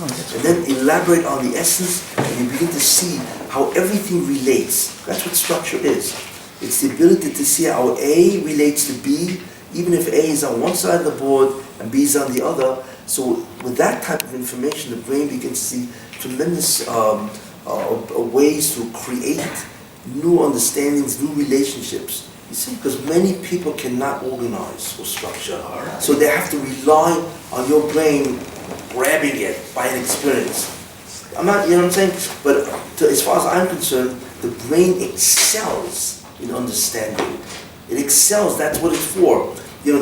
and then elaborate on the essence, and you begin to see how everything relates. That's what structure is. It's the ability to see how A relates to B, even if A is on one side of the board and B is on the other. So with that type of information, the brain begins to see tremendous ways to create new understandings, new relationships. You see, because many people cannot organize or structure. So they have to rely on your brain grabbing it by an experience. I'm not, you know what I'm saying? But as far as I'm concerned, the brain excels in understanding. It excels, that's what it's for. The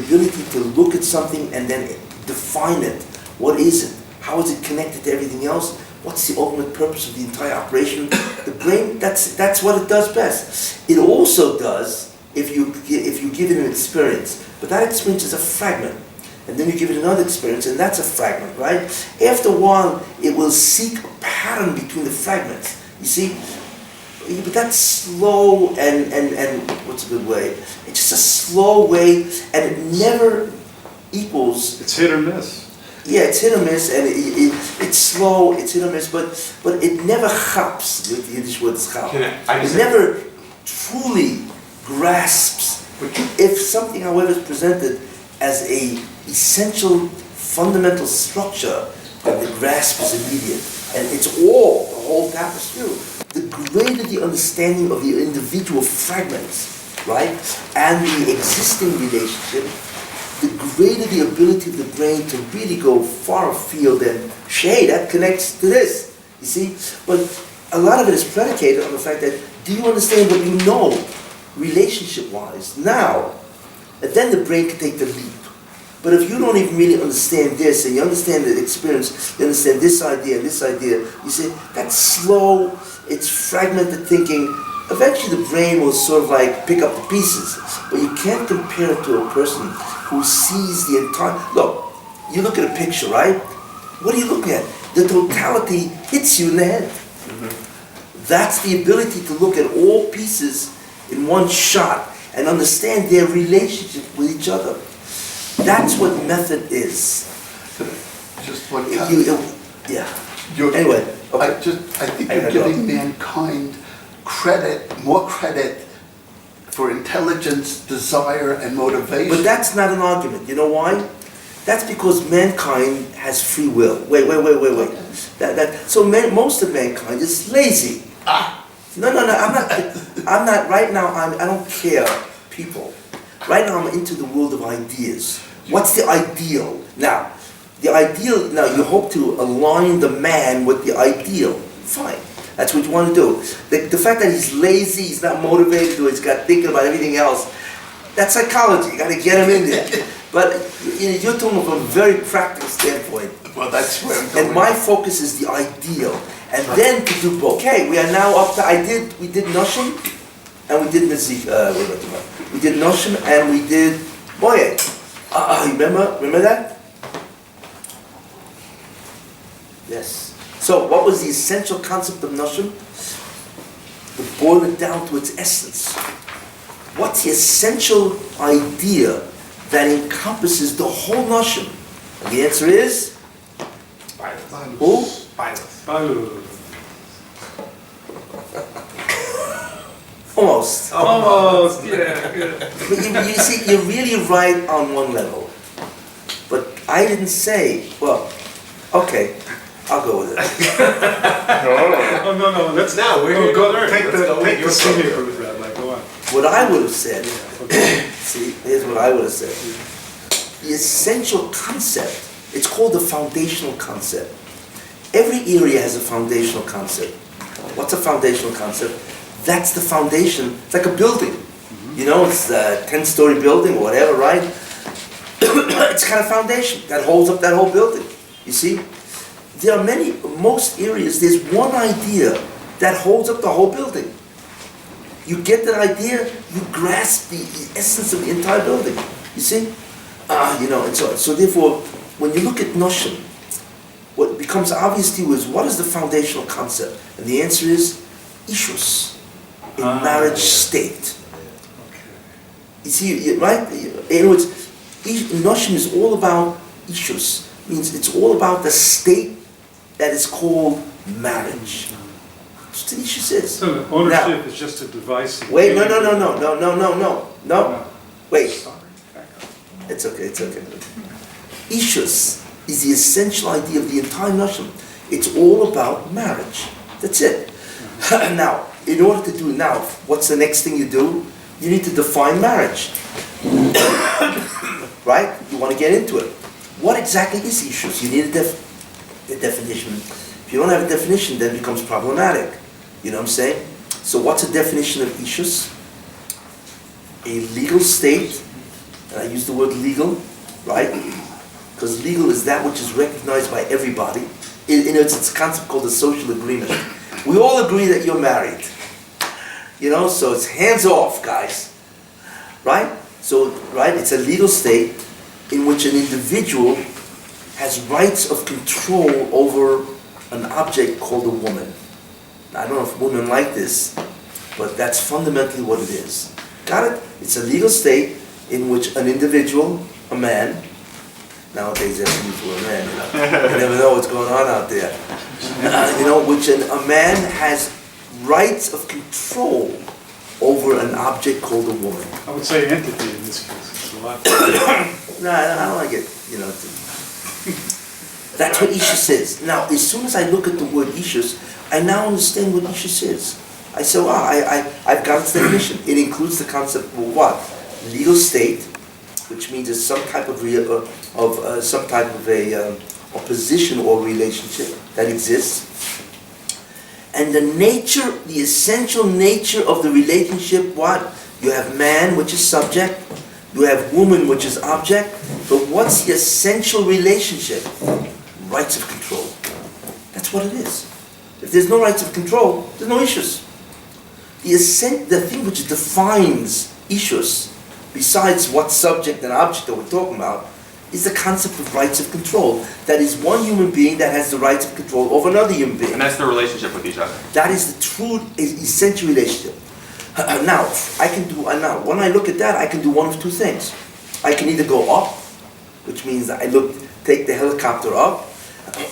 ability to look at something and then define it. What is it? How is it connected to everything else? What's the ultimate purpose of the entire operation? The brain, that's what it does best. It also does if you give it an experience, but that experience is a fragment. And then you give it another experience, and that's a fragment, right? After a while, it will seek a pattern between the fragments. You see? But that's slow and what's a good way? It's just a slow way, and it never equals. It's hit or miss. Yeah, it's hit or miss, and it's slow, it's hit or miss, but it never chaps, with the Yiddish word chap. It never truly grasps. If something, however, is presented as a essential, fundamental structure, then the grasp is immediate. And it's all, the whole tapestry. The greater the understanding of the individual fragments, right, and the existing relationship, the greater the ability of the brain to really go far afield and, hey, that connects to this, you see? But a lot of it is predicated on the fact that, do you understand what you know, relationship-wise, now? And then the brain can take the leap. But if you don't even really understand this, and you understand the experience, you understand this idea and this idea, you say, that's slow, it's fragmented thinking. Eventually the brain will sort of like pick up the pieces. But you can't compare it to a person who sees the entire... Look, you look at a picture, right? What are you looking at? The totality hits you in the head. Mm-hmm. That's the ability to look at all pieces in one shot and understand their relationship with each other. That's what method is. Just one yeah. Anyway, okay. I think you're giving mankind more credit for intelligence, desire, and motivation. But that's not an argument. You know why? That's because mankind has free will. Wait. So most of mankind is lazy. No. I'm not. Right now, I don't care, people. Right now, I'm into the world of ideas. What's the ideal? Now, you hope to align the man with the ideal. Fine. That's what you want to do. The fact that he's lazy, he's not motivated, or he's got thinking about everything else, that's psychology. You got to get him in there. But you're talking from a very practical standpoint. Well, that's where I'm going. And my focus is the ideal. And then to do both. Okay, we are now up to, we did Noshim, and we did Mizik, we did Noshim, and we did Boyet. Remember that? Yes. So what was the essential concept of Noshim? To boil it down to its essence. What's the essential idea that encompasses the whole Noshim? And the answer is? Violence. Who? Violence. Almost. Yeah. But you see, you're really right on one level. But I didn't say, well, okay, I'll go with it. No. Let's now. We're going to take the singing route, Rabbi. Go on. What I would have said, see, here's what I would have said. The essential concept, it's called the foundational concept. Every area has a foundational concept. What's a foundational concept? That's the foundation. It's like a building. Mm-hmm. It's a 10-story building or whatever, right? It's kind of foundation that holds up that whole building. You see? There are most areas, there's one idea that holds up the whole building. You get that idea, you grasp the essence of the entire building. You see? And so therefore, when you look at Noshim, what becomes obvious to you is, what is the foundational concept? And the answer is Ishus, in marriage state. You see, right? In other words, Noshim is all about Ishus, means it's all about the state that is called marriage. That's what Ishus is. So the ownership is just a device. Wait, no. Wait. Sorry, back up. It's okay. Ishus is the essential idea of the entire Nashim. It's all about marriage. That's it. Now, in order to do now, what's the next thing you do? You need to define marriage. Right? You want to get into it. What exactly is Ishus? You need a definition. If you don't have a definition, then it becomes problematic. You know what I'm saying? So what's a definition of Ishus? A legal state, and I use the word legal, right? Because legal is that which is recognized by everybody. It's a concept called a social agreement. We all agree that you're married. You know, so it's hands off, guys. Right? So, right, it's a legal state in which an individual has rights of control over an object called a woman. Now, I don't know if women like this, but that's fundamentally what it is. Got it? It's a legal state in which an individual, a man, nowadays that's used for a man, you know. You never know what's going on out there. Which a man has rights of control over an object called a woman. I would say entity in this case. It's a lot. No, I don't like it. That's what Ishus is. Now, as soon as I look at the word Ishus, I now understand what Ishus is. I say, wow, I've got its definition. It includes the concept of what? Legal state, which means it's some type of a position or relationship that exists. And the essential nature of the relationship, what? You have man, which is subject. You have woman, which is object. But what's the essential relationship? Rights of control. That's what it is. If there's no rights of control, there's no issues. The thing which defines issues, besides what subject and object that we're talking about, is the concept of rights of control. That is one human being that has the rights of control over another human being. And that's the relationship with each other. That is the true, essential relationship. Now, when I look at that, I can do one of two things. I can either go up, which means that take the helicopter up,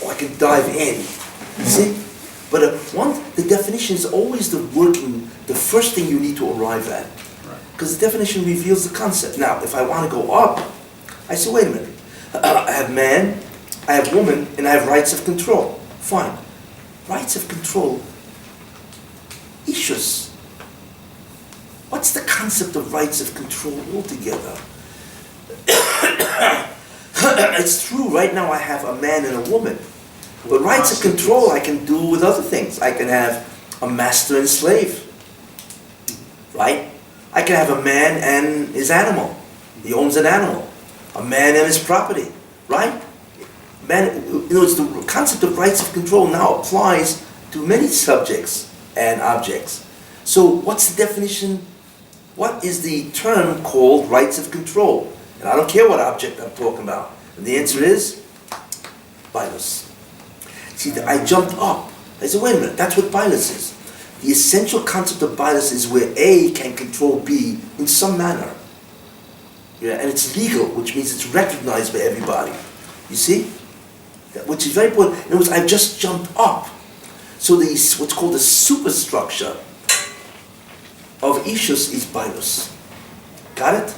or I can dive in. You see? But the definition is always the first thing you need to arrive at. Because the definition reveals the concept. Now, if I want to go up, I say, wait a minute. I have man, I have woman, and I have rights of control. Fine. Rights of control. Issues. What's the concept of rights of control altogether? It's true, right now I have a man and a woman. But rights of control I can do with other things. I can have a master and slave. Right? I can have a man and his animal. He owns an animal. A man and his property. Right? It's the concept of rights of control now applies to many subjects and objects. So what's the definition? What is the term called rights of control? And I don't care what object I'm talking about. And the answer is Bilus. See, I jumped up. I said, wait a minute, that's what Bilus is. The essential concept of Bilus is where A can control B in some manner. Yeah, and it's legal, which means it's recognized by everybody. You see? Which is very important. In other words, I've just jumped up. So what's called the superstructure of Ishus is Bilus. Got it?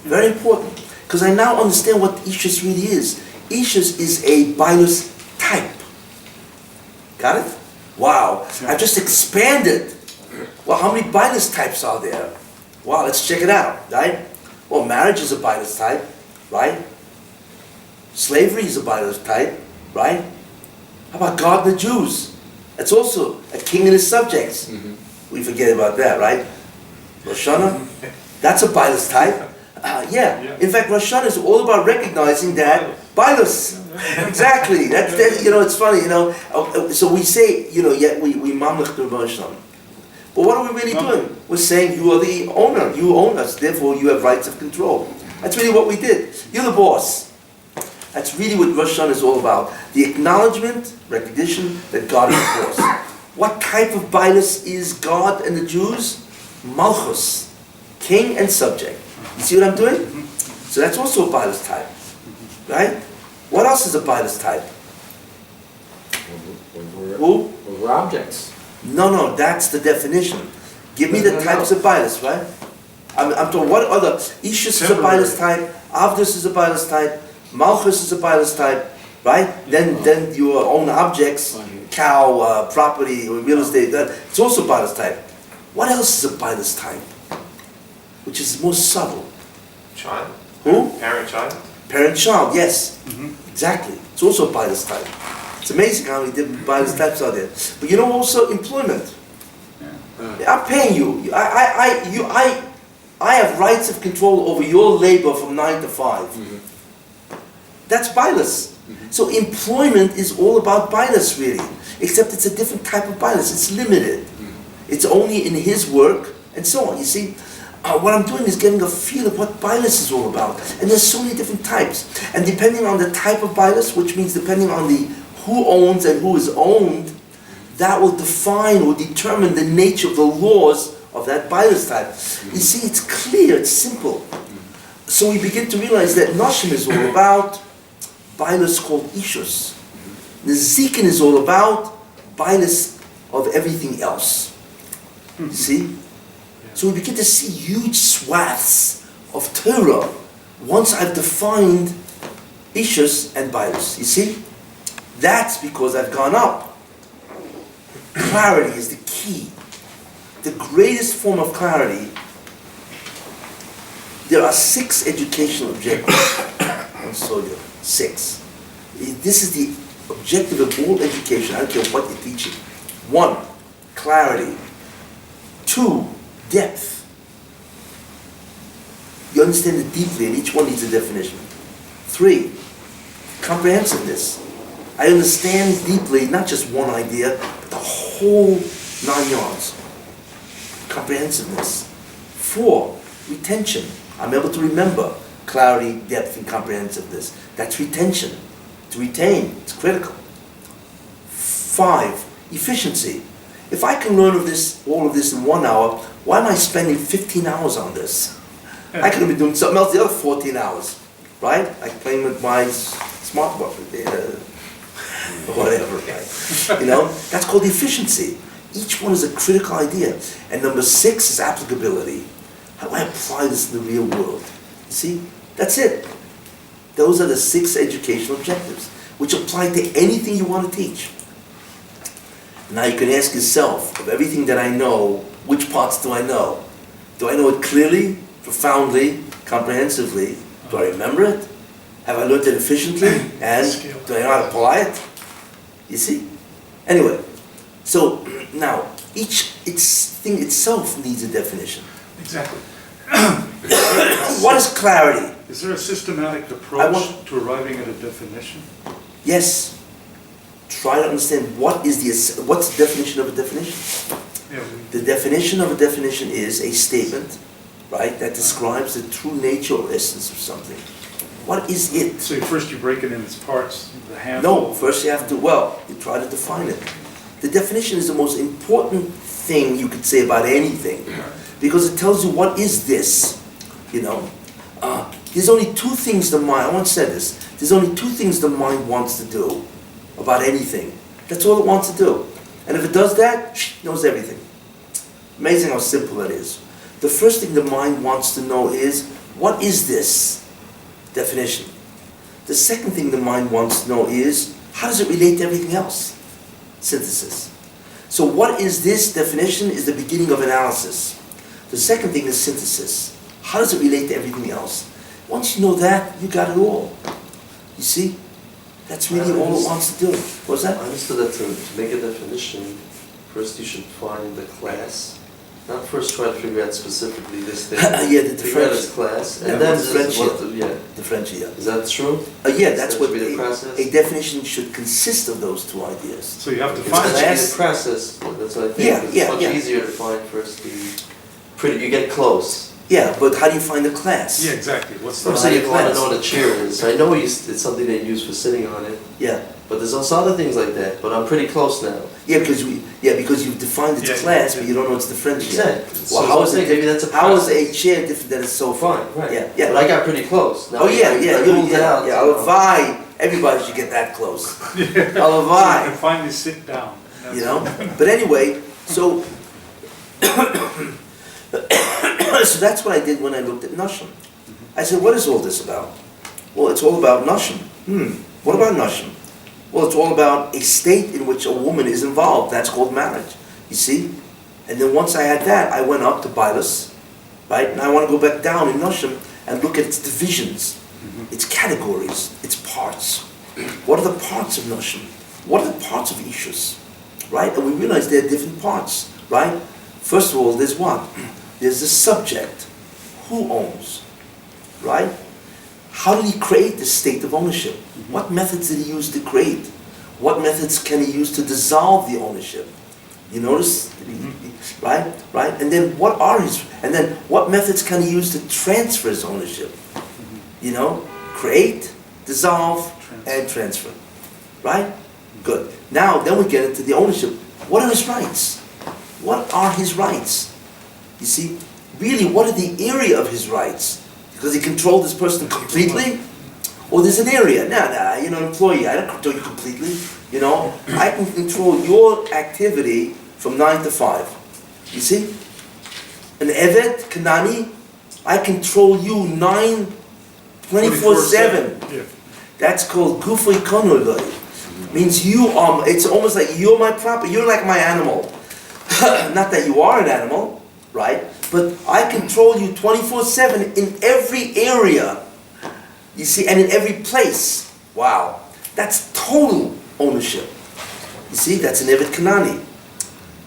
Very important. Because I now understand what Ishus really is. Ishus is a Bilus type. Got it? Wow. I've just expanded. Well, how many Bilus types are there? Wow, let's check it out, right? Well, marriage is a Bilus type, right? Slavery is a Bilus type, right? How about God and the Jews? That's also a king and his subjects. Mm-hmm. We forget about that, right? Rosh Hashanah, that's a Bilus type. Yeah. In fact, Rosh Hashanah is all about recognizing that Bilus. Exactly. That's it's funny, So we say, yet we mamlech the Rosh Hashanah. But what are we really doing? We're saying you are the owner. You own us. Therefore, you have rights of control. That's really what we did. You're the boss. That's really what Rosh Hashanah is all about. The acknowledgement, recognition that God is the boss. What type of Bilus is God and the Jews? Malchus. King and subject. You see what I'm doing? So that's also a Bilus type. Right? What else is a Bilas type? Who? We're objects. No, that's the definition. Give me the types of Bilas, right? I'm talking, what other? Ishus is a Bilas type, Avdus is a Bilas type, Malchus is a Bilas type, right? Then your own objects, cow, property, or real estate, it's also Bilas type. What else is a Bilas type? Which is more subtle. Child. Who? Parent-child. Parent-child, yes. Exactly. It's also a Bilas type. It's amazing how many different Bilas types are there. But you know also employment. I'm paying you. I have rights of control over your labor from 9 to 5. That's Bilas. So employment is all about Bilas really, except it's a different type of Bilas. It's limited. It's only in his work and so on. You see, what I'm doing is getting a feel of what Bilas is all about. And there's so many different types. And depending on the type of Bilas, which means depending on the who owns and who is owned, that will define or determine the nature of the laws of that Bilas type. You see, it's clear, it's simple. So we begin to realize that Nashim is all about Bilas called Ishus. The Zikin is all about Bilas of everything else. You see? So we begin to see huge swaths of Torah once I've defined Ishus and Bilas. You see? That's because I've gone up. Clarity is the key. The greatest form of clarity. There are 6 educational objectives on Sodio. 6. This is the objective of all education. I don't care what you're teaching. 1, clarity. 2, depth. You understand it deeply, and each one needs a definition. 3, comprehensiveness. I understand deeply not just one idea, but the whole 9 yards. Comprehensiveness. 4, retention. I'm able to remember clarity, depth, and comprehensiveness. That's retention. To retain, it's critical. 5, efficiency. If I can learn all of this in 1 hour, why am I spending 15 hours on this? I could have been doing something else the other 14 hours, right? Like playing with my smartwatch, or whatever, right? You know, that's called efficiency. Each one is a critical idea. And number 6 is applicability. How do I apply this in the real world? You see, that's it. Those are the 6 educational objectives, which apply to anything you want to teach. Now you can ask yourself, of everything that I know, which parts do I know? Do I know it clearly, profoundly, comprehensively? Do I remember it? Have I learned it efficiently? And do I know how to apply it? You see? Anyway, so now each thing itself needs a definition. Exactly. What is clarity? Is there a systematic approach to arriving at a definition? Yes. Try to understand what's the definition of a definition. Yeah, The definition of a definition is a statement, right, that describes the true nature or essence of something. What is it? So first you break it in its parts, the handle. No, first you have to, you try to define it. The definition is the most important thing you could say about anything, because it tells you what is this, you know. There's only 2 things the mind, I once said this, there's only 2 things the mind wants to do about anything. That's all it wants to do. And if it does that, it knows everything. Amazing how simple that is. The first thing the mind wants to know is, what is this definition? The second thing the mind wants to know is, how does it relate to everything else? Synthesis. So what is this definition is the beginning of analysis. The second thing is synthesis. How does it relate to everything else? Once you know that, you got it all. You see? That's really all it wants to do. What's that? I understood that to make a definition, first you should find the class. Not first try to figure out specifically this thing. Yeah, the figure out its class. Yeah, And then differentiate. Differentiate. Is that true? Yeah, that's what the process? a definition should consist of those 2 ideas. So you have to It's find actually class. the process. That's what I think. Yeah, it's yeah, much yeah. easier to find first you get close. Yeah, but how do you find the class? Yeah, exactly. What's the So you want to class. know what a chair is. I know it's something they use for sitting on it, Yeah. but there's also other things like that. But I'm pretty close now. Yeah, because you've defined its class, but you don't know its differentiate. Exactly. Well, So how is it? maybe that's a How is process. a chair different than a sofa? Fine, right. Yeah, yeah. But I got pretty close. Now Oh yeah, I ruled it out. yeah. I'll Everybody should get that close. So you Halavai. can finally sit down. You know? But anyway, so so that's what I did when I looked at Nashim. I said, what is all this about? Well, it's all about Nashim. What about Nashim? Well, it's all about a state in which a woman is involved. That's called marriage. You see? And then once I had that, I went up to Bailas, right? And I want to go back down in Nashim and look at its divisions, its categories, its parts. What are the parts of Nashim? What are the parts of Ishus? Right? And we realize there are different parts, right? First of all, there's what? There's the subject. Who owns? Right? How did he create this state of ownership? What methods did he use to create? What methods can he use to dissolve the ownership? You notice? Right? Right? And then what methods can he use to transfer his ownership? You know? Create, dissolve, and transfer. Right? Good. Now, then we get into the ownership. What are his rights? What are his rights? You see, really, what are the area of his rights? Because he controlled this person completely? Or there's an area. Nah, you're an employee. I don't control you completely. You know, I can control your activity from 9 to 5. You see? An Evet, Kanani, I control you 24/7. Yeah. That's called Gufay Konoloi. Means you are, it's almost like you're my property, you're like my animal. Not that you are an animal, right? But I control you 24/7 in every area. You see, and in every place. Wow. That's total ownership. You see, that's an Evet Kanani.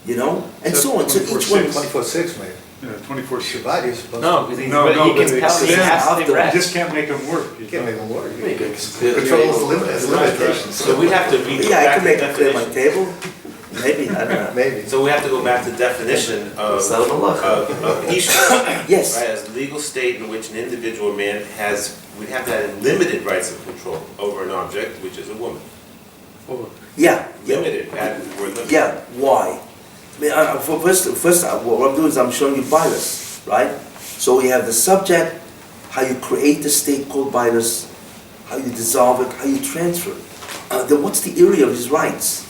You know? And so on. So each one. 24/6, maybe. Yeah, 24/6. Shabbat is supposed No, because he but can tell he has to you rest. just can't make them work. You can't make them work. Make it Controls limitations. So we have to read Yeah, I back can to make it clear my definition. table. Maybe, I don't know. Maybe. So we have to go back to definition of It's not a malacha. Isha. Yes. Right, as a legal state in which an individual man has, we have to have limited rights of control over an object, which is a woman. Yeah. Limited, and we're limited. Yeah, why? I mean, first, what I'm doing is I'm showing you bias, right? So we have the subject, how you create the state called bias, how you dissolve it, how you transfer it. Then what's the area of his rights,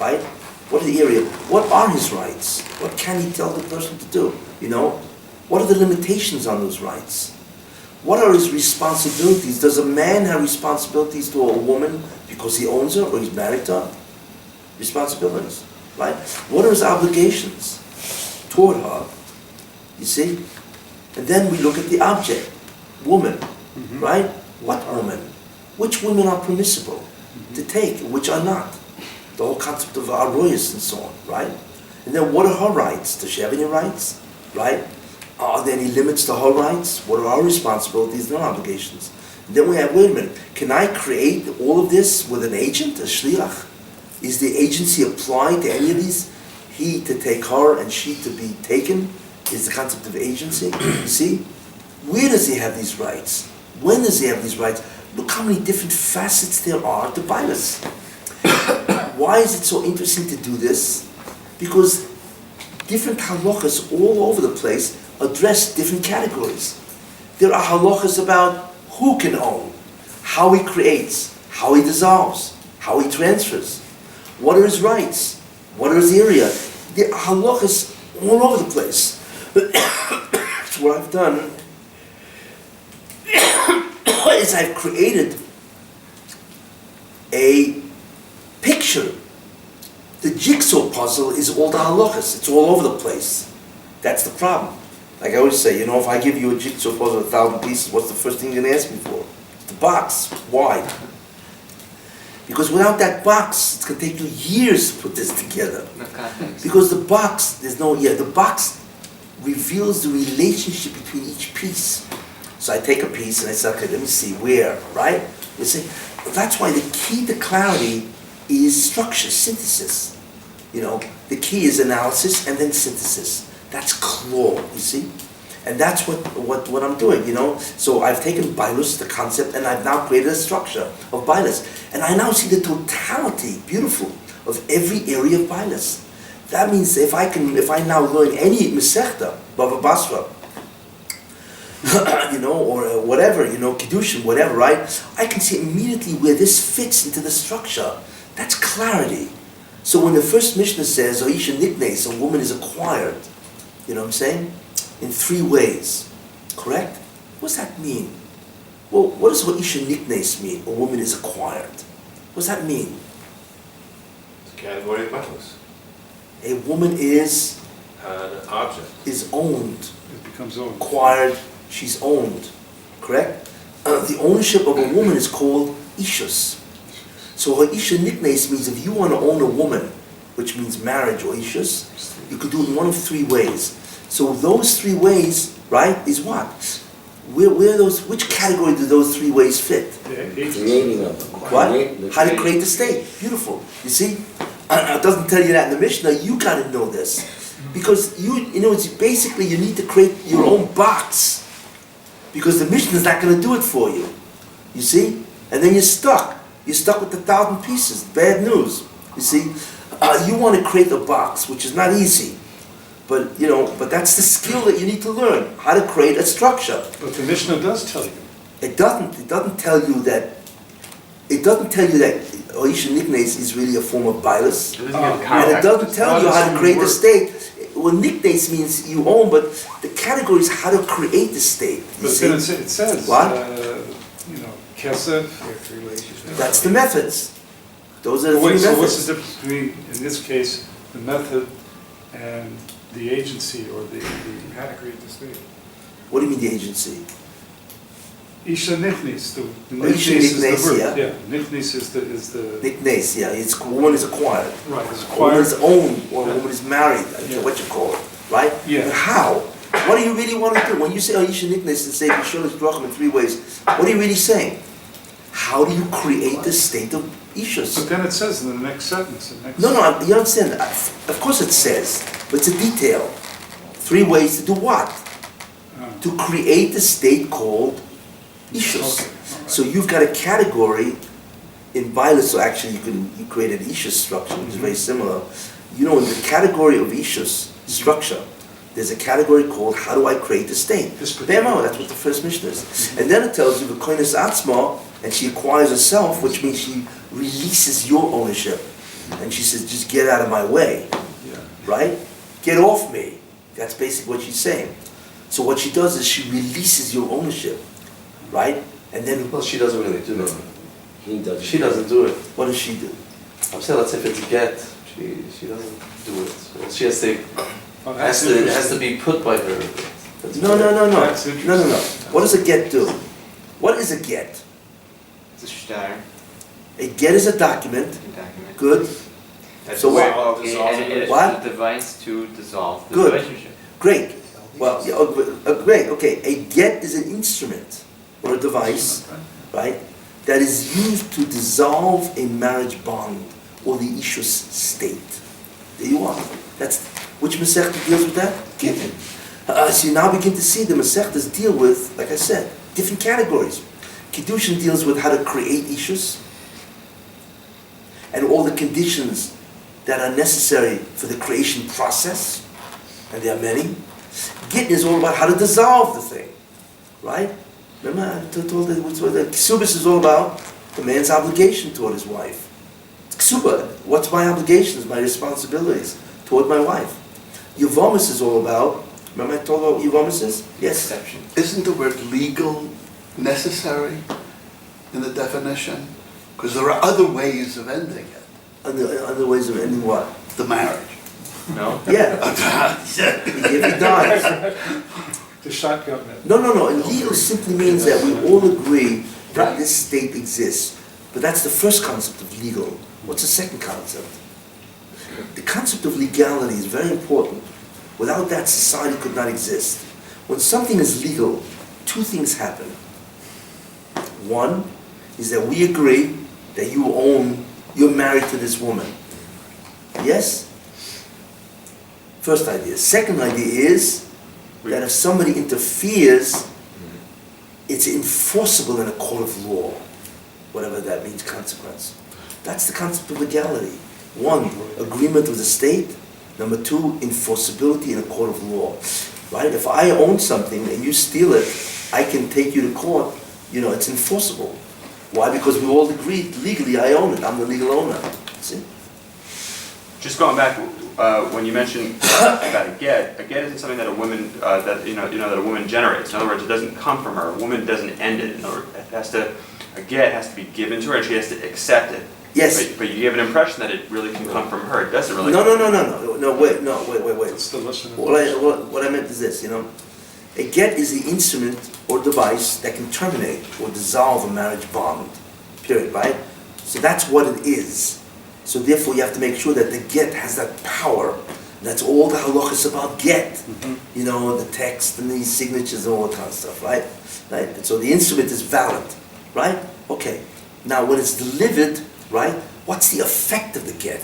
right? What are the area? What are his rights? What can he tell the person to do? You know, what are the limitations on those rights? What are his responsibilities? Does a man have responsibilities to a woman because he owns her or he's married to her? Responsibilities, right? What are his obligations toward her? You see? And then we look at the object, woman, right? What woman? Which women are permissible to take, which are not? The whole concept of arroyas and so on, right? And then what are her rights? Does she have any rights, right? Are there any limits to her rights? What are our responsibilities and our obligations? And then we have, wait a minute, can I create all of this with an agent, a shliach? Is the agency applied to any of these? He to take her and she to be taken is the concept of agency. You see? Where does he have these rights? When does he have these rights? Look how many different facets there are to bias. Why is it so interesting to do this? Because different halachas all over the place address different categories. There are halachas about who can own, how he creates, how he dissolves, how he transfers. What are his rights? What are his area? There are halachas all over the place. So what I've done is I've created a picture. The jigsaw puzzle is all the halachas. It's all over the place. That's the problem. Like I always say, you know, if I give you a jigsaw puzzle of 1,000 pieces, what's the first thing you're going to ask me for? The box. Why? Because without that box, it's going to take you years to put this together. Because the box, the box reveals the relationship between each piece. So I take a piece and I say, okay, let me see where, right? You see, that's why the key to clarity is structure, synthesis. You know, the key is analysis and then synthesis. That's claw, you see? And that's what I'm doing, you know? So I've taken Bailus, the concept, and I've now created a structure of Bailus. And I now see the totality, beautiful, of every area of Bailus. That means if I now learn any Masechta, Bava Basra, or whatever, Kedushin, whatever, right? I can see immediately where this fits into the structure. That's clarity. So when the first Mishna says, Oisha Niknes, a woman is acquired, you know what I'm saying? In 3 ways, correct? What does that mean? Well, what does Oisha Niknes mean? A woman is acquired. What does that mean? It's a category of values. A woman is An object. is owned. It becomes owned. Acquired, she's owned, correct? The ownership of a woman is called ishus. So her isha niknes means if you want to own a woman, which means marriage or ishus, you could do it in one of 3 ways. So those 3 ways, right, is what? Where those? Which category do those 3 ways fit? Creating of them. What? How to create the state. Beautiful. You see? It doesn't tell you that in the Mishnah. You got to know this. Because it's basically you need to create your own box. Because the Mishnah is not going to do it for you. You see? And then you're stuck. You're stuck with 1,000 pieces. Bad news. You see? You want to create a box, which is not easy. But that's the skill that you need to learn. How to create a structure. But the Mishnah does tell you. It doesn't tell you that. It doesn't tell you that Oisha Niknes is really a form of bias. And it doesn't tell you how to create the state. Well, Niknes means you own, but the category is how to create the state. You But see? then it says, What? Kessin. That's the methods. Those are the 3 Wait, so methods. what's the difference between, in this case, the method and the agency or the How to create the state. What do you mean the agency? Isha Nichnis, the Isha Nichnis is Nichnis, the word. yeah. Yeah, Nichnis is the Niknes, yeah. It's woman is acquired. right, it's A woman acquired. is owned, or a woman is married. I don't know what you call it, right? Yeah. But how? What do you really want to do? When you say Oisha Niknes and say Yishul Drachim in 3 ways, what are you really saying? How do you create the state of Ishus? But then it says in the next sentence, No, you understand. Of course it says, but it's a detail. 3 ways to do what? To create a state called Ishus. Okay. So you've got a category in Bilis, so actually you create an Ishus structure, which is very similar. In the category of Ishus structure, there's a category called how do I create a state? Bemo, that's what the first Mishnah is. And then it tells you the koines atzma, and she acquires herself, which means she releases your ownership. And she says, just get out of my way. Yeah. Right? Get off me. That's basically what she's saying. So what she does is she releases your ownership. Right? And then Well, she doesn't really do that. He does. She doesn't do it. what does she do? I'm saying, let's say if it's a get, she doesn't do it. So she has to, Oh, it that's has interesting. to be put by her. That's No. That's interesting. No. What does a get do? What is a get? It's a shiur. A get is a document. Document. Good. That's So the what? way all Okay, dissolves and it. it What? device to dissolve the Good. relationship. Great. Well, yeah, great. Okay. A get is an instrument or a device, right, that is used to dissolve a marriage bond or the ishus state. There you are. Which Masechta deals with that? Gittin. So you now begin to see the Masechtas deal with, like I said, different categories. Kiddushin deals with how to create ishus and all the conditions that are necessary for the creation process, and there are many. Gittin is all about how to dissolve the thing, right? Remember I told you what the Ksubis is all about? The man's obligation toward his wife. Ksuba, what's my obligations, my responsibilities toward my wife? Yevomis is all about, remember I told you what Yevomis is? Yes. Exception. Isn't the word legal necessary in the definition? Because there are other ways of ending it. Other ways of ending what? The marriage. No? Yeah. If he dies. The shotgun method. No. Legal simply means that we all agree that this state exists. But that's the first concept of legal. What's the second concept? The concept of legality is very important. Without that, society could not exist. When something is legal, 2 things happen. One is that we agree that you're married to this woman. Yes? First idea. Second idea is that if somebody interferes, it's enforceable in a court of law, whatever that means, consequence. That's the concept of legality. 1, agreement with the state. Number 2, enforceability in a court of law. Right? If I own something and you steal it, I can take you to court, it's enforceable. Why? Because we all agreed legally I own it. I'm the legal owner. See? Just going back, when you mentioned about a get isn't something that a woman that a woman generates. In other words, it doesn't come from her. A woman doesn't end it. In other words, a get has to be given to her, and she has to accept it. Yes. But you give an impression that it really can come from her. It doesn't really. No, wait. It's the lesson of What I meant is this, a get is the instrument or device that can terminate or dissolve a marriage bond, period, right? So that's what it is. So therefore you have to make sure that the get has that power. That's all the halachas about get. The text and the signatures and all that kind of stuff, right? And so the instrument is valid, right? Okay. Now when it's delivered, right, what's the effect of the get?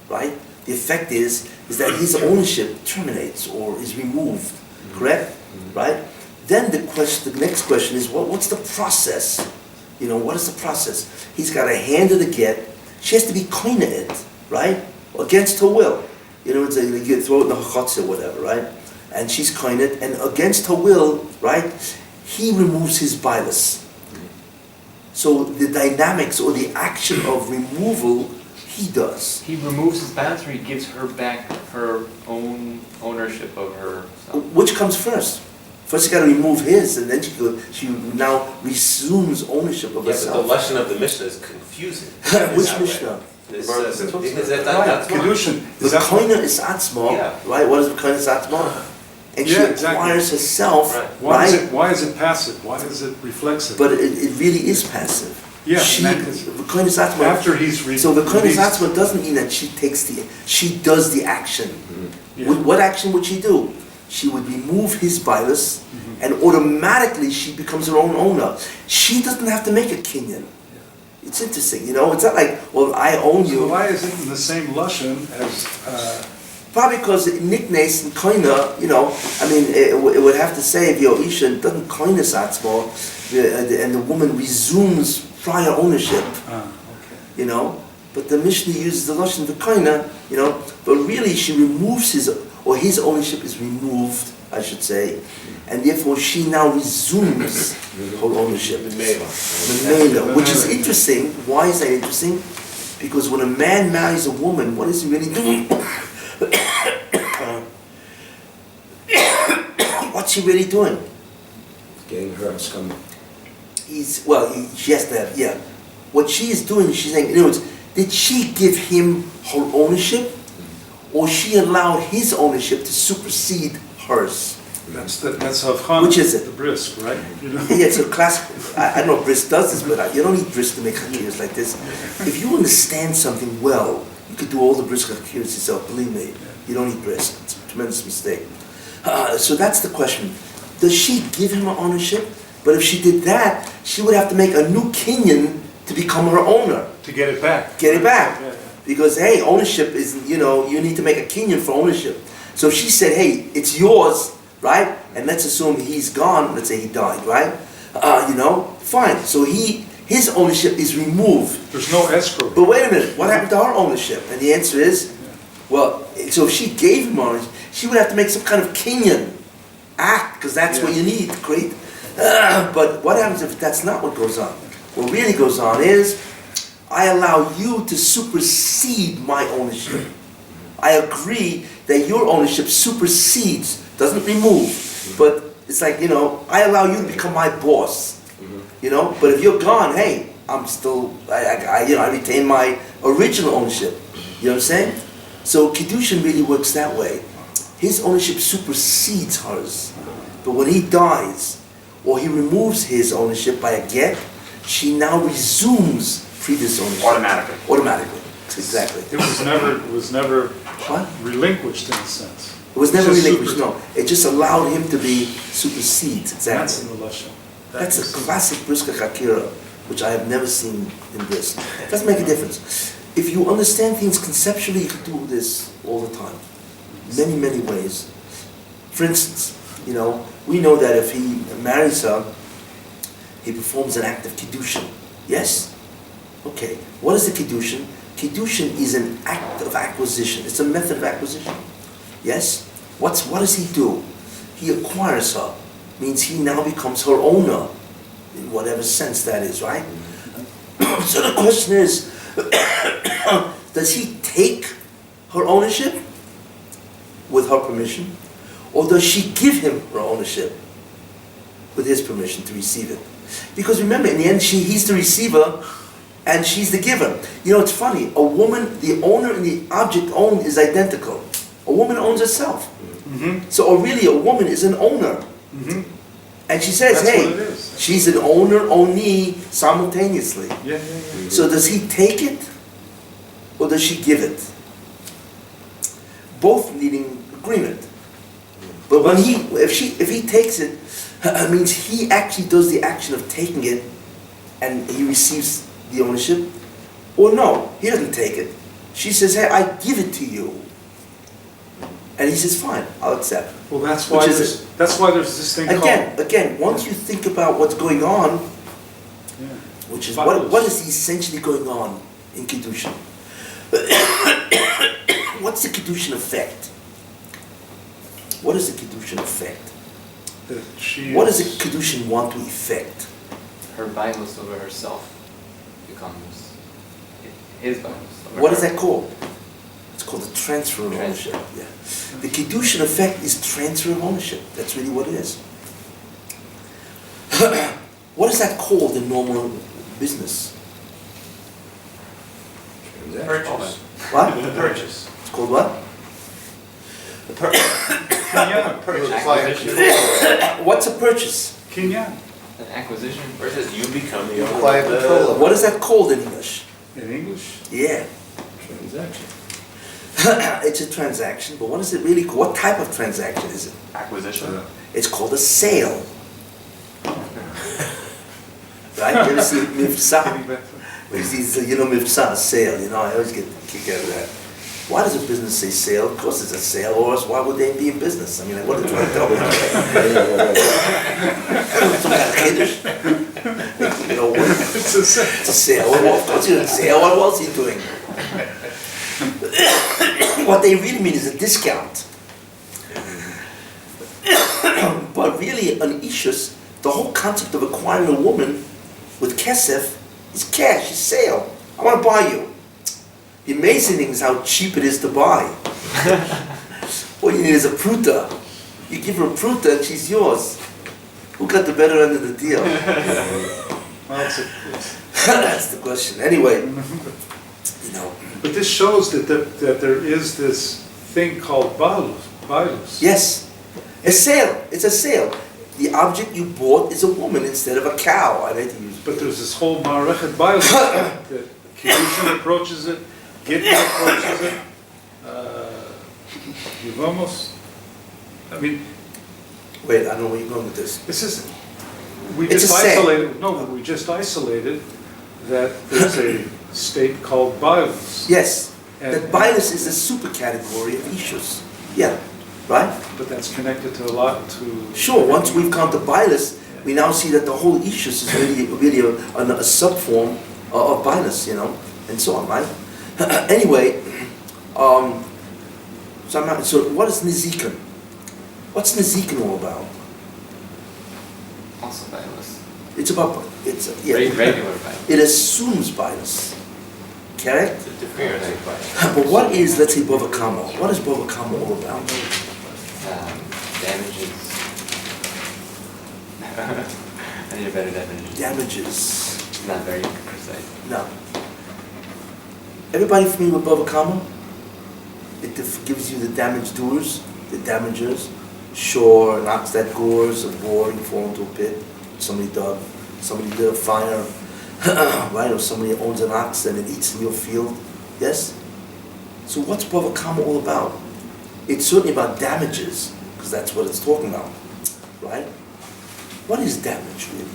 Right? The effect is that his ownership terminates or is removed, correct? Right? Then the next question is, what's the process? What is the process? He's got a hand of the get. She has to be clean of it, right? Against her will. You throw it in the chachotz or whatever, right? And she's clean it, and against her will, right? He removes his bias. So the dynamics or the action of removal, he does. He removes his balance, or he gives her back her own ownership of herself? Which comes first? First you got to remove his, and then she now resumes ownership of Yeah, herself. but the lesson of the Mishnah is confusing. Which Mishnah? Because that's Kedushin. The koina is atzma, Yeah. right? What is the koina is atzma? And she Yeah, exactly. acquires herself, Right. right? Why is it passive? Why is it reflexive? But it really is passive. Yeah, She, and that is- the koina is atzma. After he's So the koina is released. atzma doesn't mean that she does the action. Yeah. What action would she do? She would remove his bias, and automatically she becomes her own owner. She doesn't have to make a kinyan. It's interesting, It's not like, well, I own So you. why is it in the same lashon as? Probably because nicknames and koina, it would have to say if your isha doesn't koina satzmo, and the woman resumes prior ownership, Okay. But the Mishnah uses the lashon the koina, but really she removes his ownership is removed, I should say, and therefore she now resumes her ownership. Memela, which is interesting. Why is that interesting? Because when a man marries a woman, what is he really doing? What's he really doing? Getting her scum. She has to have, yeah. What she is doing, she's saying, in other words, did she give him her ownership, or she allowed his ownership to supersede hers? That's Havchana. Which is it? The brisk, right? Yeah, it's a classical. I don't know if Brisk does this, but you don't need Brisk to make hakiras like this. If you understand something well, you could do all the Brisk hakiras yourself. Believe me, you don't need Brisk. It's a tremendous mistake. So that's the question. Does she give him her ownership? But if she did that, she would have to make a new kinyan to become her owner. To get it back. Get it back. Yeah. Because, hey, ownership is, you need to make a kinyan for ownership. So if she said, hey, it's yours, right? And let's assume he's gone, let's say he died, right? Fine. So his ownership is removed. There's no escrow. But wait a minute, what happened to her ownership? And the answer is, well, so if she gave him ownership, she would have to make some kind of kinyan act, because that's what you need to create. But what happens if that's not what goes on? What really goes on is, I allow you to supersede my ownership. I agree that your ownership supersedes, doesn't remove, but it's like, I allow you to become my boss. But if you're gone, hey, I'm still, I retain my original ownership. You know what I'm saying? So Kedushin really works that way. His ownership supersedes hers. But when he dies, or he removes his ownership by a get, she now resumes previous ownership. Automatically. Exactly. It was never What? relinquished in a sense. It was never Just relinquished, super- no. It just allowed him to be supersedes, That's exactly. in the lashon. That's a classic Briska Hakira, which I have never seen in this. It doesn't make a difference. If you understand things conceptually, you can do this all the time. Many, many ways. For instance, we know that if he marries her, he performs an act of Kiddushin. Yes? Okay. What is the Kiddushin? Kiddushin is an act of acquisition. It's a method of acquisition. Yes? What does he do? He acquires her. means he now becomes her owner, in whatever sense that is, right? So the question is, does he take her ownership with her permission, or does she give him her ownership with his permission to receive it? Because remember, in the end, he's the receiver and she's the giver. You know, it's funny, a woman, the owner and the object owned is identical. A woman owns herself. Mm-hmm. So really, a woman is an owner. Mm-hmm. And she says, That's hey, what it is. she's an owner, ownee simultaneously. Yeah. So does he take it or does she give it? Both needing agreement. But when if he takes it, it means he actually does the action of taking it and he receives the ownership. Or no, he doesn't take it. She says, hey, I give it to you. And he says, fine, I'll accept. Well, that's why there's this thing called... Again, once you think about what's going on, which is what is essentially going on in Kiddushin? What's the Kiddushin effect? What is the Kiddushin effect? What does the Kiddushin want to effect? Her bias over herself becomes his bias. What is that called? It's called the transfer of ownership. Yeah. The Kiddushin effect is transfer of ownership. That's really what it is. What is that called in normal business? Purchase. What? The purchase. It's called what? Acquisition. What's a purchase? Kinyan. An acquisition. Or it says you become the owner Acquire of control the... of What is that called in English? In English? Yeah. Transaction. It's a transaction, but what is it really called? What type of transaction is it? Acquisition. It's called a sale. Right? You ever see Mifsa? Mifsa, sale, I always get a kick out of that. Why does a business say sale? Of course it's a sale, or else why would they be in business? I mean, what are they trying to tell me? Some kind of kiddush. It's a It's a sale. Well, of course it's a sale. What else are you doing? What they really mean is a discount. But really, an ishus, the whole concept of acquiring a woman with kesef is cash, is sale. I want to buy you. The amazing thing is how cheap it is to buy. All you need is a pruta. You give her a pruta and she's yours. Who got the better end of the deal? That's the question. Anyway, But this shows that there is this thing called balus. Yes, a sale. It's a sale. The object you bought is a woman instead of a cow. I like to use. But there's this whole ma'arechet balus that Kiddushin approaches it, Gittin approaches it, Yevamos. I mean, Wait, I don't know where you're going with this. this is, we It's just a sale. isolated that there's a state called balus. Yes, And- that bias is a super category of issues. Yeah, right? But that's connected to a lot to... Sure, once we've come to bias, we now see that the whole issues is really a subform of bias, and so on, right? Anyway, so what is Nizikin? What's Nizikin all about? Also bias. It's about, Regular bias. it assumes bias, correct? The differentiate bias. But what is, let's say, Bava Kama? What is Bava Kama all about? Damages. I need a better definition. Damages. Not very precise. No. Everybody familiar with Bava Kama? It gives you the damage doers, the damagers. Sure, an ox that gores, a boar, you fall into a pit. Somebody dug, somebody lit a fire, right? Or somebody owns an ox and it eats in your field. Yes? So what's Bava Kama all about? It's certainly about damages, because that's what it's talking about, right? What is damage really?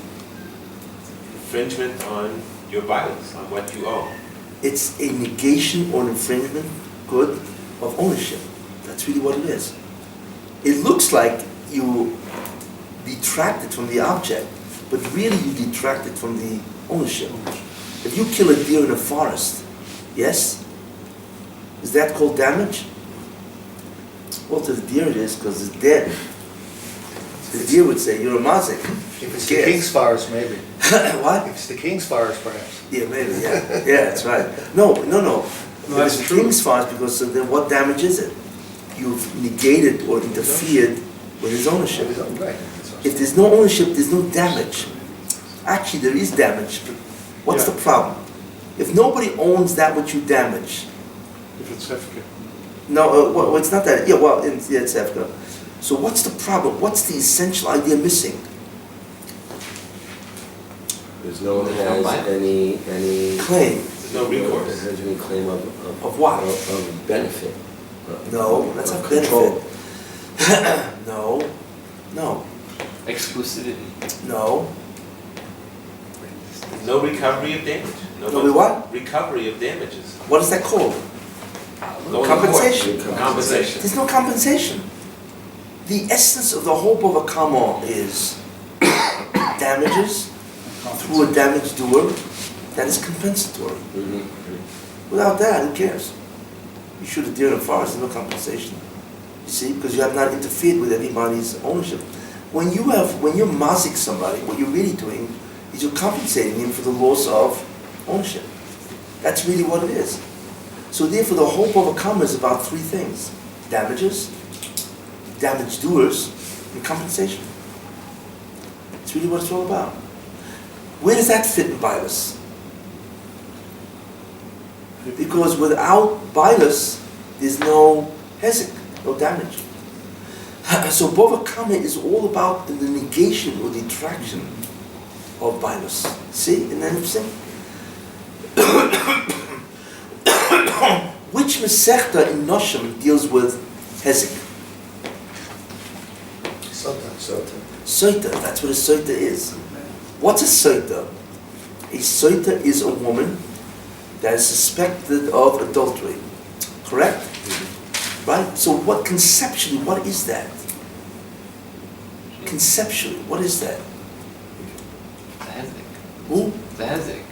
Infringement on your bias, on what you own. It's a negation or an infringement, good, of ownership. That's really what it is. It looks like you detracted from the object, but really you detracted from the ownership. If you kill a deer in a forest, yes? Is that called damage? Well, to the deer it is because it's dead. The deer would say, you're a mazik. If it's the king's fires, maybe. What? If it's the king's fires, perhaps. Yeah, maybe, yeah. Yeah, that's right. No. that's It's true. king's fires because then what damage is it? You've negated or interfered with his ownership. Right. If there's no ownership, there's no damage. Actually, there is damage, but what's Yeah. the problem? If nobody owns that which you damage, If it's Hefka. no, well, it's not that, it's Hefka. So what's the problem? What's the essential idea missing? There's no one has any Claim. There's no recourse. has any claim of Of what? of benefit. No, that's of not control. benefit. No, Exclusivity. no. No recovery of damage. No, what? Recovery of damages. What is that called? Going to Compensation. court. Compensation. There's no compensation. The essence of the hope of a kamo is damages through a damage doer that is compensatory. Without that, who cares? You shoot a deer in a forest, there's no compensation. You see, because you have not interfered with anybody's ownership. When you're mazik somebody, what you're really doing is you're compensating him for the loss of ownership. That's really what it is. So therefore, the hope of a kama is about three things: damages, damage doers, and compensation. It's really what it's all about. Where does that fit in Bilas? Because without Bilas, there's no hezek, no damage. So Bova Kama is all about the negation or detraction of Bilas. See, isn't that interesting? Which Masechta in Noshim deals with hezek? Soita, that's what a soita is. What's a soita? A soita is a woman that is suspected of adultery. Correct? Right? So conceptually, what is that? Conceptually, what is that? The hezek. Who? The hezek.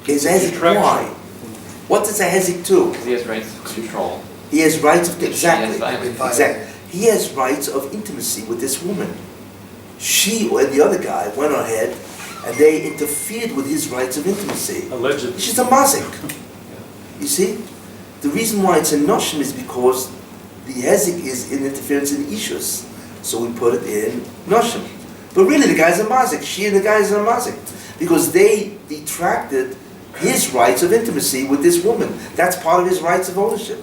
Is hezek why? What does a hezek do? Because he has rights of control. He has rights of, She exactly. has violence. Exactly. He has rights of intimacy with this woman. She and the other guy went ahead and they interfered with his rights of intimacy. Allegedly. She's a mazik. You see? The reason why it's a noshim is because the hezek is in interference in ishus. So we put it in noshim. But really the guy's a mazik. She and the guy is a mazik. Because they detracted his rights of intimacy with this woman. That's part of his rights of ownership.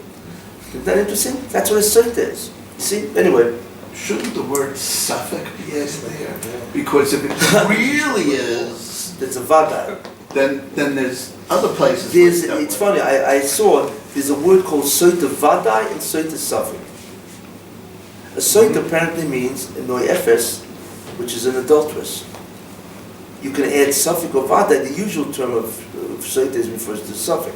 Isn't that interesting? That's what a sort is. You see? Anyway. Shouldn't the word suffix be added there? Because if it really is, It's a vada. then there's other places. There's, like that it's way. funny, I saw there's a word called soita vadai and soita safik. A soita apparently means a noyefes, which is an adulteress. You can add safik or vadai, the usual term of soita refers to safik.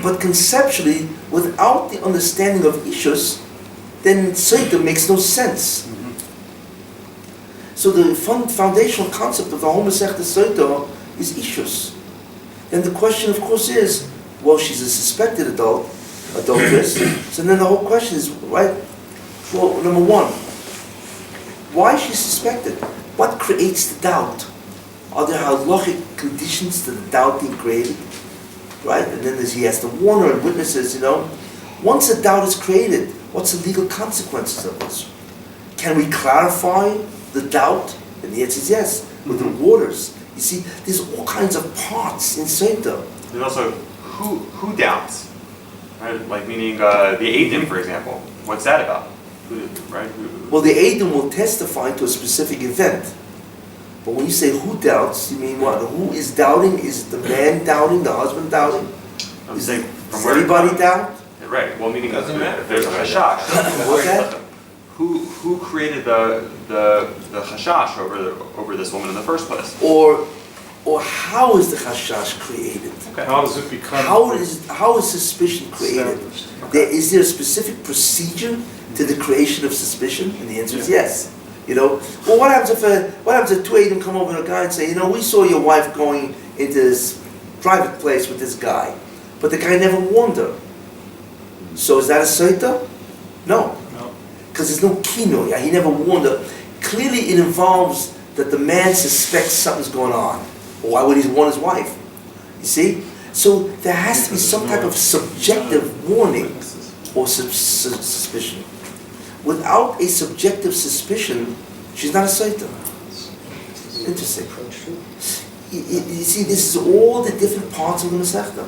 But conceptually, without the understanding of ishus, then soita makes no sense. So the foundational concept of the whole Masechta Soita is ishus. Then the question, of course, is, well, she's a suspected adulteress. So then the whole question is, right? Well, number one, why is she suspected? What creates the doubt? Are there halachic conditions to the doubt being created? Right? And then he has to warn her and witnesses, Once a doubt is created, what's the legal consequences of this? Can we clarify the doubt? And the answer is yes, with the waters. You see, there's all kinds of parts in Soita. There's also who doubts, right? Like meaning the Eidim, for example. What's that about? Right? Well, the Eidim will testify to a specific event. But when you say who doubts, you mean what? Who is doubting? Is the man doubting? The husband doubting? I'm saying Does everybody doubt? Right. Well, meaning Doesn't matter. There's a chashash. What's that? Who created the chashash over this woman in the first place? Or how is the chashash created? How does it become? How is suspicion created? established? Is there a specific procedure to the creation of suspicion? And the answer is yes. Well, what happens if two Eidim come over to a guy and say, we saw your wife going into this private place with this guy, but the guy never warned her. So is that a soita? No. No. Because there's no kino. He never warned her. clearly it involves that the man suspects something's going on. Why would he want his wife? You see? So there has to be some type of subjective warning or suspicion. Without a subjective suspicion, she's not a Satan. Interesting. You see, this is all the different parts of the Masechta.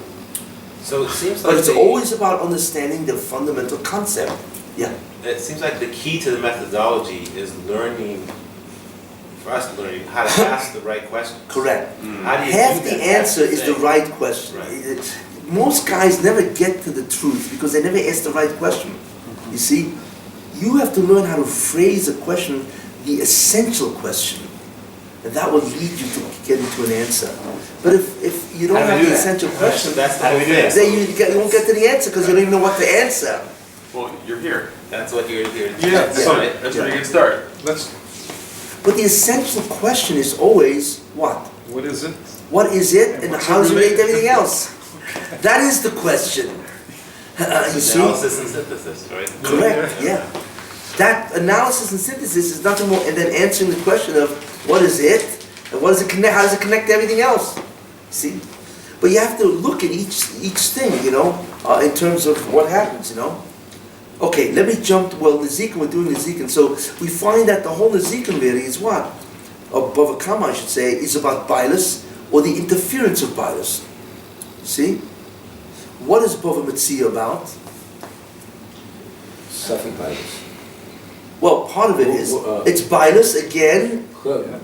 So it seems like But it's always about understanding the fundamental concept. Yeah. It seems like the key to the methodology is learning, for us learning, how to ask the right questions. Correct. How do you Half do the that? answer That's is the thing. right question. Right. Most guys never get to the truth because they never ask the right question. You see, you have to learn how to phrase a question, the essential question, and that will lead you to get into an answer. But if you don't How do we have do the that? essential question, That's the How do whole we do thing. that? then you won't get to the answer because you don't even know what to answer. Well, you're here. That's what you're here to do. Yeah, That's so- right. That's a pretty good start. Let's, But the essential question is always what? what is it? What is it, and what's how does it relate to related? everything else? That is the question. You see? Analysis and synthesis, right? Correct, yeah. That analysis and synthesis is nothing more, and then answering the question of what is it, and what does it connect, how does it connect to everything else? See? But you have to look at each thing, in terms of what happens, Okay, let me jump to, Nezikin, we're doing Nezikin. So we find that the whole Nezikin really is what? Or Bava Kama, I should say, is about Bailus, or the interference of Bailus. See? What is Bava Metzia about? Suffolk Bibles. Well, part of it is, it's Bailus again.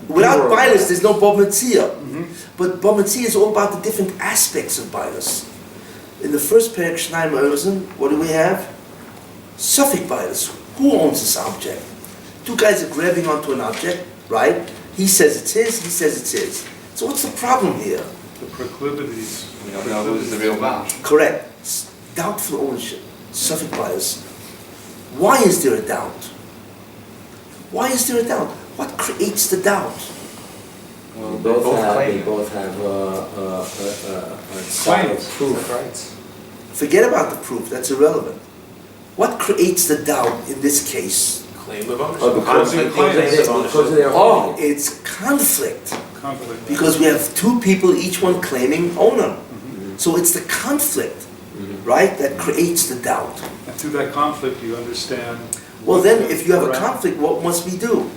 Without Bailus, there's no Bava Metzia. But Bava Metzia is all about the different aspects of Bailus. In the first Perek Shnai Ma'ozen, what do we have? Suffolk Bailus. Who owns this object? Two guys are grabbing onto an object, right? He says it's his, he says it's his. So what's the problem here? The proclivities. We don't know who's the real boss. Correct. Doubtful ownership. Suffolk Bailus. Why is there a doubt? Why is there a doubt? What creates the doubt? Well, They claim it. both have a set of proof. Forget about the proof, that's irrelevant. What creates the doubt in this case? Claim of ownership. Oh, because Conflict of because ownership. they are Oh, holding it. it's conflict. Conflict. Because we have two people, each one claiming owner. So it's the conflict, right, that creates the doubt. And through that conflict, you understand. Well, then, if you have a Correct. conflict, what must we do?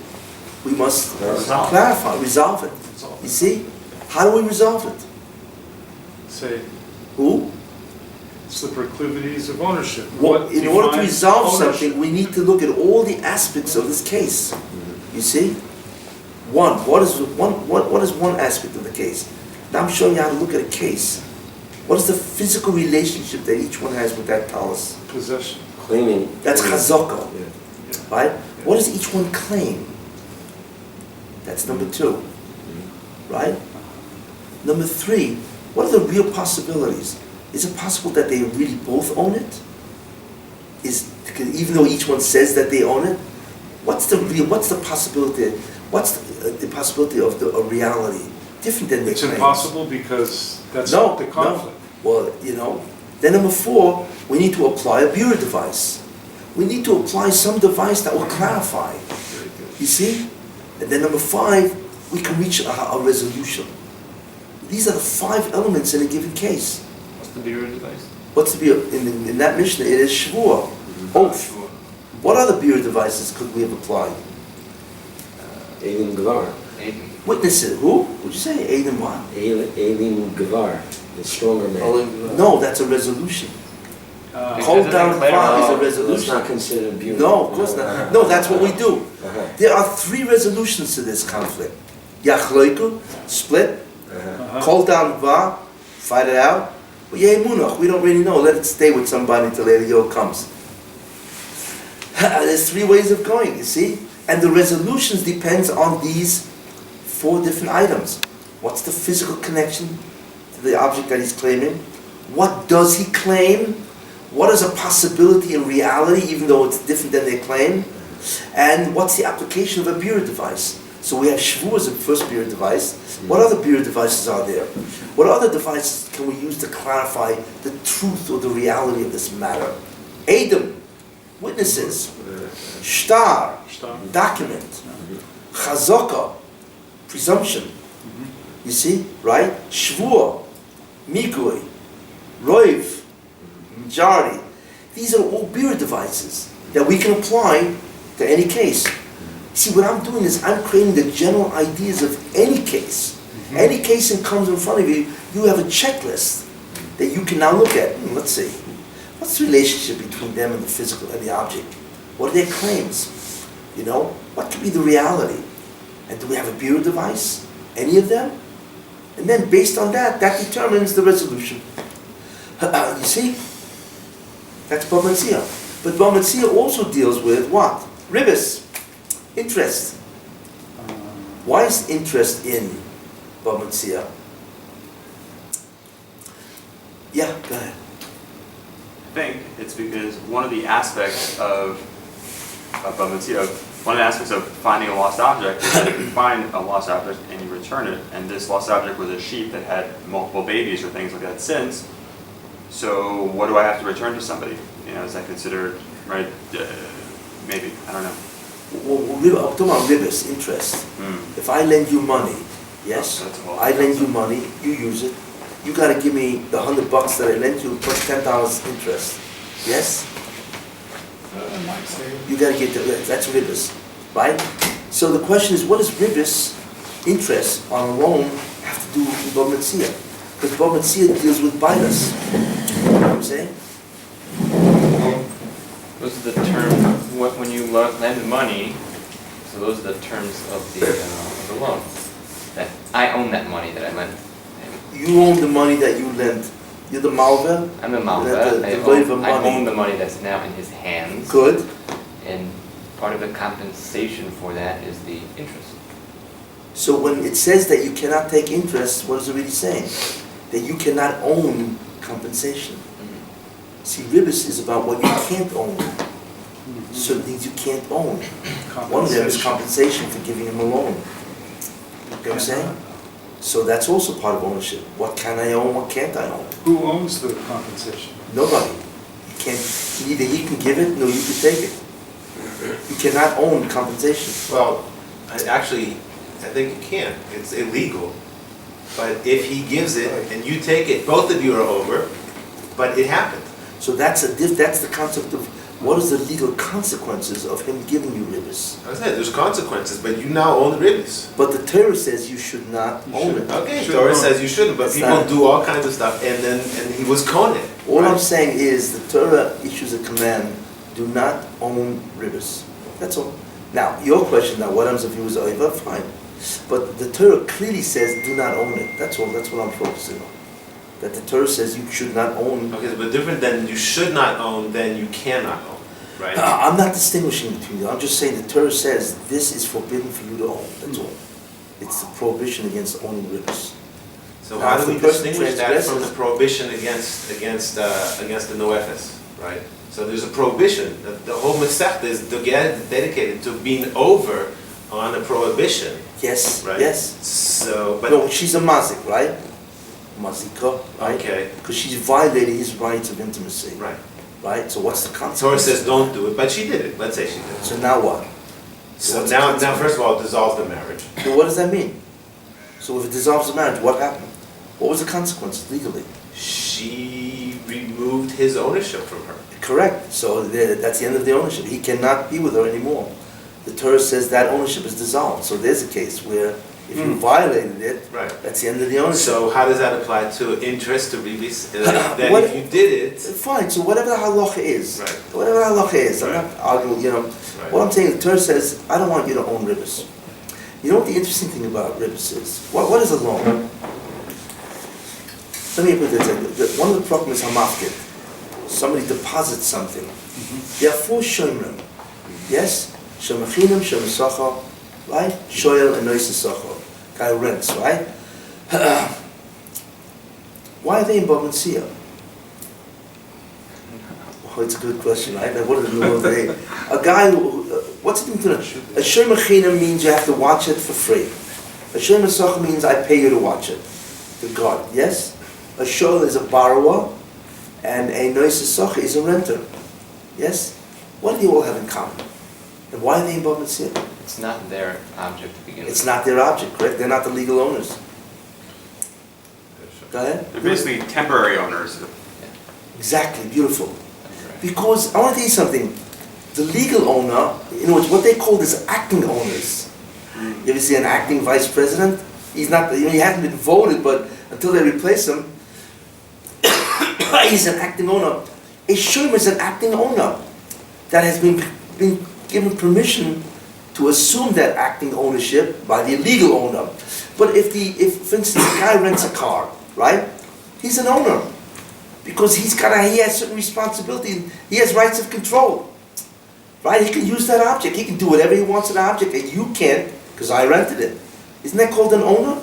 We must Resolve. clarify, resolve it. You see? How do we resolve it? Say, Who? it's the proclivities of ownership. Well, What in order to defines resolve ownership? something, we need to look at all the aspects of this case. You see? What is one aspect of the case? Now I'm showing you how to look at a case. What is the physical relationship that each one has with that talus? Possession. Claiming. That's chazaka, Yeah. right? What does each one claim? That's number 2, right? Number 3, what are the real possibilities? Is it possible that they really both own it? Even though each one says that they own it, what's the possibility? What's the possibility of a reality different than they It's claim? impossible because that's No, the no. conflict. Well, Then number 4, we need to apply a Bureau device. We need to apply some device that will clarify. You see? And then number 5, we can reach a resolution. These are the 5 elements in a given case. What's the Bureau device? What's the Bureau? In that Mishna, it is shiur, oath. What other Bureau devices could we have applied? Elim Gvar. Witnesses. Who? Would you say? Aiden what? Elim Gvar, the stronger man. No, that's a resolution. Uh, Hold doesn't down declare- 5 is a That's resolution. not considered beauty. No, of course not. No, that's what we do. Uh-huh. There are 3 resolutions to this conflict. Yachloiku, split. uh-huh. Call down va, fight it out. Well, yemunach, we don't really know. Let it stay with somebody until Eliyahu comes. There's 3 ways of going, you see? And the resolutions depends on these 4 different items. What's the physical connection to the object that he's claiming? What does he claim? What is a possibility in reality, even though it's different than they claim? And what's the application of a Bureau device? So we have Shavuot as a first Bureau device. What other Bureau devices are there? What other devices can we use to clarify the truth or the reality of this matter? Adam, witnesses, shtar, Shtar. document. chazaka, presumption. You see, right? Shvur, migui, roiv, majority. These are all beer devices that we can apply to any case. See, what I'm doing is I'm creating the general ideas of any case. Any case that comes in front of you, you have a checklist that you can now look at. Let's see. What's the relationship between them and the physical and the object? What are their claims? You know, what could be the reality? And do we have a beer device? Any of them? And then based on that, that determines the resolution. You see? That's Bava Metzia. But Bava Metzia also deals with what? Ribis. Interest. Why is interest in Bava Metzia? Yeah, go ahead. I think it's because one of the aspects of Bava Metzia, one of the aspects of finding a lost object is that if you find a lost object and you return it, and this lost object was a sheep that had multiple babies or things like that since, so what do I have to return to somebody? You know, is that considered, right, maybe, I don't know. Well, I'm talking about ribis, interest. If I lend you money, yes, I lend you money, you use it, you got to give me the $100 that I lent you plus $10 interest, yes? You got to get that's ribis, right? So the question is, what does ribis, interest on a loan, have to do with Bava Metzia? Because Bava Metzia deals with bias. You know what I'm saying? Those are the terms, when you lend money, so those are the terms of the loan. That I own that money that I lent him. You own the money that you lent. You're the malva. I'm the malva. I own the money that's now in his hands. Good. And part of the compensation for that is the interest. So when it says that you cannot take interest, what is it really saying? That you cannot own compensation. See, ribis is about what you can't own. Certain things you can't own. One of them is compensation for giving him a loan. You know what I'm saying? So that's also part of ownership. What can I own, what can't I own? Who owns the compensation? Nobody. You can't, either he can give it, nor you can take it. You cannot own compensation. Well, I think you can. It's illegal. But if he gives it and you take it, both of you are over, but it happened. So that's the concept of what is the legal consequences of him giving you ribis. I said there's consequences, but you now own the ribis. But the Torah says you should not own it. Okay, the Torah says you shouldn't, but people do all kinds of stuff, and he was kohen. All I'm saying is the Torah issues a command: do not own ribis. That's all. Now your question now, what happens if he was over? Fine, but the Torah clearly says do not own it. That's all. That's what I'm focusing on. That the Torah says you should not own. Okay, but different than you should not own, then you cannot own, right? I'm not distinguishing between you. I'm just saying the Torah says this is forbidden for you to own. That's all. It's the prohibition against owning ribis. So how do we distinguish that from the prohibition against the noefes, right? So there's a prohibition. The whole Masechta is dedicated to being over on a prohibition. Yes. Right. Yes. So, but no, she's a mazik, right? Mazika, right? Okay. Because she's violated his rights of intimacy. Right. Right? So what's the consequence? Torah says don't do it, but she did it. Let's say she did it. So now what? So now first of all, it dissolves the marriage. So what does that mean? So if it dissolves the marriage, what happened? What was the consequence legally? She removed his ownership from her. Correct. So that's the end of the ownership. He cannot be with her anymore. The Torah says that ownership is dissolved. So there's a case where if you violated it, right, that's the end of the ownership. So how does that apply to interest, to release? That if you did it... Fine, so whatever the halacha is, right, whatever the halacha is, right, I'm not arguing, you know, right, what I'm saying, the Torah says, I don't want you to own ribis. You know what the interesting thing about ribis is? What is a loan? Let me put this in. One of the problems is hamafkid. Somebody deposits something. There are 4 shomrim. Yes? Shemachinim, shemasachar, right? Shoyel and noisesachar. Guy rents, right? Why are they in Bava Metzia? Oh, it's a good question, right? Like, what are the new today? A guy who, what's it mean to know? A shemachinim means you have to watch it for free. A shemasachar means I pay you to watch it. The God, yes? A shoyel is a borrower, and a noisesachar is a renter. Yes? What do they all have in common? And why are they in Bava Metzia? It's not their object to begin with. It's not their object, correct? They're not the legal owners. Go ahead. They're basically temporary owners. Exactly, beautiful. That's right. Because I want to tell you something. The legal owner, what they call this acting owners. You ever see an acting vice president? He's not, he hasn't been voted, but until they replace him, he's an acting owner. A shiur is an acting owner that has been given permission to assume that acting ownership by the legal owner. But if for instance, the guy rents a car, right? He's an owner because he has certain responsibility. He has rights of control, right? He can use that object. He can do whatever he wants with the object, and you can't because I rented it. Isn't that called an owner?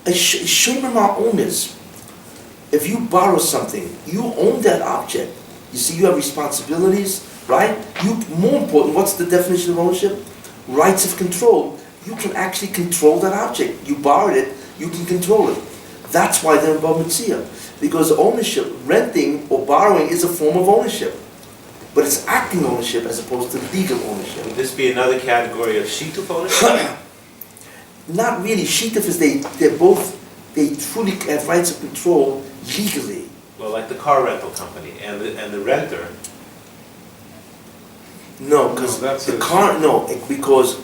A shiur are owners. If you borrow something, you own that object. You see, you have responsibilities, right? More important, what's the definition of ownership? Rights of control. You can actually control that object. You borrowed it, you can control it. That's why they're in Bava Metzia. Because ownership, renting or borrowing is a form of ownership. But it's acting ownership as opposed to legal ownership. Would this be another category of shituf ownership? Not really. Shituf is they truly have rights of control legally. Well, like the car rental company and the renter. No, because that's the a- car. No, because a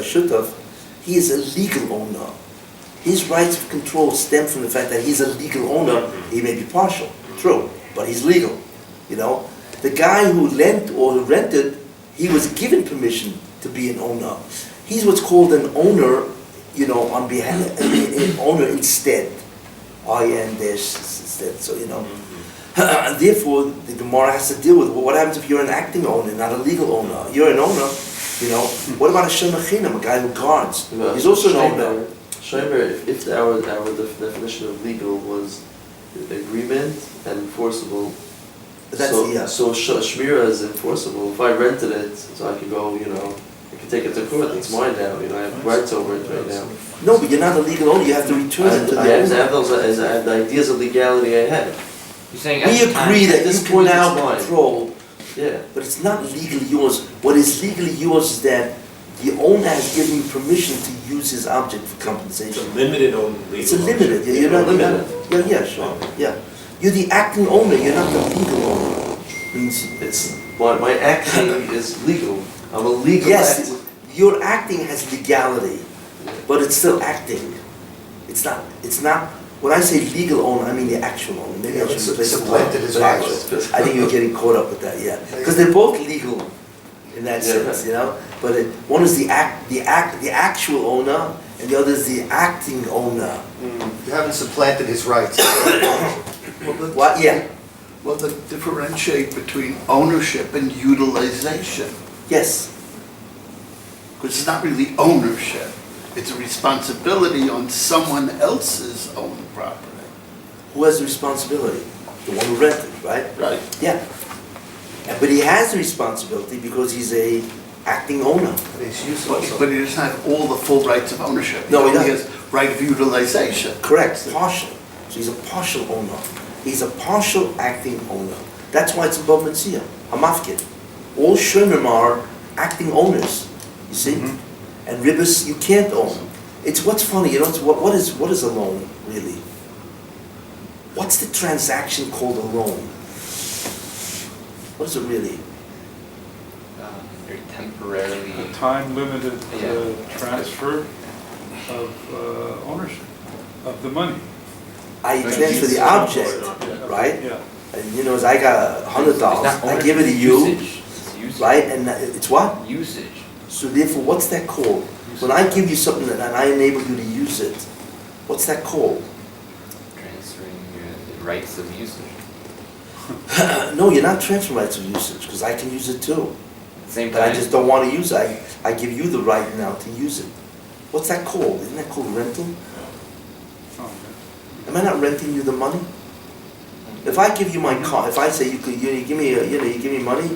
shutaf, he is a legal owner. His rights of control stem from the fact that he's a legal owner. He may be partial, true, but he's legal. The guy who lent or who rented, he was given permission to be an owner. He's what's called an owner, on behalf, an owner instead. IN dash instead, so And therefore, the Gemara has to deal with, what happens if you're an acting owner, not a legal owner? You're an owner, what about a shemachinam, a guy who guards? He's also an owner. Shiur, if our definition of legal was agreement and enforceable, so shmira is enforceable. If I rented it, so I could go, I could take it to court, it's mine now, I have rights over it right now. No, but you're not a legal owner, you have to return it to the I have owner. the ideas of legality I have. You're saying We agree that this you can point now it's mine. control, Yeah. but it's not legally yours. What is legally yours is that the owner has given you permission to use his object for It's compensation. a limited own legal It's a limited, ownership. you're not limited. Yeah, sure, yeah. You're the acting owner, you're not the legal owner. Means My acting is legal. I'm a legal yes, actor. your acting has legality, but it's still acting. It's not, when I say legal owner, I mean the actual owner. Maybe I should replace the supplanted word. his rights. I think you're getting caught up with that, yeah. Because they're both legal in that sense, But one is the actual owner, and the other is the acting owner. You haven't supplanted his rights. What? Yeah. Well, they differentiate between ownership and utilization. Yes. Because it's not really ownership. It's a responsibility on someone else's own property. Who has the responsibility? The one who rented, right? Right. Yeah. But he has the responsibility because he's a acting owner. He's used But also. but he doesn't have all the full rights of ownership. No, he only doesn't. has right of utilization. Correct. Partial. So he's a partial owner. He's a partial acting owner. That's why it's above Metzia, a mafkid. All shiurim are acting owners. You see? And ribbis you can't own. It's what's funny. What is a loan really? What's the transaction called a loan? What is it really? You're temporarily. A time-limited Yeah. transfer of ownership of the money. I transfer the object, right? Yeah. And as I got $100, It's not I give it to ownership, you, usage. It's usage. right? And it's what? Usage. So therefore, what's that called? When I give you something and I enable you to use it, what's that called? Transferring your rights of usage. No, you're not transferring rights of usage because I can use it too. At the same But I time, just don't want to use it. I give you the right now to use it. What's that called? Isn't that called rental? Oh, Am I not renting you the money? If I give you my car, if I say you give me you give me money,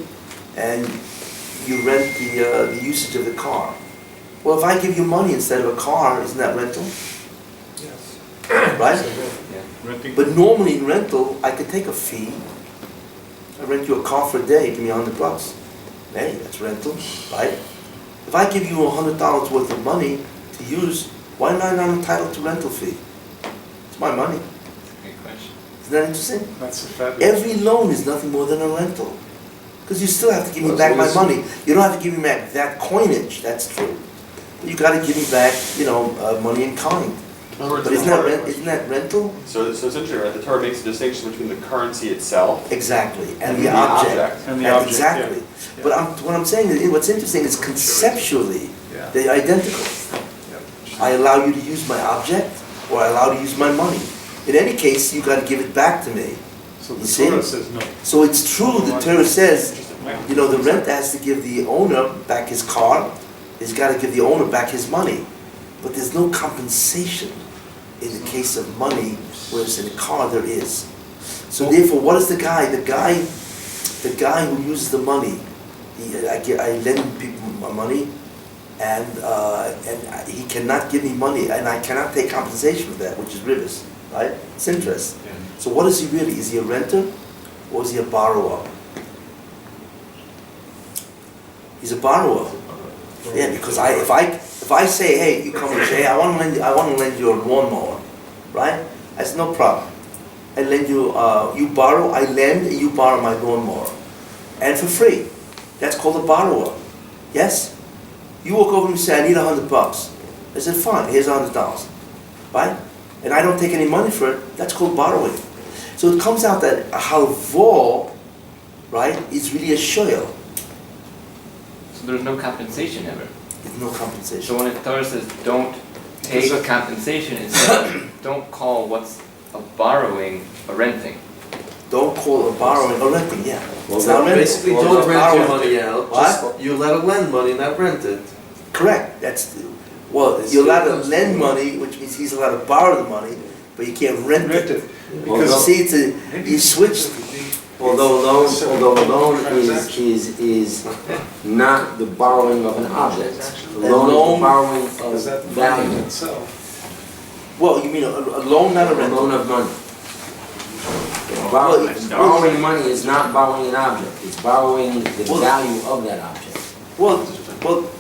and you rent the usage of the car. Well, if I give you money instead of a car, isn't that rental? Yes. Right? renting. But normally in rental, I could take a fee, I rent you a car for a day, give me $100. Hey, that's rental, right? If I give you $100 worth of money to use, why am I not entitled to rental fee? It's my money. Good question. Isn't that interesting? That's a fabulous. Every loan is nothing more than a rental. Because you still have to give me back my money. You don't have to give me back that coinage, that's true. But you got to give me back, money in kind. But isn't that rental? So it's interesting, right? The Torah makes a distinction between the currency itself. Exactly, and the object. And the object, exactly. yeah. But what I'm saying is, what's interesting is conceptually, they're identical. I allow you to use my object, or I allow you to use my money. In any case, you got to give it back to me. So You the see? Torah says no. So it's true, the Torah says, the renter has to give the owner back his car, he's got to give the owner back his money. But there's no compensation in the case of money, whereas in a car there is. So therefore, what is the guy? The guy who uses the money, I lend people my money, and he cannot give me money, and I cannot take compensation for that, which is rivers, right? It's interest. Yeah. So what is he really? Is he a renter, or is he a borrower? He's a borrower. Yeah, because if I say, hey, you come and say, hey, I want to lend you a lawnmower, right? That's no problem. I lend you, you borrow, I lend, and you borrow my lawnmower, and for free. That's called a borrower. Yes. You walk over and say, I need $100. I said, fine, here's $100, right? And I don't take any money for it. That's called borrowing. So it comes out that a halvor, right, is really a shiur. So there's no compensation ever. There's no compensation. So when the Torah says don't take compensation, instead don't call what's a borrowing a renting. Don't call a borrowing a renting, yeah. Well, It's not rental. basically, Well, don't it's rent your borrowing. money out. What? Just, you let it lend money, not rent it. Correct. You're allowed to lend money, which means he's allowed to borrow the money, but you can't rent it. Because you see, you switched. Although a loan is not the borrowing of an object. The loan is the borrowing Is that of the money value. itself? Well, you mean a loan, not a A rental? loan of money. Well, Borrowing money is not borrowing an object, it's borrowing the value of that object. Well,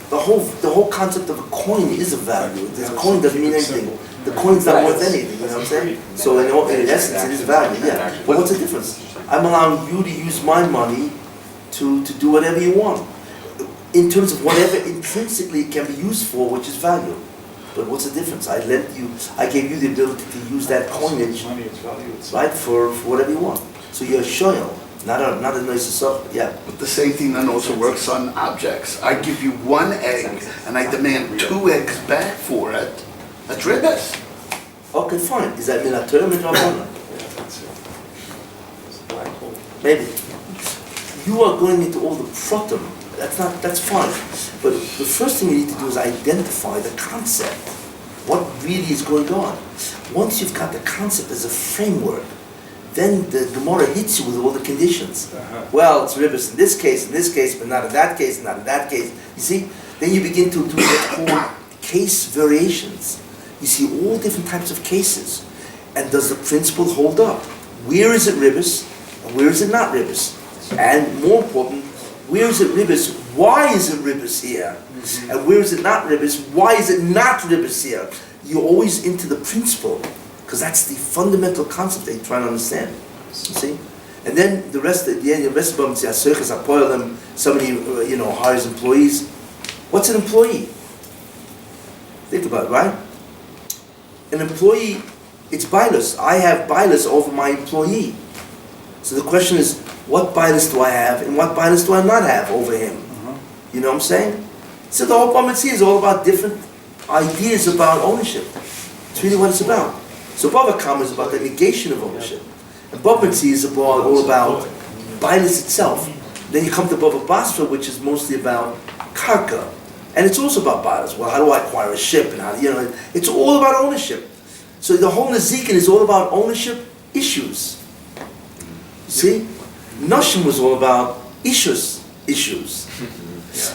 the whole concept of a coin is a value. The coin doesn't mean anything. The coin's not worth anything, you know what I'm saying? So in essence, it is value, yeah. But what's the difference? I'm allowing you to use my money to do whatever you want. In terms of whatever intrinsically it can be used for, which is value. But what's the difference? I gave you the ability to use that coinage, Money, its value itself. right, for whatever you want. So you're a shiur, not a nice stuff, yeah. But the same thing then also works on objects. I give you one egg and I demand 2 eggs back for it. That's ribbis. Okay, fine. Is that minatura or midrabanan? Maybe. You are going into all the pratim. That's fine. But the first thing you need to do is identify the concept. What really is going on? Once you've got the concept as a framework, then the Gemara hits you with all the conditions. Well, it's rivers in this case, but not in that case, not in that case. You see? Then you begin to do what's called case variations. You see all different types of cases. And does the principle hold up? Where is it rivers, and where is it not rivers? And more important, where is it rivers? Why is it rivers here? And where is it not rivers? Why is it not rivers here? You're always into the principle, because that's the fundamental concept that you're trying to understand. You see? And then the rest of them say, somebody hires employees. What's an employee? Think about it, right? An employee, it's bias. I have bias over my employee. So the question is, what bias do I have and what bias do I not have over him? You know what I'm saying? So the whole Bava Metzia is all about different ideas about ownership. It's really what it's about. So Bava Kama is about the negation of ownership. And Bava Metzia is all about bias itself. Then you come to Bava Basra, which is mostly about karka. And it's also about bias. Well, how do I acquire a ship? And how, it's all about ownership. So the whole Nezikin is all about ownership issues. You see? Nashim was all about issues.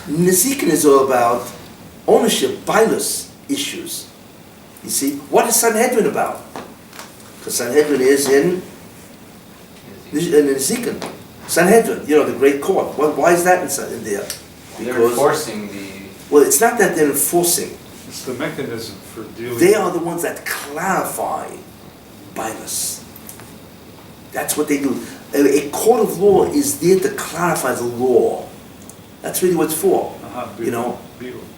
Nezikin is all about ownership, bias issues. You see? What is Sanhedrin about? Because Sanhedrin is in Nezikin. Sanhedrin, the great court. Why is that in there? They're enforcing the... Well, it's not that they're enforcing. It's the mechanism for dealing. They are the ones that clarify bias. That's what they do. A court of law is there to clarify the law. That's really what it's for.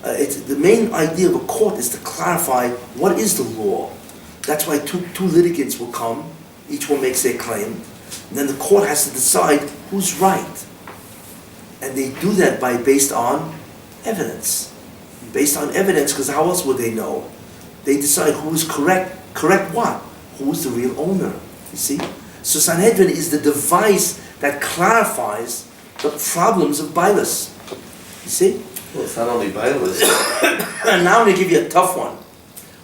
It's the main idea of a court is to clarify what is the law. That's why two litigants will come, each one makes their claim, and then the court has to decide who's right. And they do that based on evidence. Based on evidence, because how else would they know? They decide who is correct. Correct what? Who is the real owner? You see? So Sanhedrin is the device that clarifies the problems of bias. You see? Well, it's not only bias. And now I'm going to give you a tough one.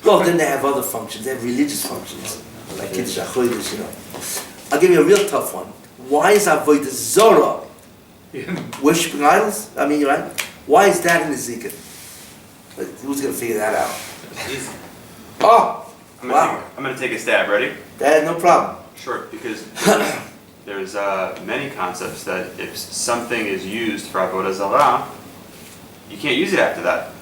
Well, then they have other functions. They have religious functions. Like Kiddush HaChodesh, I'll give you a real tough one. Why is Avodah Zorah worshiping idols? Right? Why is that in the Zikr? Who's going to figure that out? Easy. Oh! I'm going to take a stab. Ready? No problem. Sure, because there's many concepts that if something is used for Avodah Zarah, you can't use it after that.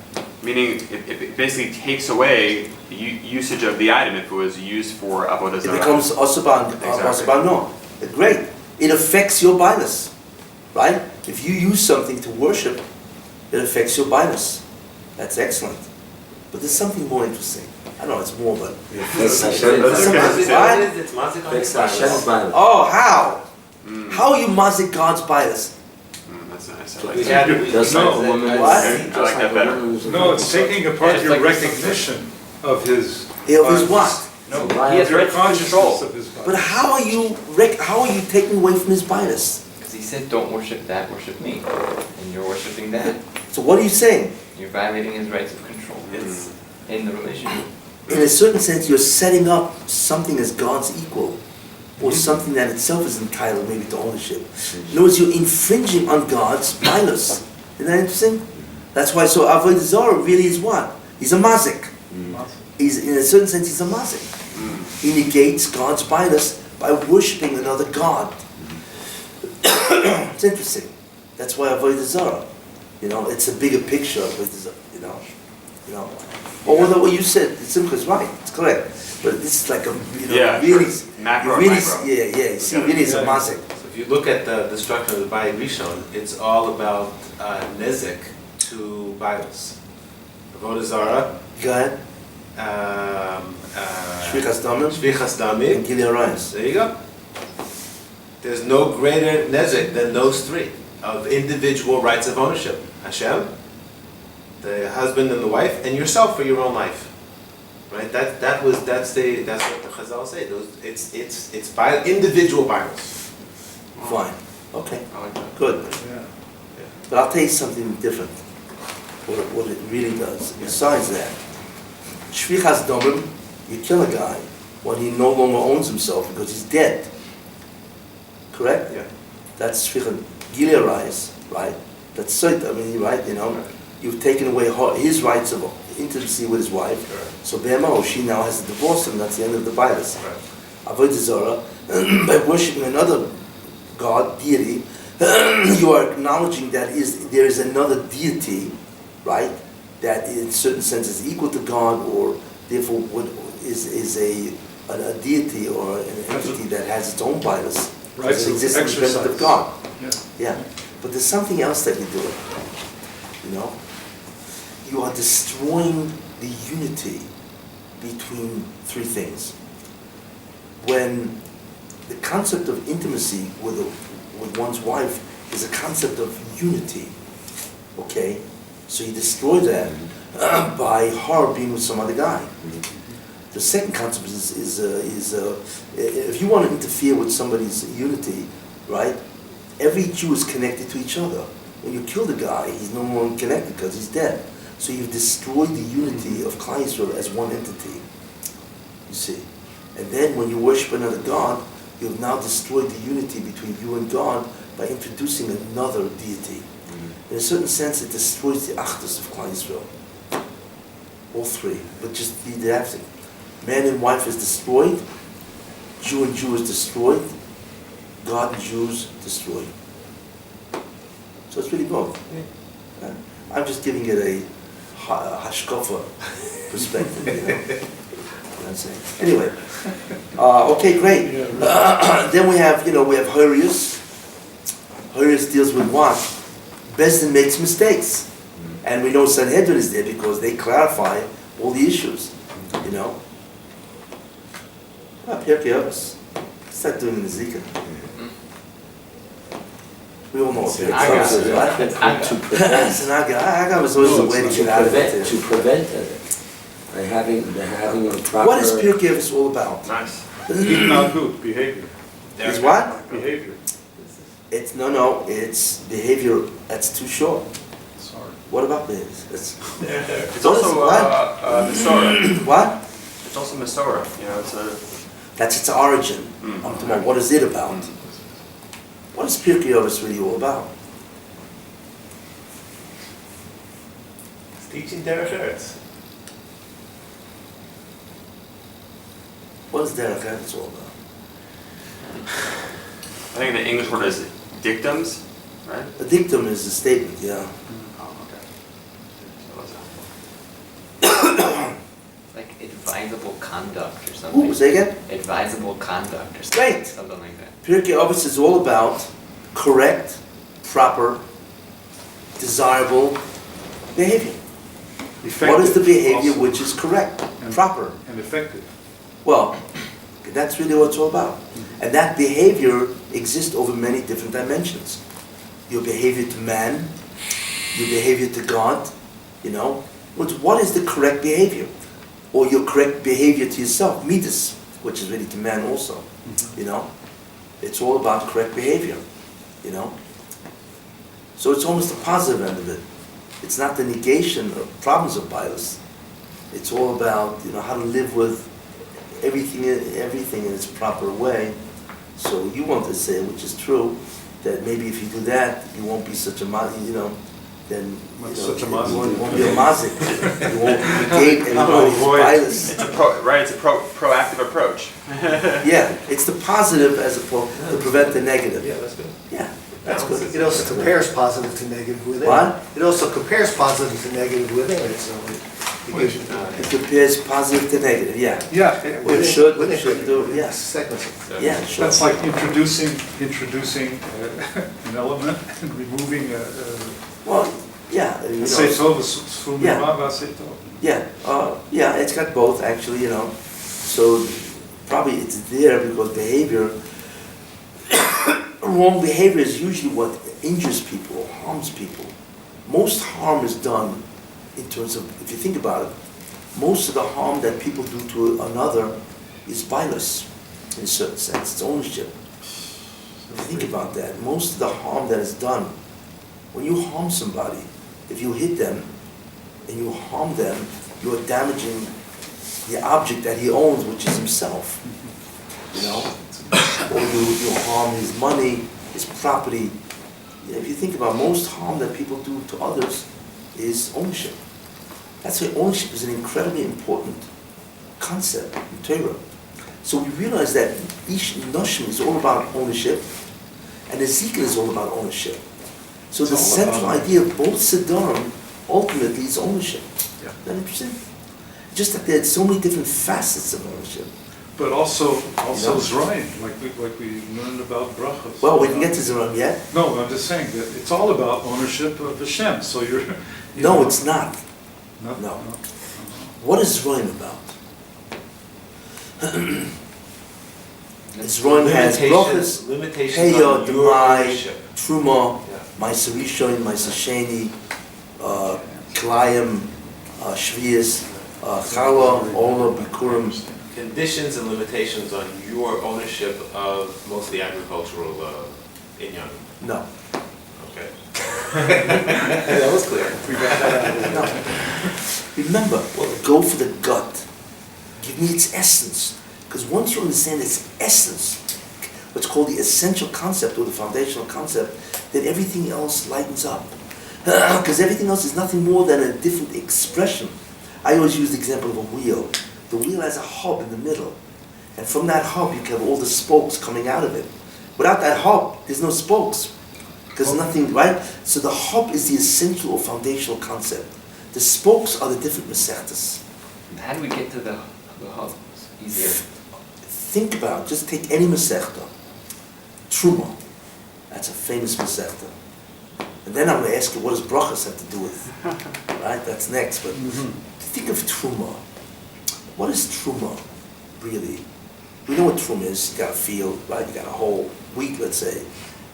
Meaning, it basically takes away the usage of the item if it was used for Avodah Zarah. It becomes Osaban no. Great. It affects your bias. Right? If you use something to worship, it affects your bias. That's excellent. But there's something more interesting. I don't know it's more, but... Oh, how? How are you mazik God's bias? That's nice. I like that better. No, it's taking apart your recognition of his... Of his what? No, he has right control. Of his bias. But how are you taking away from his bias? Because he said, don't worship that, worship me. And you're worshiping that. So what are you saying? You're violating his rights of control in the relationship. In a certain sense, you're setting up something as God's equal, or something that itself is entitled maybe to ownership. In other words, you're infringing on God's bias. Isn't that interesting? That's why, so Avodah Zarah really is what? He's a mazik. He's, in a certain sense, he's a mazik. He negates God's bias by worshipping another God. It's interesting. That's why Avodah Zarah. It's a bigger picture of Avodah Zarah, Or whether what you said, Simcha is right, it's correct. But this is like a, really, macro, really, micro. you see, really is a mazik. So if you look at the structure of the Bayit Rishon, it's all about nezek to bios. Avodah Zarah. Go ahead. Shvichas Damim. Shvichas Damim. And Gedaliah. There you go. There's no greater nezek than those three of individual rights of ownership. Hashem, the husband and the wife, and yourself for your own life. Right? That's what the Chazal say. It's by individual bios. Fine. Okay. I like that. Good. Yeah. But I'll tell you something different. What it really does. Besides that, Shvichas Damim, you kill a guy when he no longer owns himself because he's dead. Correct? Yeah. That's Shvichas Gedaliah, right? That's Sot. Right? You've taken away his rights of intimacy with his wife. Right. So Behemah, she now has to divorce him. That's the end of the bias. Right. Avodah Zarah, by worshiping another God, deity, you are acknowledging that there is another deity, right? That in certain sense is equal to God, or therefore is a deity or an entity that has its own bias. Right, It exists independent of God. Yeah. But there's something else that you're doing. You are destroying the unity between three things. When the concept of intimacy with one's wife is a concept of unity, okay? So you destroy that by her being with some other guy. The second concept is if you want to interfere with somebody's unity, right? Every Jew is connected to each other. When you kill the guy, he's no longer connected because he's dead. So you've destroyed the unity of Klal Yisrael as one entity. You see. And then when you worship another God, you've now destroyed the unity between you and God by introducing another deity. In a certain sense, it destroys the achdus of Klal Yisrael. All three. But just the absent. Man and wife is destroyed. Jew and Jew is destroyed. God and Jews destroy. So it's really both. I'm just giving it a hashkafa perspective, you know. I'm saying. Anyway, okay, great. Then we have Horius. Horius deals with what? Bezdin makes mistakes, and we know Sanhedrin is there because they clarify all the issues, you know. Pirkei Avos. Start doing the Zika. We all know what Pirkei Avos is, right? To prevent. Aga was always a way to get out of it. To prevent it. By having a proper... What is Pirkei Avos all about? Nice. Good behavior. It's what? Behavior. It's behavior that's too short. Sorry. What about behavior? It's also Masorah. What? It's also Masorah. You know, it's a... That's its origin. I'm talking about what is it about? What is Pirkei Avos really all about? It's teaching Derech Eretz. What is Derech Eretz all about? I think the English word is dictums, right? A dictum is a statement, yeah. Oh, okay. Like advisable conduct or something. Ooh, say again? Advisable conduct or something. Great. Something like that. Pirkei Avos is all about correct, proper, desirable behavior. Effective. What is the behavior Also. which is correct, And- proper? And effective. Well, that's really what it's all about. And that behavior exists over many different dimensions. Your behavior to man, your behavior to God, you know. What is the correct behavior? Or your correct behavior to yourself, midas, which is really to man also, you know. It's all about correct behavior, you know. So it's almost the positive end of it. It's not the negation of problems of bias. It's all about, you know, how to live with everything in its proper way. So you want to say, which is true, that maybe if you do that, you won't be such a, you know, then Such a you mazik. won't be a mazik. You won't negate anybody's bias. It's a proactive approach. Yeah, it's the positive as opposed to prevent the negative. Yeah, that's good. Yeah, that's good. It also compares positive to negative within. What? It also compares positive to negative within it, so it gives you... It compares positive to negative, yeah. Yeah, It should do, yes. Segments. Yeah, sure. that's like introducing an element and removing Well, yeah, you know. say tov, sfum Yeah. mava, say tov. Yeah, it's got both actually, you know. So probably it's there because behavior, wrong behavior is usually what injures people or harms people. Most harm is done in terms of, if you think about it, most of the harm that people do to another is bias in a certain sense. It's ownership. If you think about that, most of the harm that is done, when you harm somebody, if you hit them and you harm them, you are damaging the object that he owns, which is himself. You know? Or you harm his money, his property. If you think about most harm that people do to others is ownership. That's why ownership is an incredibly important concept in Torah. So we realize that Ish Noshim is all about ownership, and Ezekiel is all about ownership. So the central idea of both Siddurim ultimately is ownership. Yeah. Isn't that interesting? Just that there's so many different facets of ownership. But also You know? Zrayim, like we learned about brachas. Well, we can get to Zeram yet. No, I'm just saying that it's all about ownership of Hashem, so you No, know, it's not. not- no. What is Zeram about? Zeram has brachas, Limitations Heya, on your Demai, ownership. Truma, Yeah. Ma'aser Rishon, Ma'aser Sheni, Kilayim, Shvius, Chala, Ola, Bikurim. Conditions and limitations on your ownership of mostly agricultural inyan. No. Okay. That was clear. We got that out of the way. No. Remember, go for the gut. Give me its essence. Because once you understand its essence, what's called the essential concept or the foundational concept, then everything else lightens up. Because everything else is nothing more than a different expression. I always use the example of a wheel. The wheel has a hub in the middle. And from that hub, you can have all the spokes coming out of it. Without that hub, there's no spokes. Because nothing, right? So the hub is the essential or foundational concept. The spokes are the different mesechtas. How do we get to the hub? It's easier. Think about, just take any mesechta. Truma. That's a famous mesechta. And then I'm going to ask you, what does brachas have to do with? Right? That's next. But think of truma. What is truma, really? We know what truma is. You got a field, right? You got a whole wheat, let's say.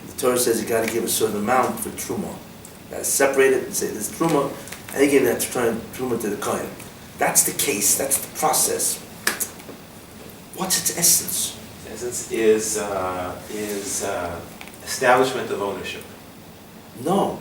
The Torah says you got to give a certain amount for truma. You got to separate it and say this truma, and you give that truma to the kohen. That's the case. That's the process. What's its essence? Essence is establishment of ownership. No.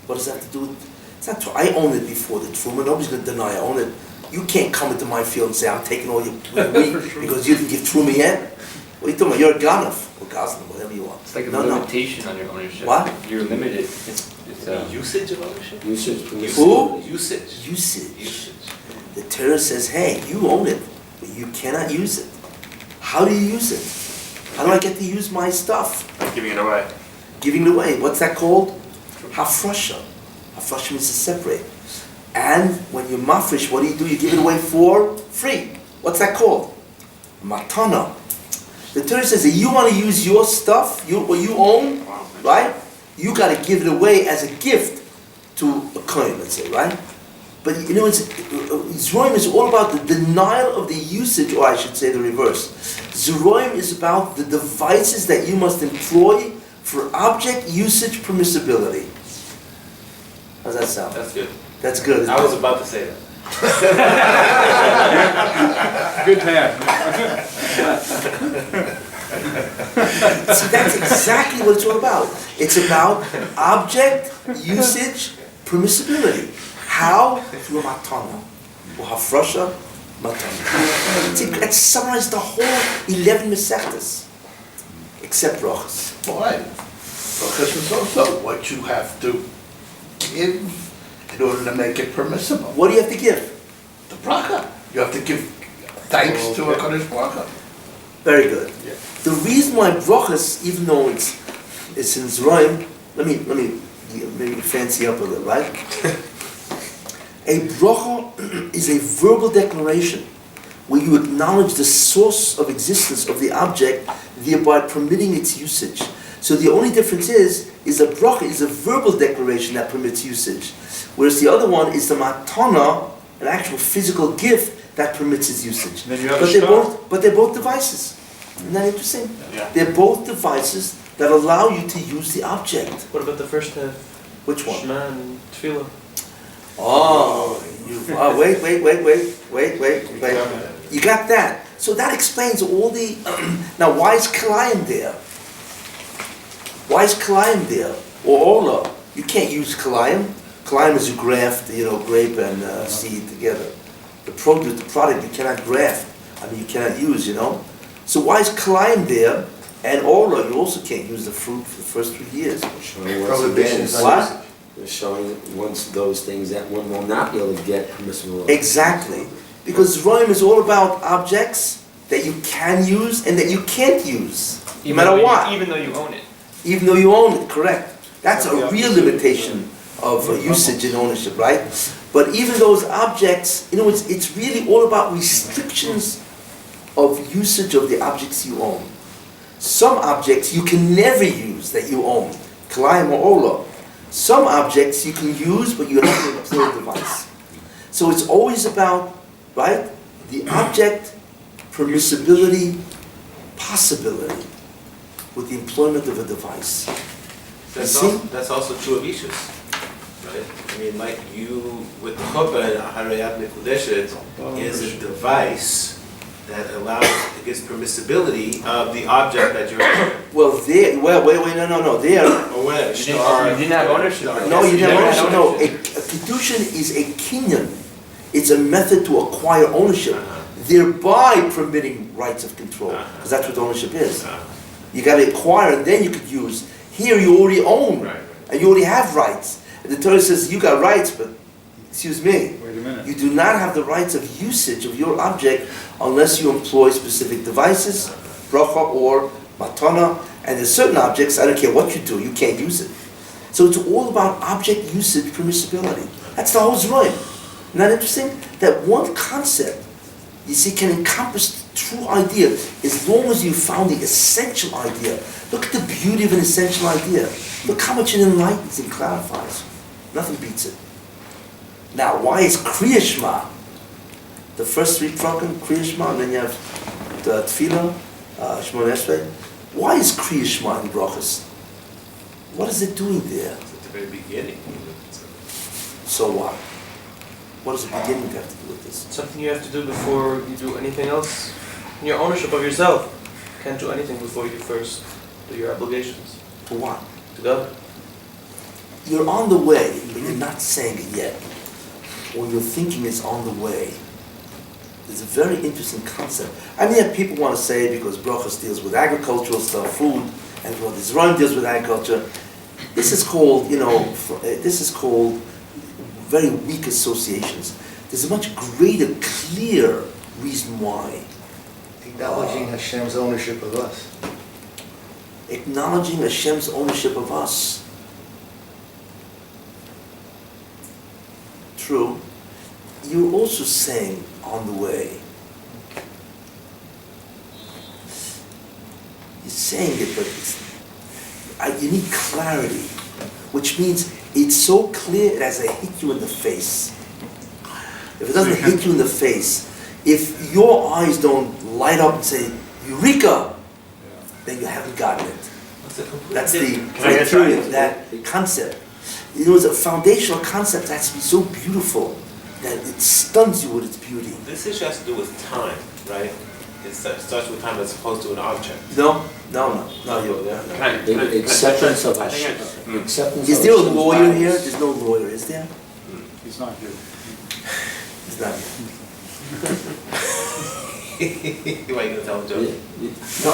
What does that have to do with? It's not true. I own it before the truma. Nobody's going to deny I own it. You can't come into my field and say I'm taking all your wheat because you didn't give truma yet. What are you talking about? You're a ganaf or gazlan, whatever you want. It's like a limitation on your ownership. What? You're limited. It's Usage of ownership? Usage. Who? Usage. Usage. The Torah says, hey, you own it, but you cannot use it. How do you use it? How do I get to use my stuff? Giving it away. Giving it away. What's that called? Hafrasha. Hafrasha means to separate. And when you mafresh, what do? You give it away for free. What's that called? Matana. The Torah says that you want to use your stuff, what you own, right? You got to give it away as a gift to a kohen, let's say, right? But you know, Zeroim is all about the denial of the usage, or I should say the reverse. Zeroim is about the devices that you must employ for object usage permissibility. How's that sound? That's good. That's good. I was about to say that. Good man. See, that's exactly what it's all about. It's about object usage permissibility. How? Through a matana. Or hafrasha, matana. See, that summarizes the whole 11 mesechtas. Except brachas. Why? Brachas is also what you have to give in order to make it permissible. What do you have to give? The bracha. You have to give thanks to a Kadosh Baruch Hu. Very good. Yeah. The reason why brachas, even though it's in Zeroim, let me maybe fancy up a little, right? A bracha is a verbal declaration where you acknowledge the source of existence of the object, thereby permitting its usage. So the only difference is a bracha is a verbal declaration that permits usage, whereas the other one is the matana, an actual physical gift that permits its usage. But they're both devices. Isn't that interesting? Yeah. They're both devices that allow you to use the object. What about the first half? Which one? Shema and Tefillah. Wait. You got that. So that explains all the... now, why is Kalayim there? Why is Kalayim there? Or Ola? You can't use Kalayim. Kalayim is you graft, grape and seed together. The product you cannot graft. You cannot use, So why is Kalayim there? And Ola, you also can't use the fruit for the first 3 years. Prohibitions. What? They're showing once those things that one will not be able to get permissible. Exactly. Because Zeroim is all about objects that you can use and that you can't use. No matter what. Even though you own it. Even though you own it, correct. That's a real limitation of usage and ownership, right? But even those objects, it's really all about restrictions of usage of the objects you own. Some objects you can never use that you own. Kalayim or Ola. Some objects you can use, but you have to employ a device. So it's always about, right, the object, permissibility, possibility, with the employment of a device. That's also true of issues, right? Like you, with the chuppah and Harayat Mekudeshet, is a device that gives permissibility of the object that you're in. Well, no. There. Or whatever. You didn't have ownership. No, you didn't have ownership. No, a kedushin is a kinyan. It's a method to acquire ownership, thereby permitting rights of control, because that's what ownership is. You got to acquire, and then you could use. Here, you already own, and you already have rights. And the Torah says you got rights, but excuse me, wait a minute. You do not have the rights of usage of your object unless you employ specific devices, bracha or matana, And there's certain objects, I don't care what you do, you can't use it. So it's all about object usage permissibility. That's the whole Zroim. Isn't that interesting? That one concept, you see, can encompass the true idea as long as you found the essential idea. Look at the beauty of an essential idea. Look how much it enlightens and clarifies. Nothing beats it. Now, why is Kriya Shema the first three program, Kriya Shema, and then you have the Tefillah, Shemona Esrei? Why is Kriya Shema in Brachos? What is it doing there? It's at the very beginning. So what? What does the beginning have to do with this? Something you have to do before you do anything else. In your ownership of yourself. You can't do anything before you first do your obligations. To what? To God. You're on the way, but you're not saying it yet. Or your thinking is on the way. It's a very interesting concept. I mean, people want to say because Brachos deals with agricultural stuff, food, and what Israel deals with agriculture. This is called, very weak associations. There's a much greater, clear reason why. Acknowledging Hashem's ownership of us. Acknowledging Hashem's ownership of us. True. You're also saying on the way. You're saying it, but you need clarity, which means it's so clear it has to hit you in the face. If it doesn't hit you in the face, if your eyes don't light up and say, Eureka, then you haven't gotten it. That's the criteria of that concept. You know, it's a foundational concept that has to be so beautiful that it stuns you with its beauty. This issue has to do with time, right? It starts with time as opposed to an object. No. Acceptance of Hashem. Is there a lawyer here? There's no lawyer, is there? He's not here. He's not here. Why are you going to tell him, Joe? No.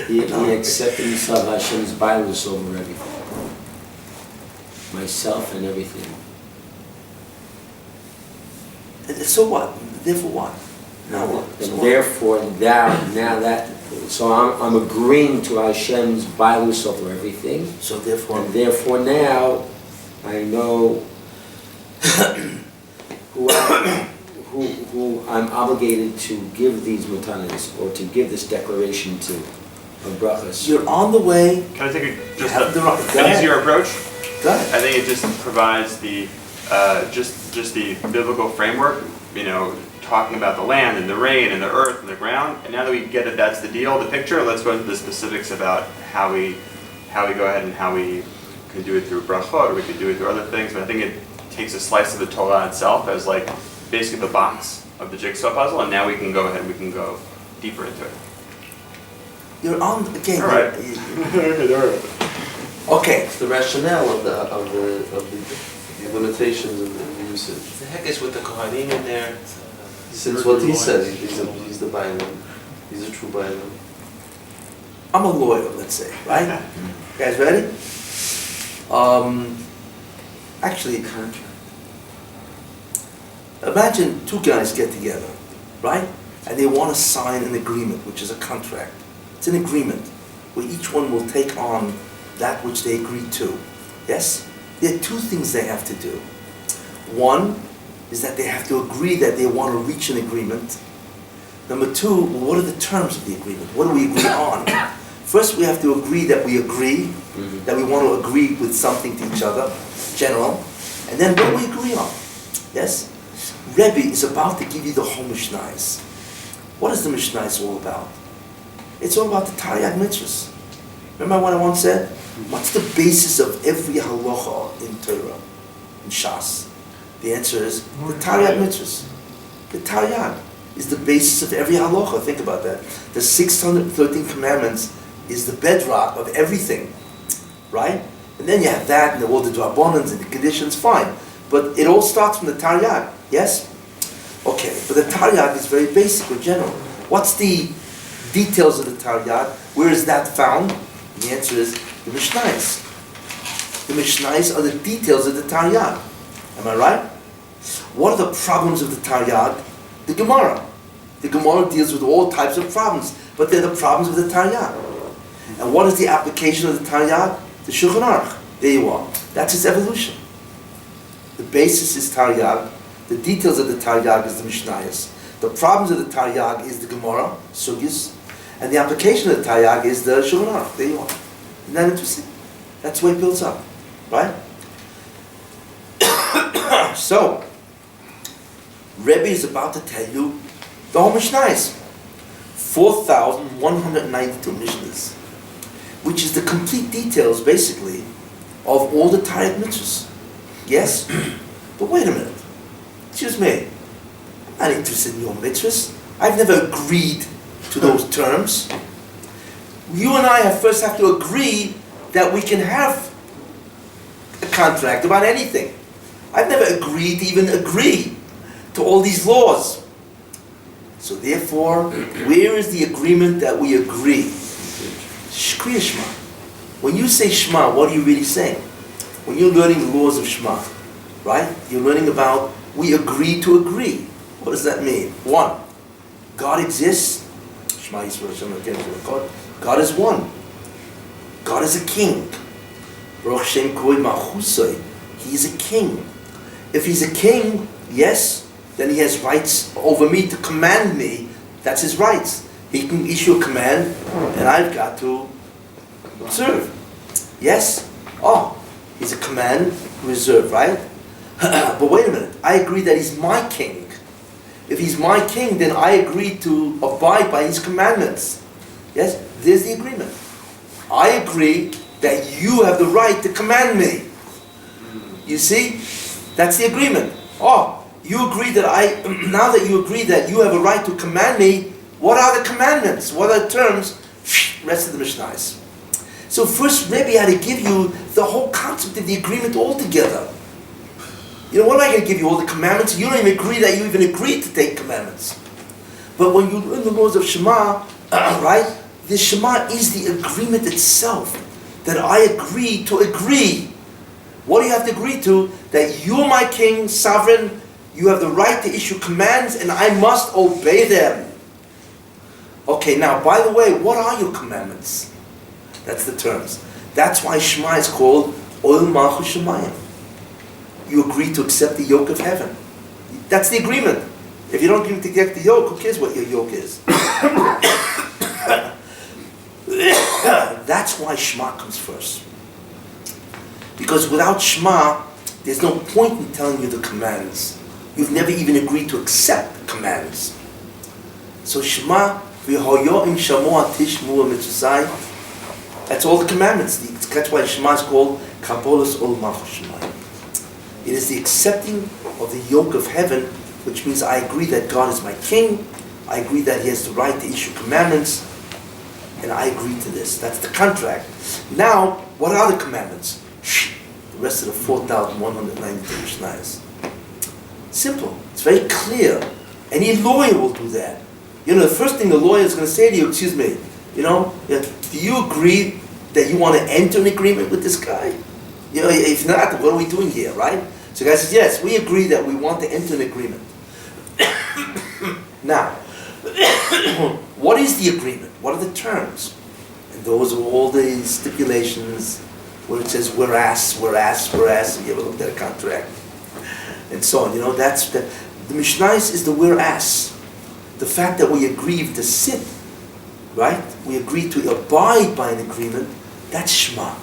The acceptance of Hashem's bias over everything. Myself and everything. So what? Therefore what? Now what? And therefore so I'm agreeing to Hashem's bias over everything. So therefore. And therefore now I know who I'm obligated to give these matanas or to give this declaration to of brachas. You're on the way. Can I take an Go easier approach? Go ahead. I think it just provides the just the biblical framework, talking about the land and the rain and the earth and the ground. And now that we get that that's the deal, the picture, let's go into the specifics about how we go ahead and how we can do it through brachot, or we can do it through other things. But I think it takes a slice of the Torah itself as like basically the box of the jigsaw puzzle, and now we can go ahead and we can go deeper into it. You're on again. All right. Okay. It's the rationale of the limitations of the usage. What the heck is with the Kohanim in there? Since what he says, he's the Bailam. He's a true Bailam. I'm a lawyer, let's say, right? You guys ready? Actually, imagine two guys get together, right? And they want to sign an agreement, which is a contract. It's an agreement where each one will take on that which they agreed to. Yes? There are two things they have to do. One is that they have to agree that they want to reach an agreement. Number two, what are the terms of the agreement? What do we agree on? First, we have to agree that we agree, that we want to agree with something to each other, general. And then what do we agree on? Yes? Rebbe is about to give you the whole Mishnais. What is the Mishnais all about? It's all about the Taryag mitzvahs. Remember what I once said? What's the basis of every halacha in Torah, in Shas? The answer is the Taryag mitzvahs. The Taryag is the basis of every halacha. Think about that. The 613 commandments is the bedrock of everything, right? And then you have that, and all the drabbanans and the conditions, fine. But it all starts from the Taryag, yes? Okay, but the Taryag is very basic or general. What's the details of the Taryag? Where is that found? And the answer is the Mishnais. The Mishnais are the details of the Taryag. Am I right? What are the problems of the Taryag? The Gemara. The Gemara deals with all types of problems, but they're the problems of the Taryag. And what is the application of the Taryag? The Shulchan Aruch. There you are. That's its evolution. The basis is Taryag. The details of the Taryag is the Mishnayos. The problems of the Taryag is the Gemara, Sugis. And the application of the Taryag is the Shulchan Aruch. There you are. Isn't that interesting? That's the way it builds up. Right? So, Rebbe is about to tell you the whole Mishnayos. 4,192 Mishnahs, which is the complete details, basically, of all the Taryag mitzvahs. Yes? But wait a minute. Excuse me. I'm not interested in your mitzvahs. I've never agreed to those terms. You and I first have to agree that we can have a contract about anything. I've never agreed to even agree to all these laws. So therefore, where is the agreement that we agree? Kriya Shema. When you say Shema, what are you really saying? When you're learning the laws of Shema, right? You're learning about we agree to agree. What does that mean? One, God exists. Shema Yisrael Hashem Elokeinu God. God is one. God is a king. Baruch Shem Kavod Malchusai. He is a king. If he's a king, yes, then he has rights over me to command me. That's his rights. He can issue a command, and I've got to observe. Yes? Oh, he's a command reserved, right? But wait a minute. I agree that he's my king. If he's my king, then I agree to abide by his commandments. Yes? There's the agreement. I agree that you have the right to command me. You see? That's the agreement. Oh, you agree that now that you agree that you have a right to command me, what are the commandments? What are the terms? Rest of the Mishnahs. So first Rebbe had to give you the whole concept of the agreement altogether. You know, what am I going to give you? All the commandments? You don't even agree that you even agreed to take commandments. But when you learn the laws of Shema, right, the Shema is the agreement itself. That I agree to agree. What do you have to agree to? That you're my king, sovereign, you have the right to issue commands, and I must obey them. Okay, now, by the way, what are your commandments? That's the terms. That's why Shema is called Oil Malchus Shemayim. You agree to accept the yoke of heaven. That's the agreement. If you don't agree to get the yoke, who cares what your yoke is? That's why Shema comes first. Because without Shema, there's no point in telling you the commands. You've never even agreed to accept the commands. So Shema, that's all the commandments. That's why Shema is called Kabbalas Ol Malchus Shemayim. It is the accepting of the yoke of heaven, which means I agree that God is my king, I agree that he has the right to issue commandments, and I agree to this. That's the contract. Now, what are the commandments? The rest of the 4,192 Mishnayos. Simple. It's very clear. Any lawyer will do that. You know, the first thing the lawyer is going to say to you, excuse me, do you agree that you want to enter an agreement with this guy? You know, if not, what are we doing here, right? So the guy says, yes, we agree that we want to enter an agreement. Now, what is the agreement? What are the terms? And those are all the stipulations where it says, whereas, if you ever looked at a contract, and so on. You know, that's the Mishnayos is the whereas. The fact that we agree to sit, right? We agree to abide by an agreement, that's Shema.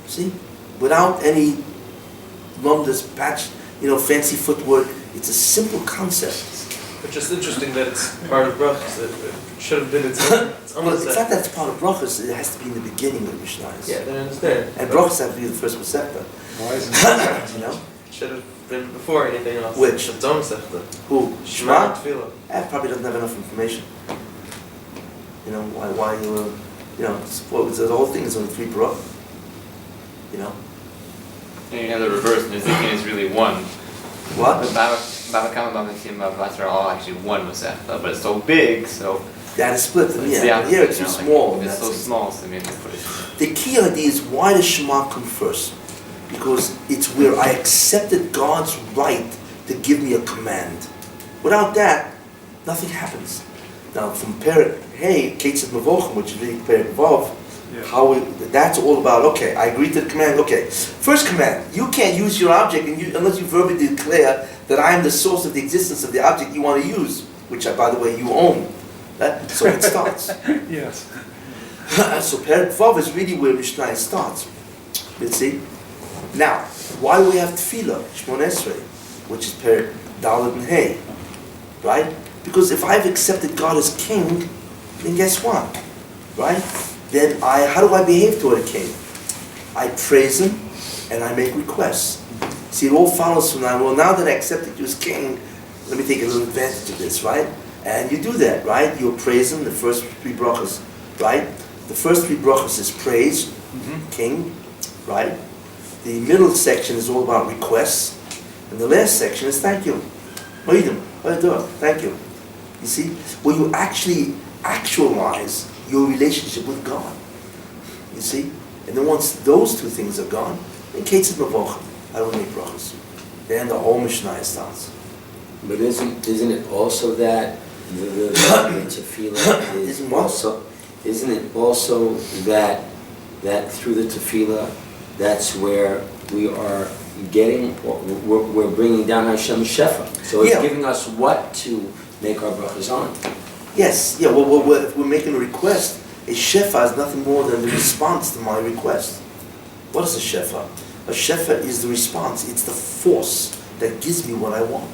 See? Without any lumdas, patch, fancy footwork, it's a simple concept. It's just interesting that it's part of brachas. It should have been its own. Well, it's not that it's part of brachas, it has to be in the beginning of Mishnayos. Yeah, then I understand. And brachas have to be the first Masechta. Why isn't it? You know? It should have been before anything else. Which? The Tzom Masechta. Who? Shema? Tefillah. Probably doesn't have enough information. You know, why you, the whole thing is only 3 brachas. You know? And you have the reverse, Nezikin is really one. What? Baba Kama, Baba Kim, Baba Basra are all actually one Masechta, but it's so big, so... That is split. Yeah, here it's too small. It's so small, so maybe put it... The key idea is, why does Shema come first? Because it's where I accepted God's right to give me a command. Without that, nothing happens. Now from Perek Hey, Kessin Mavochem, which is really Perek Vav, Yeah. that's all about, okay, I agree to the command, okay. First command, you can't use your object unless you verbally declare that I am the source of the existence of the object you want to use, which, by the way, you own. So it starts. Yes. So Perek Vav is really where Mishna starts. Let's see. Now, why do we have Tefillah, Shmon Esrei, which is Perek Dalet and Hey, right? Because if I've accepted God as king, then guess what, right? Then how do I behave toward a king? I praise him and I make requests. See, it all follows from that. Well, now that I accepted you as king, let me take a little advantage of this, right? And you do that, right? You praise him, the first 3 brachas, right? The first 3 brachas is praise, king, right? The middle section is all about requests, and the last section is thank you. Thank you. You see, where you actually actualize your relationship with God. You see? And then once those 2 things are gone, then Kessin Mavochem, I will make brachas. Then the whole Mishnah starts. But isn't it also that the tefillah is also, isn't it also that through the tefillah, that's where we are getting, we're bringing down Hashem Shefa. So it's giving us what to make our brachas on. Yes, yeah, well, if we're making a request, a shefa is nothing more than the response to my request. What is a shefa? A shefa is the response. It's the force that gives me what I want.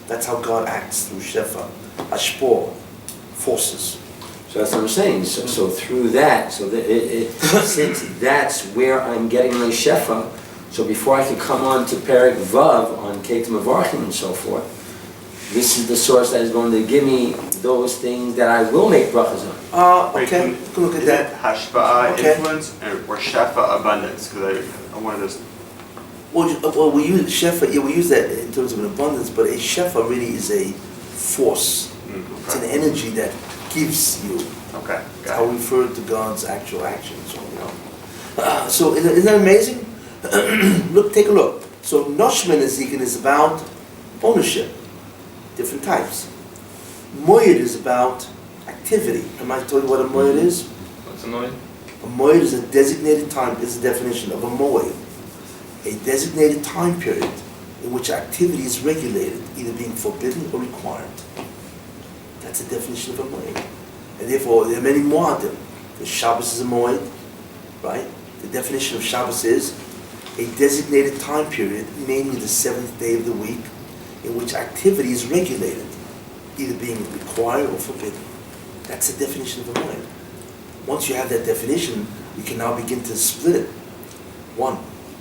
That's how God acts through shefa. Ashpor, forces. So that's what I'm saying. So through that, since that's where I'm getting my shefa, so before I can come on to Perek Vav on Kessin Mavochem and so forth, this is the source that is going to give me those things that I will make brachas on. Okay, look at that. Hashpa'a, influence, or shefa, abundance? Because I wanted this. Well, we use shefa. Yeah, we use that in terms of an abundance, but a shefa really is a force. Okay. It's an energy that gives you. Okay. That's how we refer to God's actual actions. So isn't that amazing? Look, take a look. So Noshman Ezekiel is about ownership, different types. Moed is about activity. Am I told you what a moed is? What's a moed? A moed is a designated time. Is the definition of a moed. A designated time period in which activity is regulated, either being forbidden or required. That's the definition of a moed. And therefore, there are many moedim. The Shabbos is a moed, right? The definition of Shabbos is a designated time period, namely the 7th day of the week, in which activity is regulated, either being required or forbidden. That's the definition of a moed. Once you have that definition, you can now begin to split it. 1,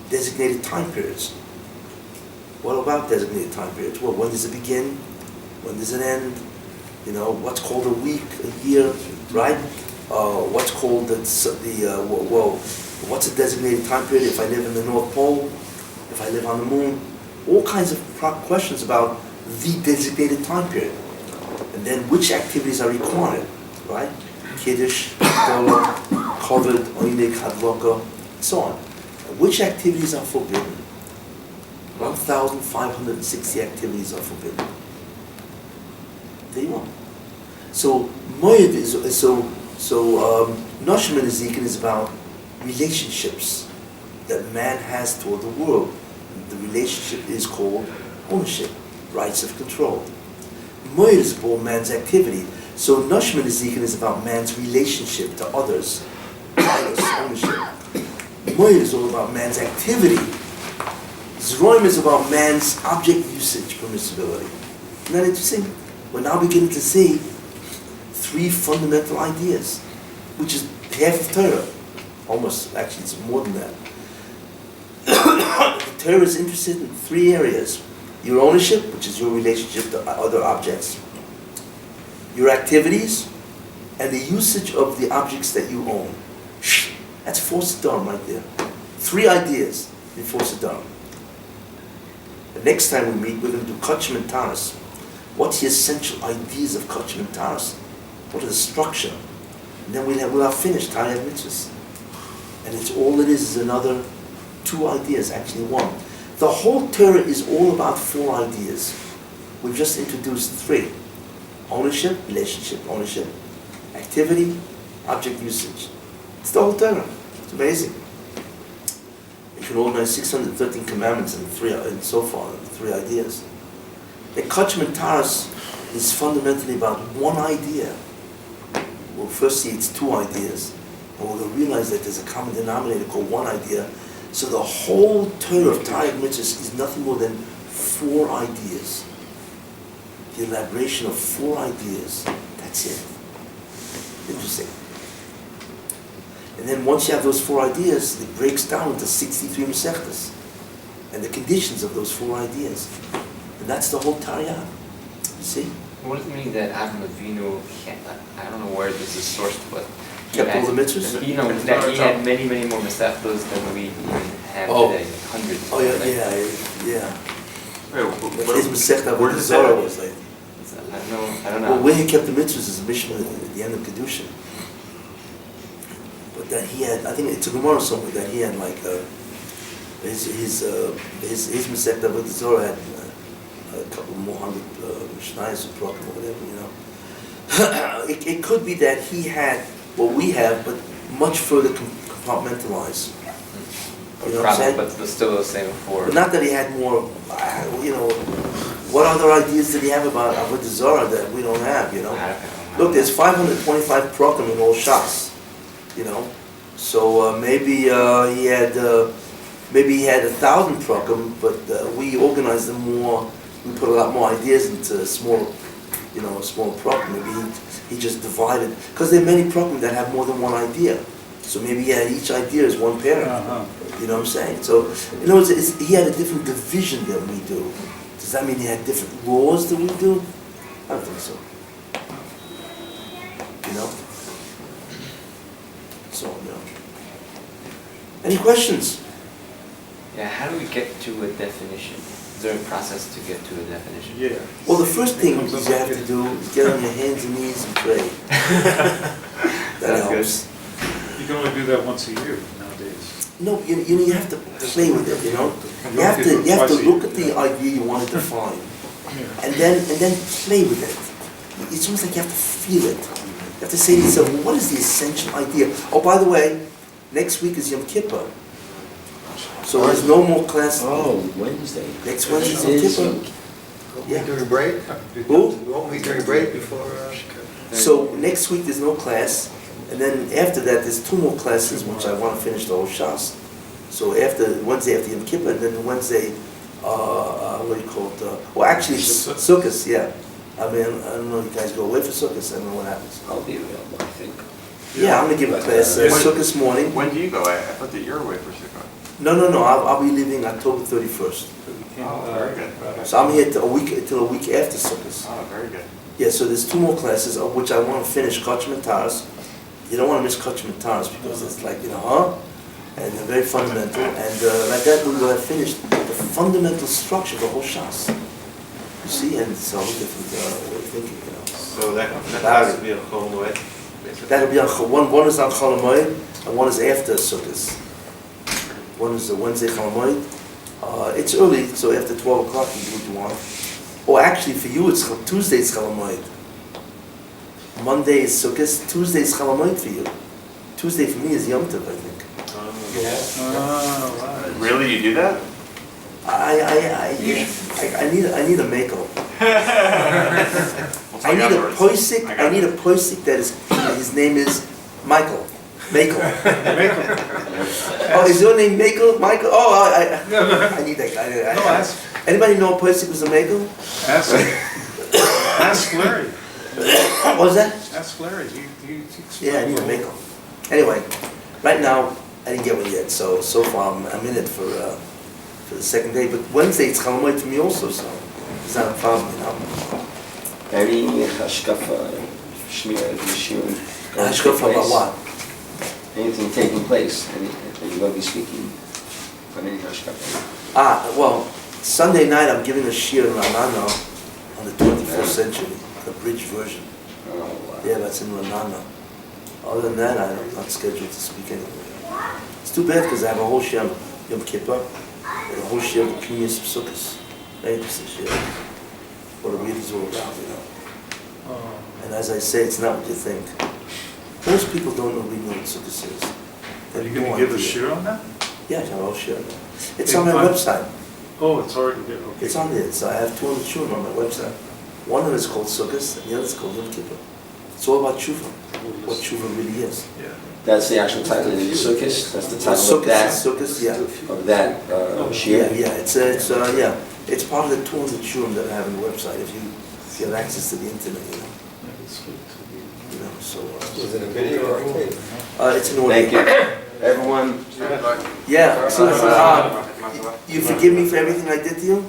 designated time periods. What about designated time periods? Well, when does it begin? When does it end? You know, what's called a week, a year, right? What's called what's a designated time period if I live in the North Pole? If I live on the moon? All kinds of questions about the designated time period. And then which activities are required, right? Kiddush, Gedaliah, Kovod, Oinik, Hadloka, and so on. And which activities are forbidden? 1,560 activities are forbidden. There you are. So Moed is Noshman Ezekiel is about relationships that man has toward the world. The relationship is called ownership, rights of control. Moed is about man's activity. So Noshman Ezekiel is about man's relationship to others, ownership. Moed is all about man's activity. Zroim is about man's object usage permissibility. Isn't that interesting? We're now beginning to see 3 fundamental ideas, which is half of Torah. Almost, actually, it's more than that. The Torah is interested in 3 areas. Your ownership, which is your relationship to other objects. Your activities, and the usage of the objects that you own. That's 4 Sodom right there. 3 ideas in 4 Sodom. The next time we meet, we're going to do Kachim and Taras. What's the essential ideas of Kachim and Taras? What is the structure? And then we'll have finished Taryag Mitzvahs. And it's all it is another 2 ideas, actually 1. The whole Torah is all about 4 ideas. We've just introduced 3. ownership, relationship, ownership, activity, object usage. It's the whole Torah. It's amazing. You can organize 613 commandments in so far, in 3 ideas. The Kachman Taras is fundamentally about one idea. We'll first see it's 2 ideas, and we're going to realize that there's a common denominator called one idea. So the whole Torah of Torah mitzvahs is nothing more than 4 ideas. The elaboration of 4 ideas. That's it. Interesting. And then once you have those 4 ideas, it breaks down into 63 Masechtas and the conditions of those 4 ideas. And that's the whole Torah. You see? What does it mean that Avram Avinu, I don't know where this is sourced, but kept all the mitzvahs? You know, that he had many, many more Masechtas than we even have today, hundreds. Oh yeah. Wait, his Masechta Avodah Zarah was like. I don't know. Well, where he kept the mitzvahs is a Mishna at the end of Kedushin. But that he had, I think it's a Gemara somewhere that he had like his Masechta Avodah Zarah had a couple more hundred Mishnayos or whatever, you know. It could be that he had what we have, but much further compartmentalized. You know what I'm saying? But still the same 4. But not that he had more, you know. What other ideas did he have about Avodah Zarah that we don't have, you know? Look, there's 525 prokim in all Shas, you know? So maybe he had 1,000 prokim, but we organized them more. We put a lot more ideas into small prokim. Maybe he just divided, because there are many prokim that have more than one idea. So maybe each idea is one parent. You know what I'm saying? So, in other words, he had a different division than we do. Does that mean he had different laws than we do? I don't think so. You know? So, you know. Any questions? Yeah, how do we get to a definition? Is there a process to get to a definition? Yeah. Well, the first thing you have to do is get on your hands and knees and pray. That helps. You can only do that once a year nowadays. No, you have to play with it, you know? You have to look at the idea you want to define, and then play with it. It's almost like you have to feel it. You have to say to yourself, well, what is the essential idea? Oh, by the way, next week is Yom Kippur. So there's no more class. Oh, Wednesday. Next Wednesday is Yom Kippur. Yeah. During break? Who? Won't we during break before? So next week there's no class, and then after that there's 2 more classes which I want to finish the whole Shas. So Wednesday after Yom Kippur, and then Wednesday, what do you call it? Well, actually Sukkot, yeah. I mean, I don't know if you guys go away for Sukkot, I don't know what happens. I'll be available, I think. Yeah, I'm going to give a class Sukkot morning. When do you go? I thought that you're away for Sukkot. No, I'll be leaving October 31st. Oh, very good. So I'm here till a week after Sukkot. Oh, very good. Yeah, so there's 2 more classes of which I want to finish Kachman Taras. You don't want to miss Kachman Taras because it's like, you know, and they're very fundamental. And like that, we will have finished the fundamental structure of the whole Shas. You see, and it's all different way of thinking, you know. So that has to be a Chol Moed. That'll be on one is on Chol Moed, and one is after Sukkot. One is Wednesday Chol Moed. It's early, so after 12 o'clock you do what you want. Oh, actually, for you it's Tuesday is Chol Moed. Monday is Sukkot. Tuesday is Chol Moed for you. Tuesday for me is Yom Tov, I think. Right. Really, you do that? I need a makel. I need a poisik that is, his name is Michael. Makel. Oh, is your name Makel? Michael? Oh, I need that guy. Anybody know a poisik was a makel? Ask Larry. What was that? Ask Larry. Yeah, I need a makel. Anyway, right now I didn't get one yet, so far I'm in it for the second day. But Wednesday it's Chol Moed for me also, so it's not a problem, you know. Any hashkafa, shmir, shiur. Hashkafa about what? Anything taking place, and you will be speaking on any hashkafa. Well, Sunday night I'm giving a shiur in Ranana on the 21st century, the bridge version. Oh, wow. Yeah, that's in Ranana. Other than that, I'm not scheduled to speak anywhere. It's too bad because I have a whole shiur Yom Kippur and a whole shiur of Pnimius of Sukkot. Very interesting shiur. What a read is all about, you know. And as I say, it's not what you think. Most people don't know really what sukkah is. Are you going to give a shiur on that? Yeah, I'll share it. It's on my website. Oh, it's already there, okay. It's on there. So I have 200 shiurim on my website. One of them is called Sukkot, and the other is called Yom Kippur. It's all about tshuva, what tshuva really is. Yeah. That's the actual title of the Sukkot? That's the title of that? Sukkot, yeah. Of that shiur? Yeah, it's part of the 200 shiurim that I have on the website. If you have access to the internet, you know. So. Is it a video or a tape? It's an audio. Thank you. Everyone. Yeah. So you forgive me for everything I did to you,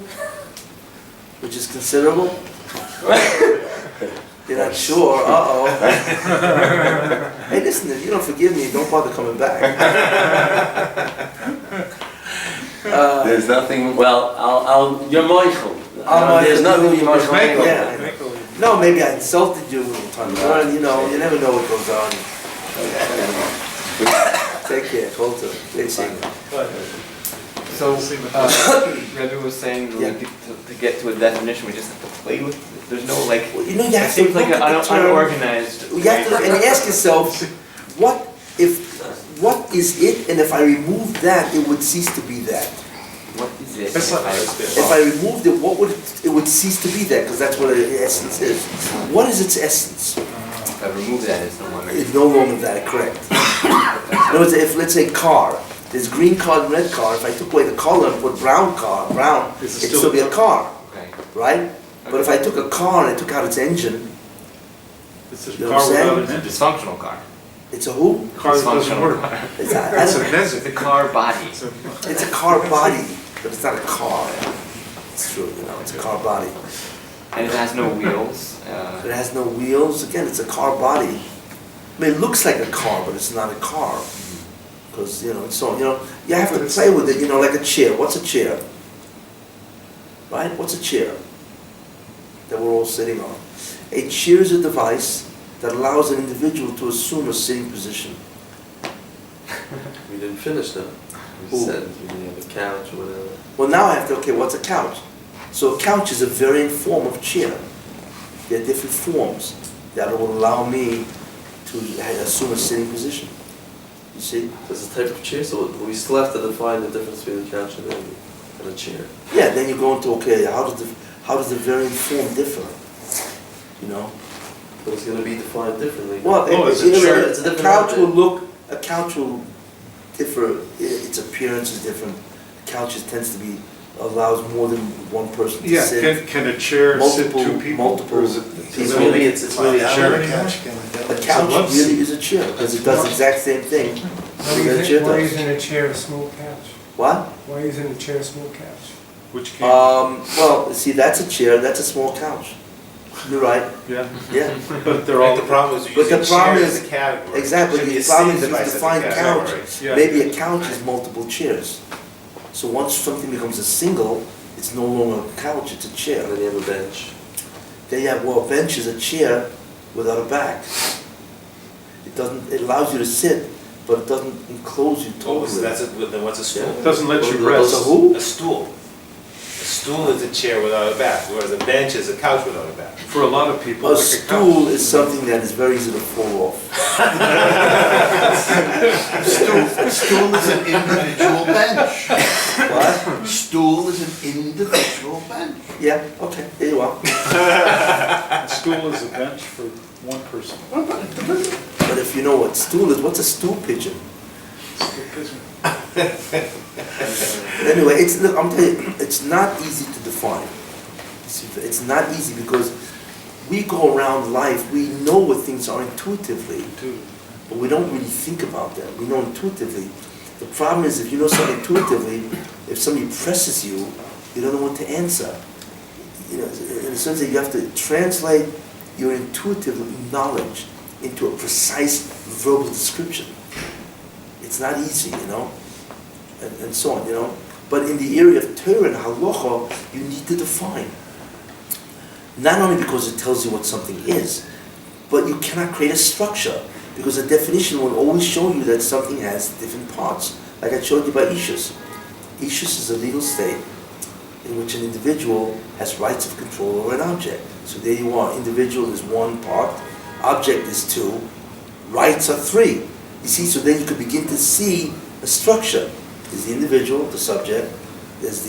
which is considerable. You're not sure. Hey, listen, if you don't forgive me, don't bother coming back. There's nothing. Well, you're Michael. There's nothing you're Michael. Yeah. No, maybe I insulted you one time. You know, you never know what goes on. Take care, Colton. Great seeing you. So, Rebbe was saying to get to a definition, we just have to play with it. There's no like, well, you know, you have it seems to like an unorganized. You have to and ask yourself, what is it, and if I remove that, it would cease to be that. What is it? If I removed it, what would it would cease to be that, because that's what the essence is. What is its essence? If I remove that, it's no longer. It's no longer that, correct. In other words, if let's say car, there's green car and red car. If I took away the color and put brown, it'd still be a car, right? But if I took a car and I took out its engine, it's a car without an engine. Dysfunctional car. It's a who? Car that doesn't work. It's a car body. It's a car body, but it's not a car. It's true, you know, it's a car body. And it has no wheels. It has no wheels. Again, it's a car body. I mean, it looks like a car, but it's not a car. Because, you know, you have to play with it, you know, like a chair. What's a chair? Right? What's a chair that we're all sitting on? A chair is a device that allows an individual to assume a sitting position. We didn't finish that. We said you have a couch or whatever. Well, now I have to, okay, what's a couch? So a couch is a variant form of chair. There are different forms that will allow me to assume a sitting position. You see? There's a type of chair, so we still have to define the difference between a couch and a chair. Yeah, then you go into, okay, how does the variant form differ? You know? But it's going to be defined differently. Well, it's a different a couch will differ, its appearance is different. Couches tends to be, allows more than one person to sit. Yeah, can a chair sit two people? Multiple people. Maybe it's really a chair. A couch really is a chair, because it does the exact same thing. Why isn't a chair a small couch? What? Why isn't a chair a small couch? Which well, see, that's a chair, that's a small couch. You're right. Yeah. Yeah. But they're all. The problem is But the problem is a category. exactly. The problem is you define couch. Yeah. Maybe a couch is multiple chairs. So once something becomes a single, it's no longer a couch; it's a chair. And then you have a bench. Then you have a bench is a chair without a back. It doesn't. It allows you to sit, but it doesn't enclose you totally. Oh, so then what's a stool? It doesn't let you What's rest. a who? A stool. A stool is a chair without a back, whereas a bench is a couch without a back. For a lot of people, A like stool is something that is very easy to fall off. Stool is an individual bench. What? Stool is an individual bench. Yeah. Okay. There you are. a stool is a bench for one person. But if you know what stool is, what's a stool pigeon? Anyway, I'm telling you, it's not easy to define. It's not easy because we go around life, we know what things are intuitively, but we don't really think about them. We know intuitively. The problem is if you know something intuitively, if somebody presses you, you don't know what to answer. You know, in a sense that you have to translate your intuitive knowledge into a precise verbal description. It's not easy, you know, and so on, you know. But in the area of Torah and Halacha, you need to define. Not only because it tells you what something is, but you cannot create a structure, because a definition will always show you that something has different parts. Like I showed you by Ishus. Ishus is a legal state in which an individual has rights of control over an object. So there you are. Individual is one part, object is two, rights are three. You see, so then you could begin to see a structure. There's the individual, the subject, there's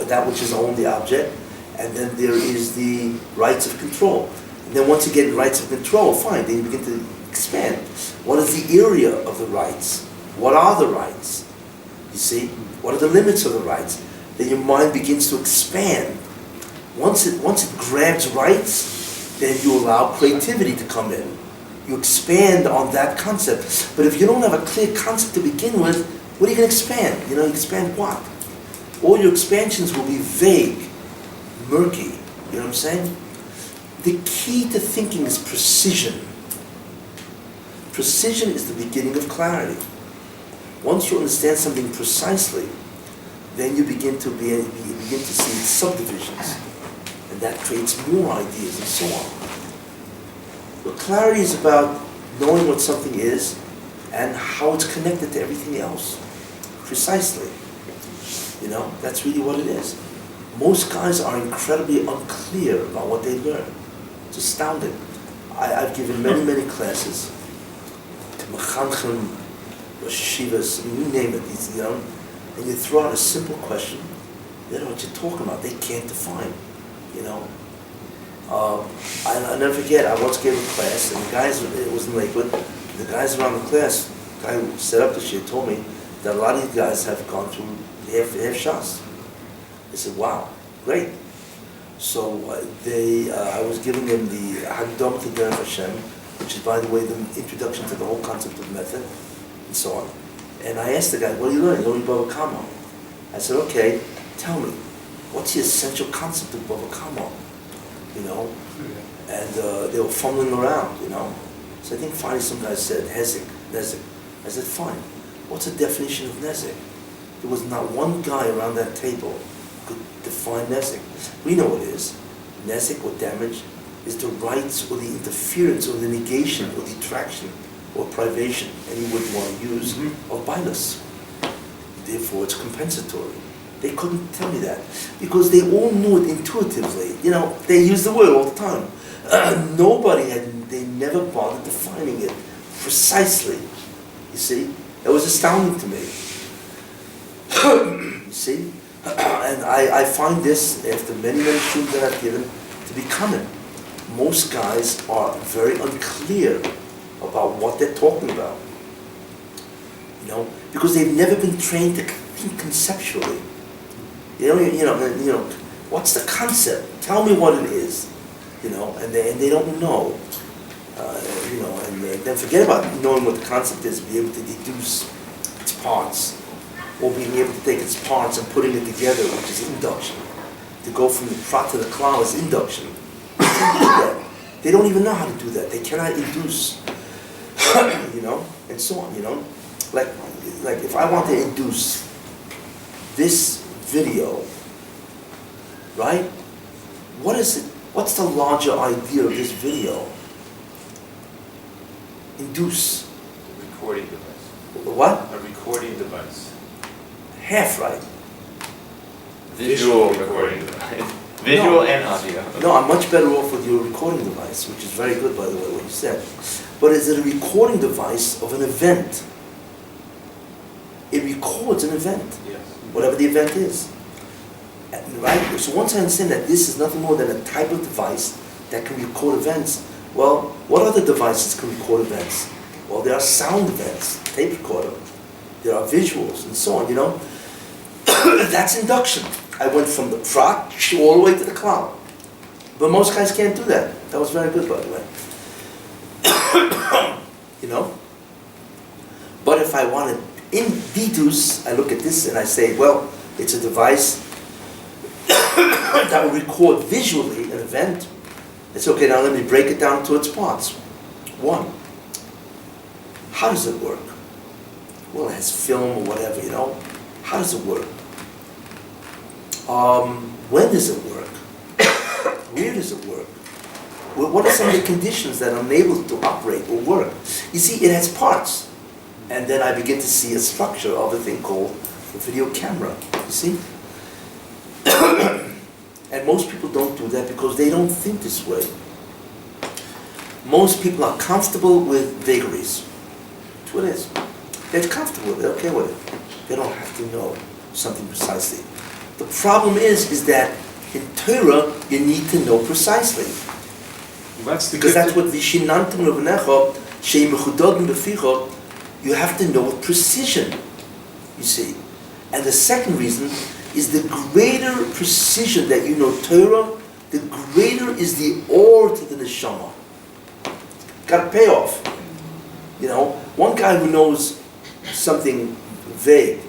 that which is owned, the object, and then there is the rights of control. And then once you get rights of control, fine, then you begin to expand. What is the area of the rights? What are the rights? You see? What are the limits of the rights? Then your mind begins to expand. Once it grabs rights, then you allow creativity to come in. You expand on that concept. But if you don't have a clear concept to begin with, what are you going to expand? You expand what? All your expansions will be vague, murky. You know what I'm saying? The key to thinking is precision. Precision is the beginning of clarity. Once you understand something precisely, then you begin to see its subdivisions, and that creates more ideas and so on. But clarity is about knowing what something is and how it's connected to everything else, precisely. That's really what it is. Most guys are incredibly unclear about what they learn. It's astounding. I've given many classes to mechanchim, yeshivas, you name it, and you throw out a simple question, they don't know what you're talking about, they can't define, I'll never forget, I once gave a class, and the guys, it was in Lakewood, the guys around the class, the guy who set up the shit told me that a lot of these guys have gone through half shots. I said, wow, great. So I was giving them the Hagdom to Derech Hashem, which is, by the way, the introduction to the whole concept of method, and so on. And I asked the guy, what are you learning? Learning Bava Kama. I said, okay, tell me, what's the essential concept of Bava Kama? And they were fumbling around, So I think finally some guy said, Hezek, Nezek. I said, fine, what's the definition of Nezek? There was not one guy around that table who could define Nezek. We know what it is. Nezek, or damage, is the rights or the interference or the negation or detraction or privation, any word you want to use, of bias. Therefore, it's compensatory. They couldn't tell me that because they all knew it intuitively. They use the word all the time. They never bothered defining it precisely. You see? It was astounding to me. You see? And I find this, after many students that I've given, to be common. Most guys are very unclear about what they're talking about. Because they've never been trained to think conceptually. What's the concept? Tell me what it is. And they don't know. And then forget about knowing what the concept is, be able to deduce its parts, or being able to take its parts and putting it together, which is induction. To go from the prat to the klal is induction. They don't even know how to do that. They cannot induce, and so on, Like if I want to induce this video, right? What is it? What's the larger idea of this video? Induce. A recording device. What? A recording device. Half right. Visual recording device. Visual and audio. No, I'm much better off with your recording device, which is very good, by the way, what you said. But is it a recording device of an event? It records an event, yes. Whatever the event is. Right? So once I understand that this is nothing more than a type of device that can record events, well, what other devices can record events? Well, there are sound events, tape recorder. There are visuals, and so on, That's induction. I went from the prat all the way to the cloud. But most guys can't do that. That was very good, by the way. But if I want to deduce, I look at this and I say, well, it's a device that will record visually an event. It's okay, now let me break it down to its parts. One, how does it work? Well, it has film or whatever, How does it work? When does it work? Where does it work? What are some of the conditions that enable it to operate or work? You see, it has parts. And then I begin to see a structure of a thing called the video camera. You see? And most people don't do that because they don't think this way. Most people are comfortable with vagaries. That's what it is. They're comfortable, they're okay with it. They don't have to know something precisely. The problem is that in Torah, you need to know precisely. Because that's what Vishinantim Levanecha, Sheim Mechudodim Beficha, you have to know with precision, you see. And the second reason is the greater precision that you know Torah, the greater is the ore to the neshama. Got to pay off. You know, one guy who knows something vague,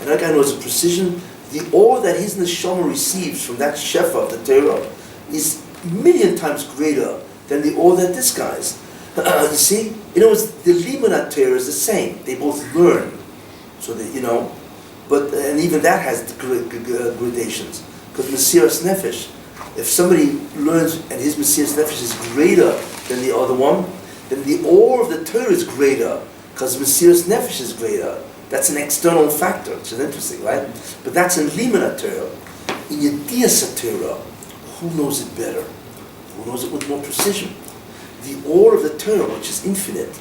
another guy knows a precision, the ore that his neshama receives from that shefa of the Torah is a million times greater than the ore that this guy's. You see? In other words, the limud Torah is the same. They both learn. So that, you know, but, and even that has gradations. Because Mesiras Nefesh, if somebody learns and his Mesiras Nefesh is greater than the other one, then the ore of the Torah is greater, because Mesiras Nefesh is greater. That's an external factor, which is interesting, right? But that's in limud Torah. In Yediyas Torah, who knows it better? Who knows it with more precision? The ore of the Torah, which is infinite,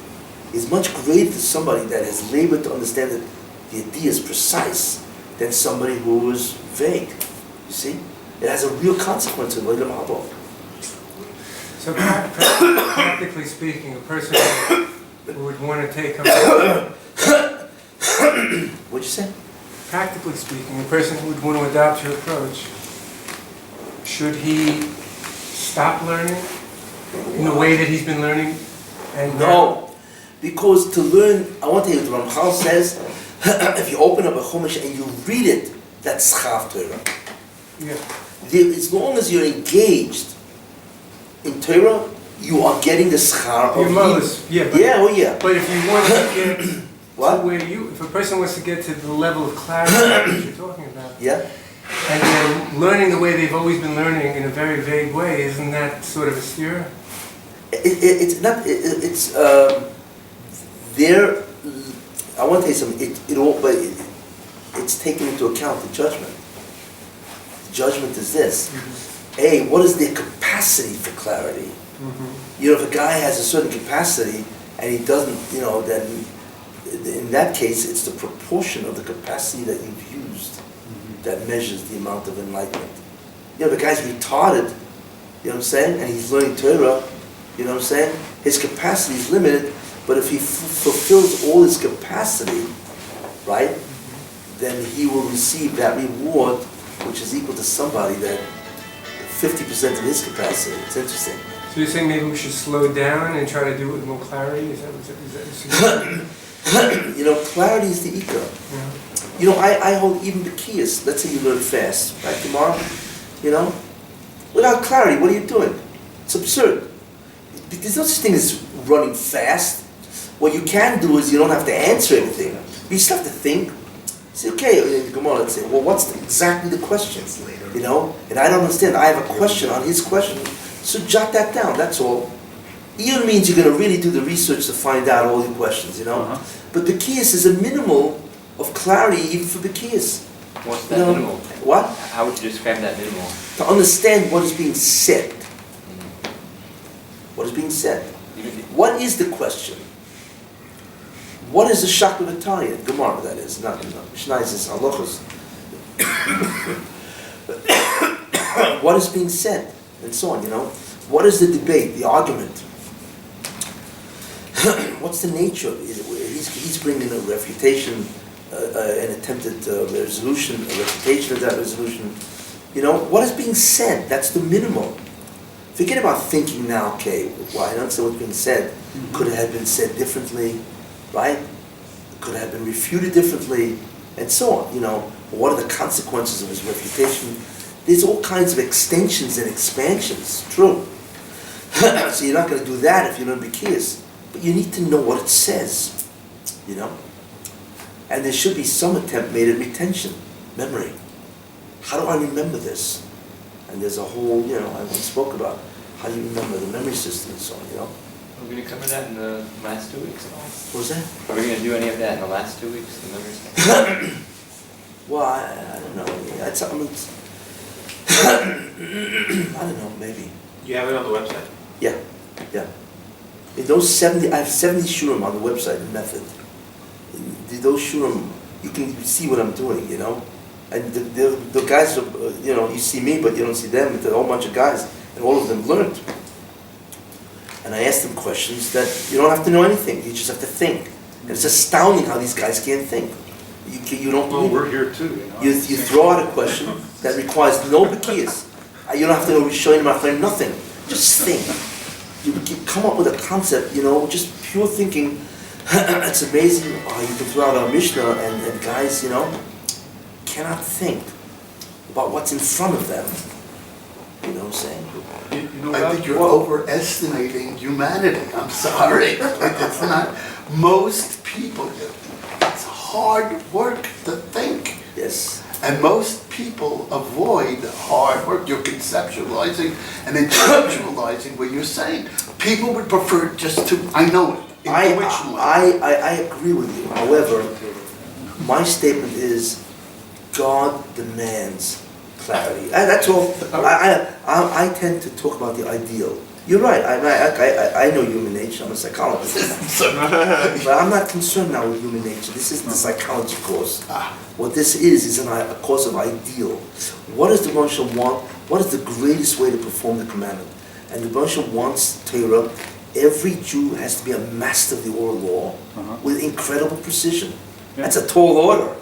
is much greater to somebody that has labored to understand that the idea is precise than somebody who is vague. You see? It has a real consequence in Olam Haba. So practically speaking, a person who would want to take up... What'd you say? Practically speaking, a person who would want to adopt your approach, should he stop learning in the way that he's been learning? And no, because to learn, I want to tell you what the Ramchal says, if you open up a Chumash and you read it, that's Schav Torah. Yeah. As long as you're engaged in Torah, you are getting the schar of yeah. But if you want to get what? To where if a person wants to get to the level of clarity that you're talking about, and they're learning the way they've always been learning in a very vague way, isn't that sort of a shiur? It's not. It's there. I want to tell you something. It's taken into account the judgment. The judgment is this: A, what is their capacity for clarity? You know, if a guy has a certain capacity and he doesn't, you know, then in that case, it's the proportion of the capacity that you've used that measures the amount of enlightenment. You know, the guy's retarded, you know what I'm saying, and he's learning Torah, you know what I'm saying? His capacity is limited, but if he fulfills all his capacity, right, then he will receive that reward, which is equal to somebody that 50% of his capacity. It's interesting. So you're saying maybe we should slow down and try to do it with more clarity? Is that you know, clarity is the ikar. Yeah. You know, I hold even Bekiyas. Let's say you learn fast, right, tomorrow, you know? Without clarity, what are you doing? It's absurd. There's no such thing as running fast. What you can do is you don't have to answer anything. You just have to think. Say, okay, come on, let's say, well, what's exactly the question? You know? And I don't understand. I have a question on his question. So jot that down, that's all. Even means you're going to really do the research to find out all your questions, you know? But Bekiyas is a minimal of clarity even for Bekiyas. What's that minimal? What? How would you describe that minimal? To understand what is being said. What is being said? What is the question? What is the Shaklavitarian? Gemara, that is. Not Mishna is halachos. What is being said? And so on, you know. What is the debate, the argument? What's the nature? He's bringing a refutation, an attempted resolution, a refutation of that resolution. You know, what is being said? That's the minimum. Forget about thinking now, okay, well, I don't understand what's being said. Could it have been said differently, right? Could it have been refuted differently, and so on, you know. What are the consequences of his refutation? There's all kinds of extensions and expansions, true. So you're not going to do that if you learn Bekiyas. But you need to know what it says, you know. And there should be some attempt made at retention, memory. How do I remember this? And there's a whole, you know, I once spoke about how do you remember the memory system and so on, you know. Are we going to cover that in the last 2 weeks at all? What was that? Are we going to do any of that in the last 2 weeks, the memory system? Well, I don't know. I don't know, maybe. You have it on the website? Yeah. In those 70, I have 70 shiurim on the website, the method. In those shiurim, you can see what I'm doing, you know? And the guys, you know, you see me, but you don't see them. It's a whole bunch of guys, and all of them learned. And I asked them questions that you don't have to know anything. You just have to think. And it's astounding how these guys can't think. You don't believe we're here too, you know. You throw out a question that requires no bakiyas. You don't have to know Rishonim, nothing. Just think. You come up with a concept, you know, just pure thinking. It's amazing how you can throw out a Mishna and guys, you know, cannot think about what's in front of them. You know what I'm saying? I think you're overestimating humanity. I'm sorry. It's not. Most people, it's hard work to think. Yes. And most people avoid hard work. You're conceptualizing and intellectualizing what you're saying. People would prefer just to, I know it. I agree with you. However, my statement is God demands clarity. That's all. I tend to talk about the ideal. You're right. I know human nature. I'm a psychologist. But I'm not concerned now with human nature. This isn't a psychology course. What this is a course of ideal. What does the Moshe want? What is the greatest way to perform the commandment? And the Moshe wants Torah. Every Jew has to be a master of the oral law with incredible precision. That's a tall order.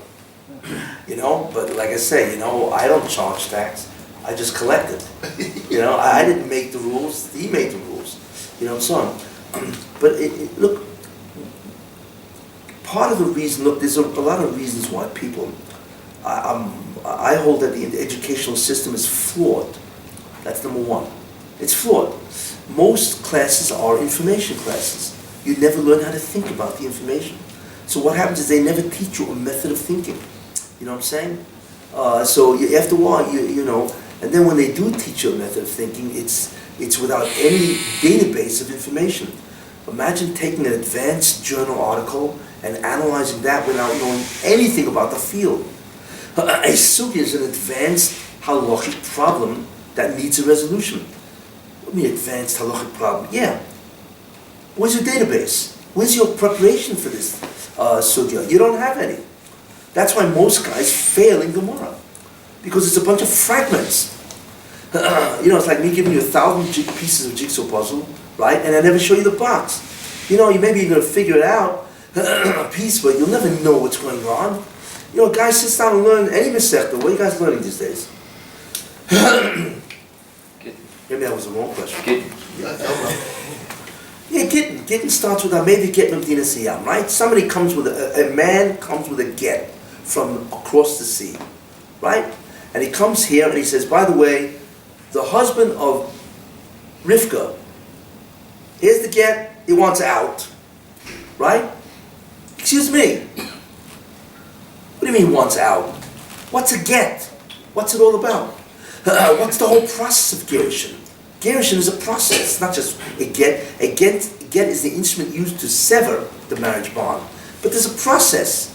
You know, but like I say, you know, I don't charge tax. I just collect it. You know, I didn't make the rules. He made the rules. You know, and so on. But look, part of the reason, look, there's a lot of reasons why people, I hold that the educational system is flawed. That's number one. It's flawed. Most classes are information classes. You never learn how to think about the information. So what happens is they never teach you a method of thinking. You know what I'm saying? So after a while, you know, and then when they do teach you a method of thinking, it's without any database of information. Imagine taking an advanced journal article and analyzing that without knowing anything about the field. A sugya is an advanced halachic problem that needs a resolution. What do you mean advanced halachic problem? Yeah. Where's your database? Where's your preparation for this sugya? You don't have any. That's why most guys fail in Gemara, because it's a bunch of fragments. You know, it's like me giving you 1,000 pieces of jigsaw puzzle, right? And I never show you the box. You know, you maybe you're going to figure it out, a piece, but you'll never know what's going on. You know, guys sit down and learn any Masechta. What are you guys learning these days? Maybe that was the wrong question. Yeah, Gittin starts with maybe Gittin of Dina Siyam, right? Somebody comes with a man comes with a get from across the sea, right? And he comes here and he says, by the way, the husband of Rivka, here's the get, he wants out, right? Excuse me. What do you mean wants out? What's a get? What's it all about? What's the whole process of gerushin? Gerushin is a process, not just a get. A get is the instrument used to sever the marriage bond. But there's a process.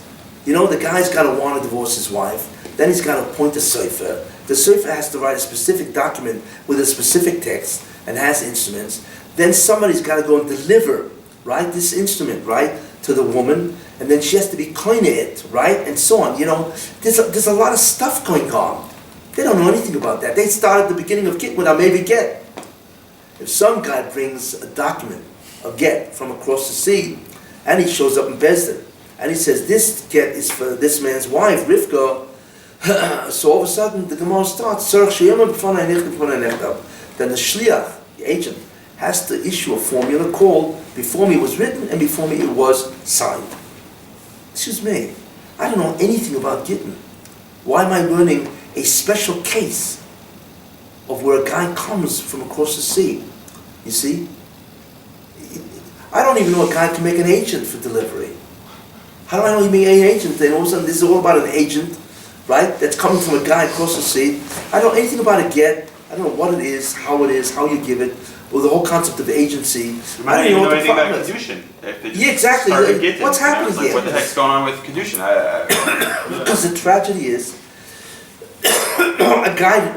You know, the guy's got to want to divorce his wife. Then he's got to appoint a sofer. The sofer has to write a specific document with a specific text and has instruments. Then somebody's got to go and deliver, right, this instrument, right, to the woman. And then she has to be koine it, right, and so on. You know, there's a lot of stuff going on. They don't know anything about that. They start at the beginning of get without maybe get. If some guy brings a document, a get from across the sea, and he shows up in Bezdin, and he says, this get is for this man's wife, Rivka, so all of a sudden the Gemara starts, then the shliach, the agent, has to issue a formula called before me was written and before me it was signed. Excuse me, I don't know anything about Gittin. Why am I learning a special case of where a guy comes from across the sea? You see? I don't even know a guy can make an agent for delivery. How do I know he made an agent? Then all of a sudden this is all about an agent, right? That's coming from a guy across the sea. I don't know anything about a get. I don't know what it is, how you give it, or the whole concept of agency. I don't even know anything about Kedushin. Yeah, exactly. What's happening here? What the heck's going on with Kedushin? Because the tragedy is, a guy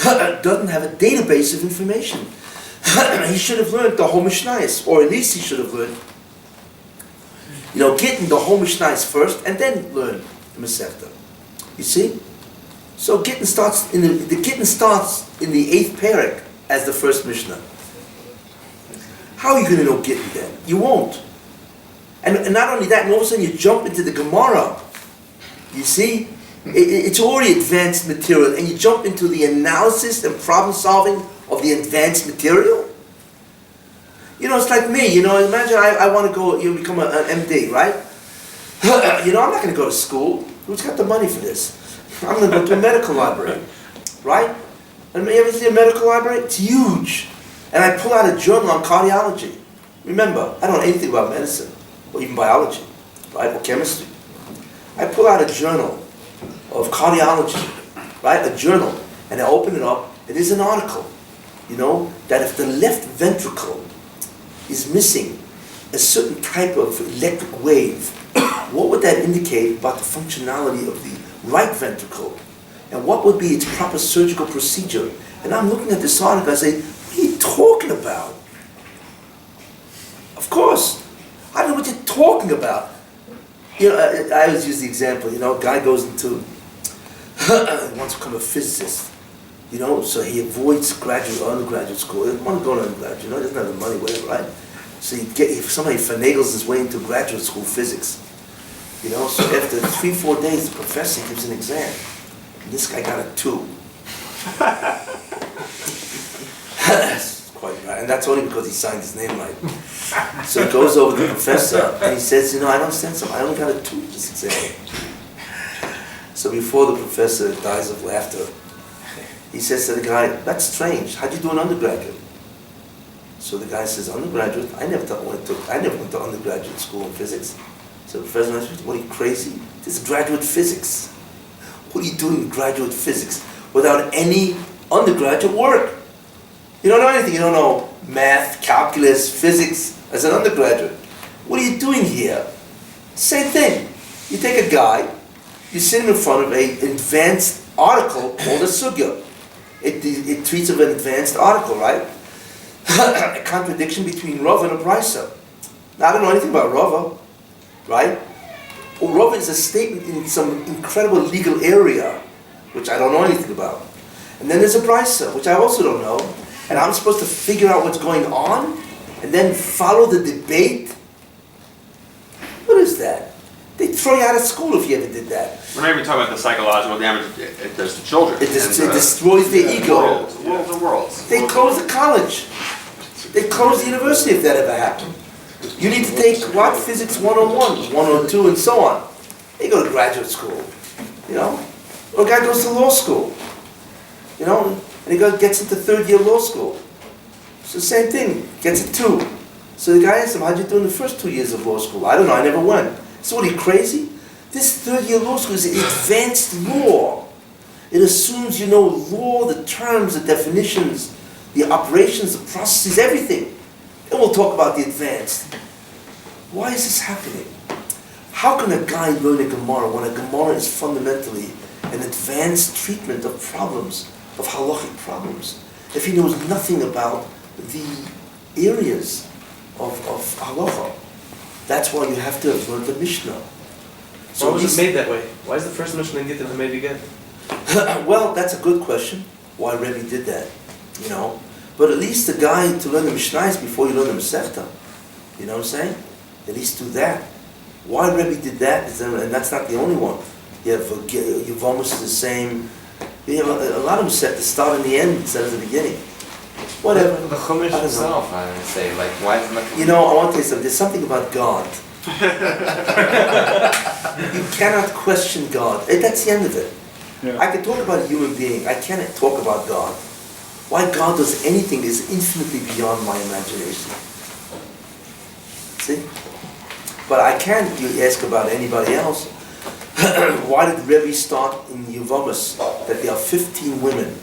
doesn't have a database of information. He should have learned the whole Mishnayos, or at least he should have learned, getting the whole Mishnayos first, and then learn the Masechta. You see? So Gittin starts in the Gittin starts in the 8th parak as the first Mishnah. How are you going to know Gittin then? You won't. And not only that, and all of a sudden you jump into the Gemara. You see? It's already advanced material, and you jump into the analysis and problem solving of the advanced material. It's like me, imagine I want to go, become an MD, right? I'm not going to go to school. Who's got the money for this? I'm going to go to a medical library, right? And you ever see a medical library? It's huge. And I pull out a journal on cardiology. Remember, I don't know anything about medicine, or even biology, right, or chemistry. I pull out a journal of cardiology, right, a journal, and I open it up, and there's an article, that if the left ventricle is missing a certain type of electric wave, what would that indicate about the functionality of the right ventricle? And what would be its proper surgical procedure? And I'm looking at this article, I say, what are you talking about? Of course, I don't know what you're talking about. I always use the example, a guy goes into, wants to become a physicist, so he avoids graduate or undergraduate school. He doesn't want to go to undergraduate, he doesn't have the money, whatever, right? So if somebody finagles his way into graduate school physics, so after 3-4 days, the professor gives an exam, and this guy got a 2. That's quite right, and that's only because he signed his name right. So he goes over to the professor, and he says, I don't understand something, I only got a 2 in this exam. So before the professor dies of laughter, he says to the guy, that's strange, how'd you do an undergraduate? So the guy says, undergraduate? I never went to undergraduate school in physics. So the professor says, what are you, crazy? This is graduate physics. What are you doing in graduate physics without any undergraduate work? You don't know anything. You don't know math, calculus, physics as an undergraduate. What are you doing here? Same thing. You take a guy, you sit him in front of an advanced article called a sugya. It treats of an advanced article, right? A contradiction between Rav and a Brisa. Now, I don't know anything about Rav, right? Well, Rav is a statement in some incredible legal area, which I don't know anything about. And then there's a Brisa, which I also don't know. And I'm supposed to figure out what's going on, and then follow the debate? What is that? They'd throw you out of school if you ever did that. We're not even talking about the psychological damage it does to children. It destroys their ego. Worlds. They close the college. They close the university if that ever happened. You need to take what? Physics 101, 102, and so on. They go to graduate school, Or a guy goes to law school, and he gets into 3rd year law school. So same thing, gets a 2. So the guy asks him, how'd you do in the first 2 years of law school? I don't know, I never went. So what, are you crazy? This 3rd year law school is advanced law. It assumes you know law, the terms, the definitions, the operations, the processes, everything. And we'll talk about the advanced. Why is this happening? How can a guy learn a Gemara when a Gemara is fundamentally an advanced treatment of problems, of halachic problems, if he knows nothing about the areas of halacha? That's why you have to have learned the Mishna. So why was it made that way? Why is the first Mishnah in Gittin made again? Well, that's a good question. Why Rebbe did that, But at least the guy to learn the Mishnayos before you learn the Masechta. You know what I'm saying? At least do that. Why Rebbe did that, and that's not the only one. You have Yevamos is the same. You have a lot of Masechta start in the end instead of the beginning. Whatever. The Chumash itself, I would say, why is it not... I want to tell you something. There's something about God. You cannot question God. That's the end of it. Yeah. I can talk about a human being. I cannot talk about God. Why God does anything is infinitely beyond my imagination. See? But I can't ask about anybody else. Why did Rebbe start in Yevamos that there are 15 women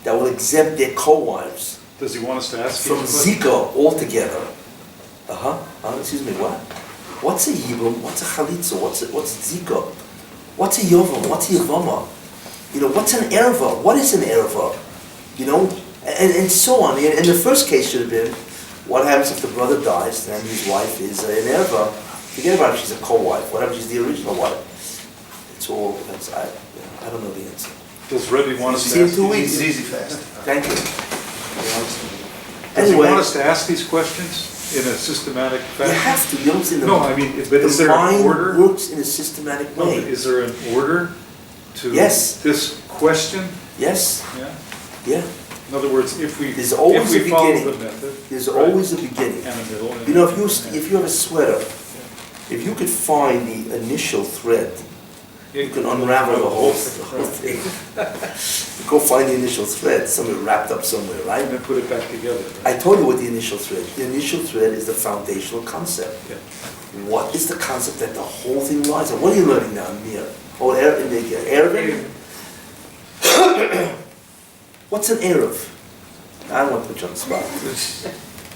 that will exempt their co-wives? Does he want us to ask from Zika altogether? Excuse me, what? What's a Yibum? What's a Chalitza? What's Zika? What's a Yovam? What's a Yavama? What's an Erva? What is an Erva? You know, and so on. And the first case should have been, what happens if the brother dies and his wife is an erva? Forget about if she's a co-wife. What happens if she's the original wife? It's all, I don't know the answer. Does Rebbe want us See to you in ask 2 weeks. It's easy, fast. Thank you. Does he Anyway, want us to ask these questions in a systematic you fashion? have to. You don't see No, I mean, but is the there an mind order? works in a systematic No, but way. is there an order to Yes. this question? Yes. Yeah. Yeah. In other words, if we There's always a follow beginning. the method. There's right, always a beginning. and a middle. and You know, an end. if you have a sweater, if you could find the initial thread, you can unravel the whole thing. You go find the initial thread, somewhere wrapped up somewhere, And right? then put it back together. I told you what the initial thread. The initial thread is the foundational concept. Yeah. What is the concept that the whole thing lies on? What are you learning now, Amir? Oh, Erev? What's an Erev? I don't want to put you on the spot.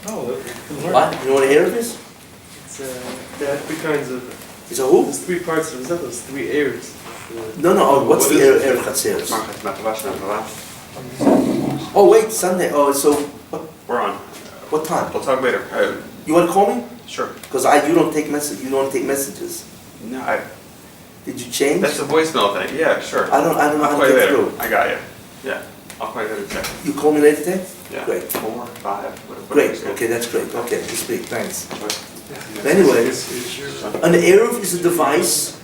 Oh, What? You know what an Erev is? It's, there are three kinds of, It's a who? there's three parts of it, there's three areas. No, what's What the is Erev Chatzeres? Market, Matavash, Matavash. Oh, wait, Sunday. Oh, so We're on. what time? We'll talk later. You want to call me? Sure. Because you don't take messages. No, Did you change? that's the voicemail thing. Yeah, sure. I don't know I'll how call to you get later. through. I got you. Yeah, I'll call you later today. You call me later today? Yeah. Great. 4, 5, whatever. Great. Okay, that's great. Okay, you speak. Thanks. Anyway, an Erev is a device,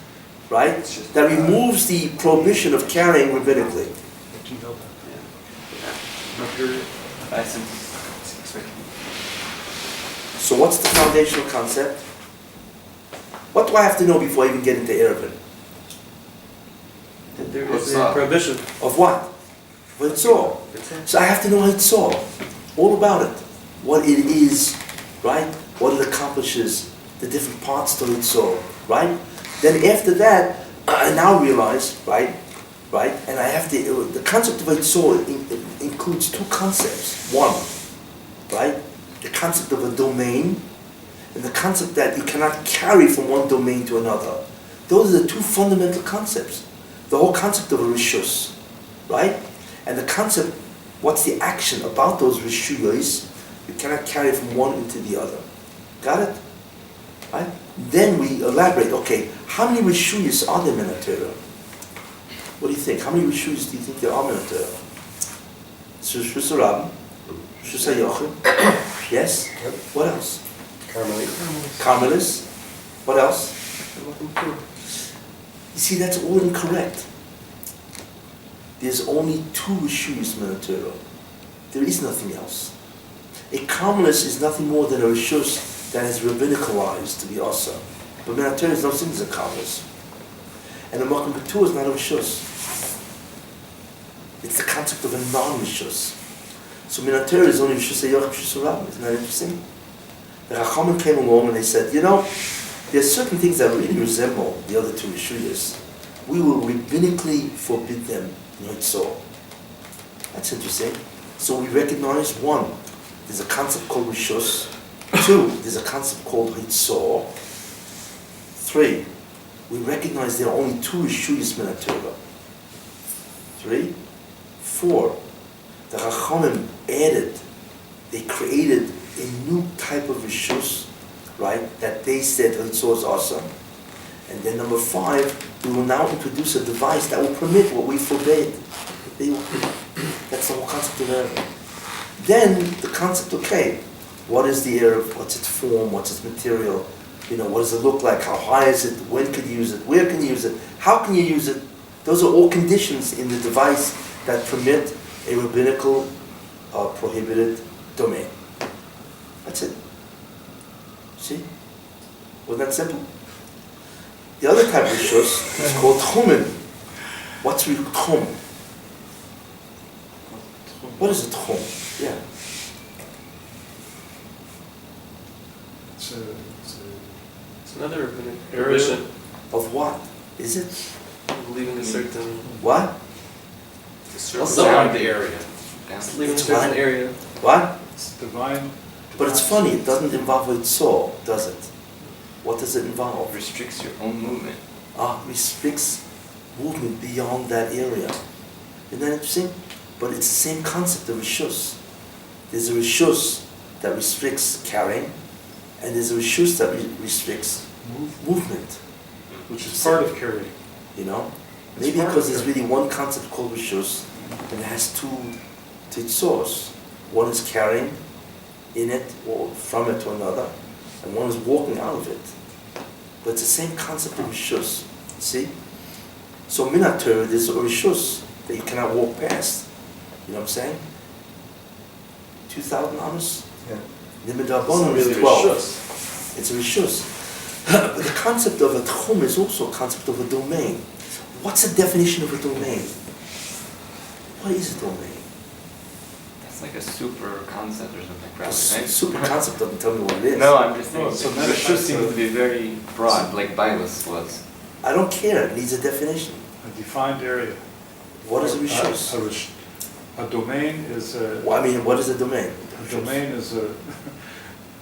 right, that removes the prohibition of carrying rabbinically. So what's the foundational concept? What do I have to know before I even get into Erevin? That there is a prohibition. Of what? Hitzor. So I have to know Hitzor, all about it. What it is, right? What it accomplishes, the different parts to Hitzor, right? Then after that, I now realize, right? And I have to, the concept of Hitzor includes two concepts. One, right? The concept of a domain, and the concept that you cannot carry from one domain to another. Those are the two fundamental concepts. The whole concept of a rishus, right? And the concept, what's the action about those rishuyos, you cannot carry from one into the other. Got it? Right? Then we elaborate, okay, how many rishuyos are there in the Torah? What do you think? How many rishuyos do you think there are in the Torah? Rishus Rabbim, Rishus HaYochid, yes? What else? Carmelis. What else? You see, that's all incorrect. There's only two rishuyos in the Torah. There is nothing else. A carmelis is nothing more than a rishus that is rabbinicalized to be asa. But in the Torah, there's no thing as a carmelis. And a makom betur is not a rishus. It's the concept of a non-rishus. So in Torah is only rishus hayoch, rishus rabbim. Isn't that interesting? The Chachamim came along and they said, you know, there's certain things that really resemble the other two rishuyos. We will rabbinically forbid them in Hitzor. That's interesting. So we recognize one, there's a concept called rishus. Two, there's a concept called Hitzor. Three, we recognize there are only two rishuyos in the Torah. 3, 4, the Chachamim added, they created a new type of rishus, right, that they said Hitzor is awesome. And then number 5, we will now introduce a device that will permit what we forbade. That's the whole concept of Erev. Then the concept, okay, what is the Erev? What's its form? What's its material? You know, what does it look like? How high is it? When can you use it? Where can you use it? How can you use it? Those are all conditions in the device that permit a rabbinical prohibited domain. That's it. See? Wasn't that simple? The other type of rishus is called tchumen. What's tchum? What is a tchum? Yeah. It's another prohibition. Of what? Is it? Leaving a certain... What? Around the area. Leaving a certain area. What? It's divine. But it's funny, it doesn't involve Hitzor, does it? What does it involve? Restricts your own movement. Restricts movement beyond that area. Isn't that interesting? but it's the same concept of rishus. There's a rishus that restricts carrying, and there's a rishus that restricts movement. Which is part of carrying. You know? Maybe because there's really one concept called rishus, and it has two tzors. One is carrying in it, or from it to another, and one is walking out of it. But it's the same concept of rishus. See? So Minat Torah, there's a rishus that you cannot walk past. You know what I'm saying? 2,000 amos? Yeah. Limit Rabbanon is 12. It's a rishus. But the concept of a tchum is also a concept of a domain. What's the definition of a domain? What is a domain? That's like a super concept or something, A probably, right? super concept doesn't tell me what it is. No, I'm just saying, so it should seem to be very broad, like Bibles was. I don't care, it needs a definition. A defined area. What is a rishus? A domain is a. Well, I mean, what is a domain? A domain is a.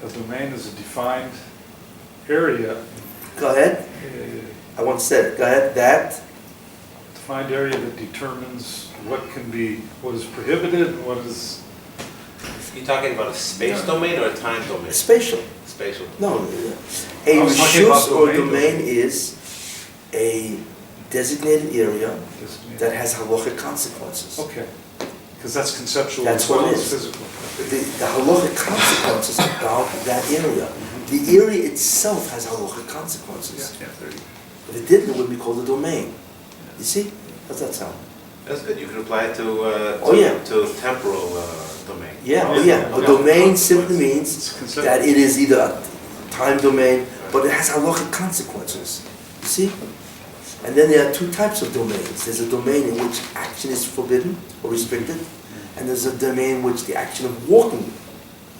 A domain is a defined area. Go ahead. I once said, go ahead, that. Defined area that determines what is prohibited and what is. You talking about a space domain or a time domain? Spatial. Spatial. No, a I was talking about rishus or domain domain is a designated area that has halachic consequences. Okay, because that's conceptual That's as well what it as is. physical. The halachic consequences about that area. The area itself has halachic consequences. If it didn't, it wouldn't be called a domain. You see? How's that sound? That's good. You can apply it to to temporal domain. Yeah, A domain simply means that it is either a time domain, but it has halachic consequences. You see? And then there are two types of domains. There's a domain in which action is forbidden or restricted, and there's a domain in which the action of walking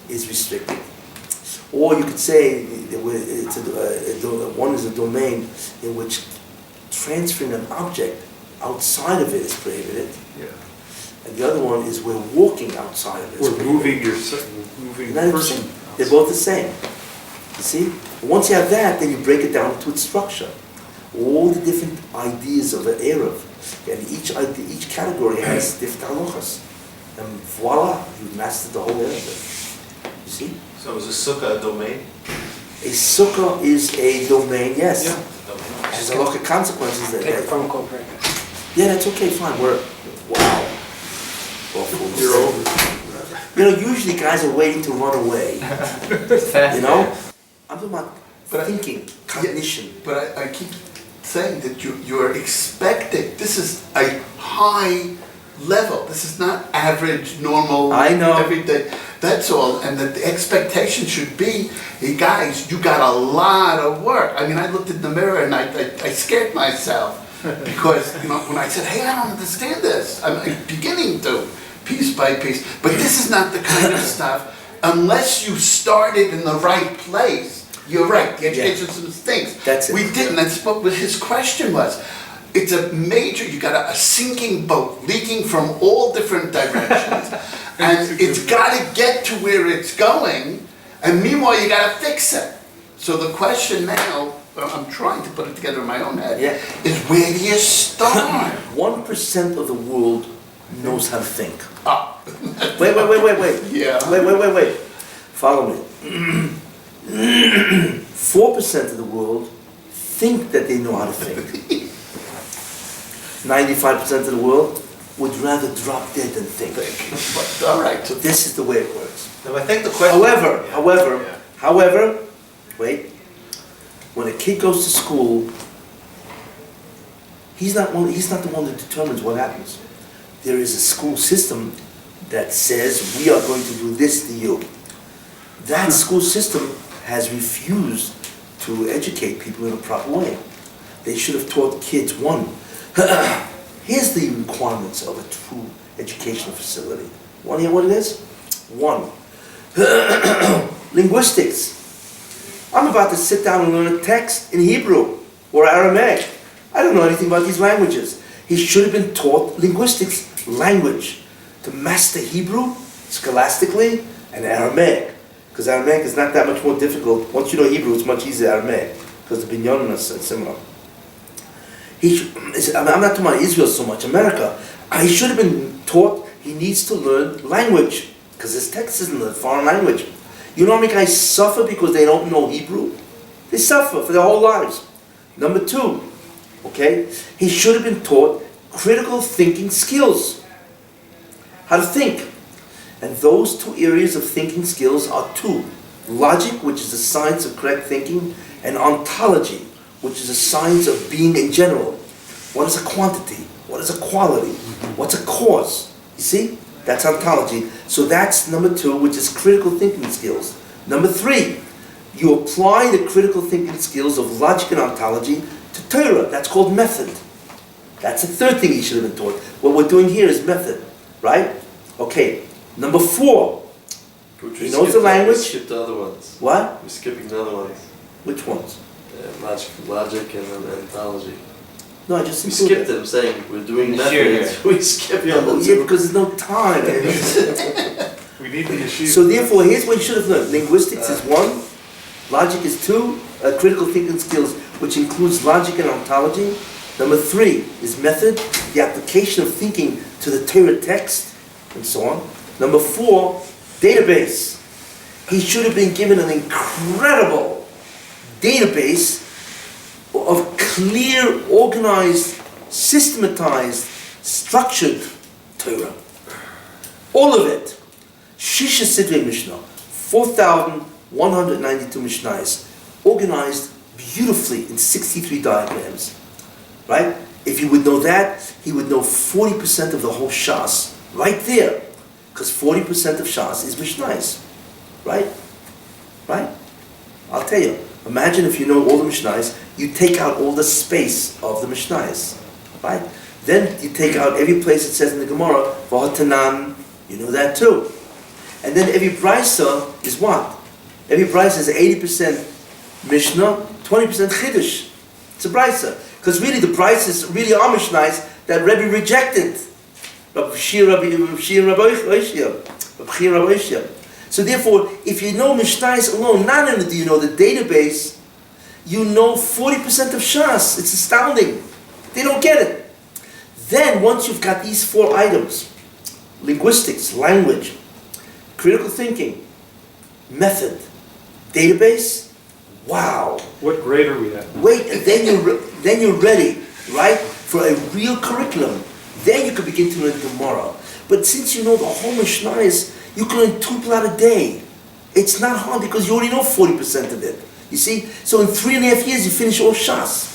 is restricted. Or you could say one is a domain in which transferring an object outside of it is prohibited, and the other one is where walking outside of it is Or prohibited. moving Not person. They're both the same. You see? Once you have that, then you break it down to its structure. All the different ideas of an Erev, and each category has different halachas. And voila, you've mastered the whole Erev. You see? So is a sukkah a domain? A sukkah is a domain, yes. Yeah. It has halachic consequences. Take a phone call break. Yeah, that's okay, fine. Wow. You're over. You know, usually guys are waiting to run away. You know? I'm talking about thinking, cognition. But I keep saying that you're expecting, this is a high level. This is not average, normal, I know. everyday. That's all. And that the expectation should be, hey guys, you got a lot of work. I mean, I looked in the mirror and I scared myself because, you know, when I said, hey, I don't understand this. I'm beginning to, piece by piece. But this is not the kind of stuff, unless you started in the right place. You're right, the education system stinks. That's it. We didn't, that's what his question was. It's a major, you got a sinking boat leaking from all different directions, and it's got to get to where it's going, and meanwhile you got to fix it. So the question now, I'm trying to put it together in my own head, is where do you start? 1% of the world knows how to think. Wait. Yeah. Wait. Follow me. 4% of the world think that they know how to think. 95% of the world would rather drop dead than think. But, all right. So this is the way it works. Now I think the question. However, wait. When a kid goes to school, he's not the one that determines what happens. There is a school system that says we are going to do this to you. That school system has refused to educate people in a proper way. They should have taught kids, one, here's the requirements of a true educational facility. Want to hear what it is? One, linguistics. I'm about to sit down and learn a text in Hebrew or Aramaic. I don't know anything about these languages. He should have been taught linguistics, language, to master Hebrew scholastically and Aramaic. Because Aramaic is not that much more difficult. Once you know Hebrew, it's much easier Aramaic, because the binyanim is similar. I'm not talking about Israel so much, America. He should have been taught he needs to learn language, because his text is in a foreign language. You know how many guys suffer because they don't know Hebrew? They suffer for their whole lives. Number 2, okay, he should have been taught critical thinking skills. How to think. And those 2 areas of thinking skills are 2. Logic, which is the science of correct thinking, and ontology, which is the science of being in general. What is a quantity? What is a quality? What's a cause? You see? That's ontology. So that's number 2, which is critical thinking skills. Number 3, you apply the critical thinking skills of logic and ontology to Torah. That's called method. That's the 3rd thing he should have been taught. What we're doing here is method, right? Okay. Number 4, he knows the language. We skipped the other ones. What? We're skipping the other ones. Which ones? Logic and ontology. No, I just we skipped them, saying we're doing methods. We skipped them. Yeah, because there's no time. We need the yeshiva. So therefore, here's what you should have learned. Linguistics is 1, logic is 2, critical thinking skills, which includes logic and ontology. Number 3 is method, the application of thinking to the Torah text, and so on. Number 4, database. He should have been given an incredible database of clear, organized, systematized, structured Torah. All of it. Shisha Sidrei Mishna, 4,192 Mishnayos, organized beautifully in 63 diagrams. Right? If he would know that, he would know 40% of the whole Shas. Right there. Because 40% of Shas is Mishnayos. Right? Right? I'll tell you. Imagine if you know all the Mishnayos, you take out all the space of the Mishnayos. Right? Then you take out every place it says in the Gemara, V'hotanan, you know that too. And then every brisa is what? Every brisa is 80% Mishnah, 20% Chiddush. It's a brisa. Because really the brises really are Mishnayos that Rebbe rejected. Rabbi Oishia. So therefore, if you know Mishnayos alone, not only do you know the database, you know 40% of Shas. It's astounding. They don't get it. Then, once you've got these 4 items, linguistics, language, critical thinking, method, database, wow. What grade are we at? Wait, and then you're ready, right, for a real curriculum. Then you can begin to learn Gemara. But since you know the whole Mishnayos, you can learn 2 plat a day. It's not hard because you already know 40% of it. You see? So in 3.5 years, you finish all Shas.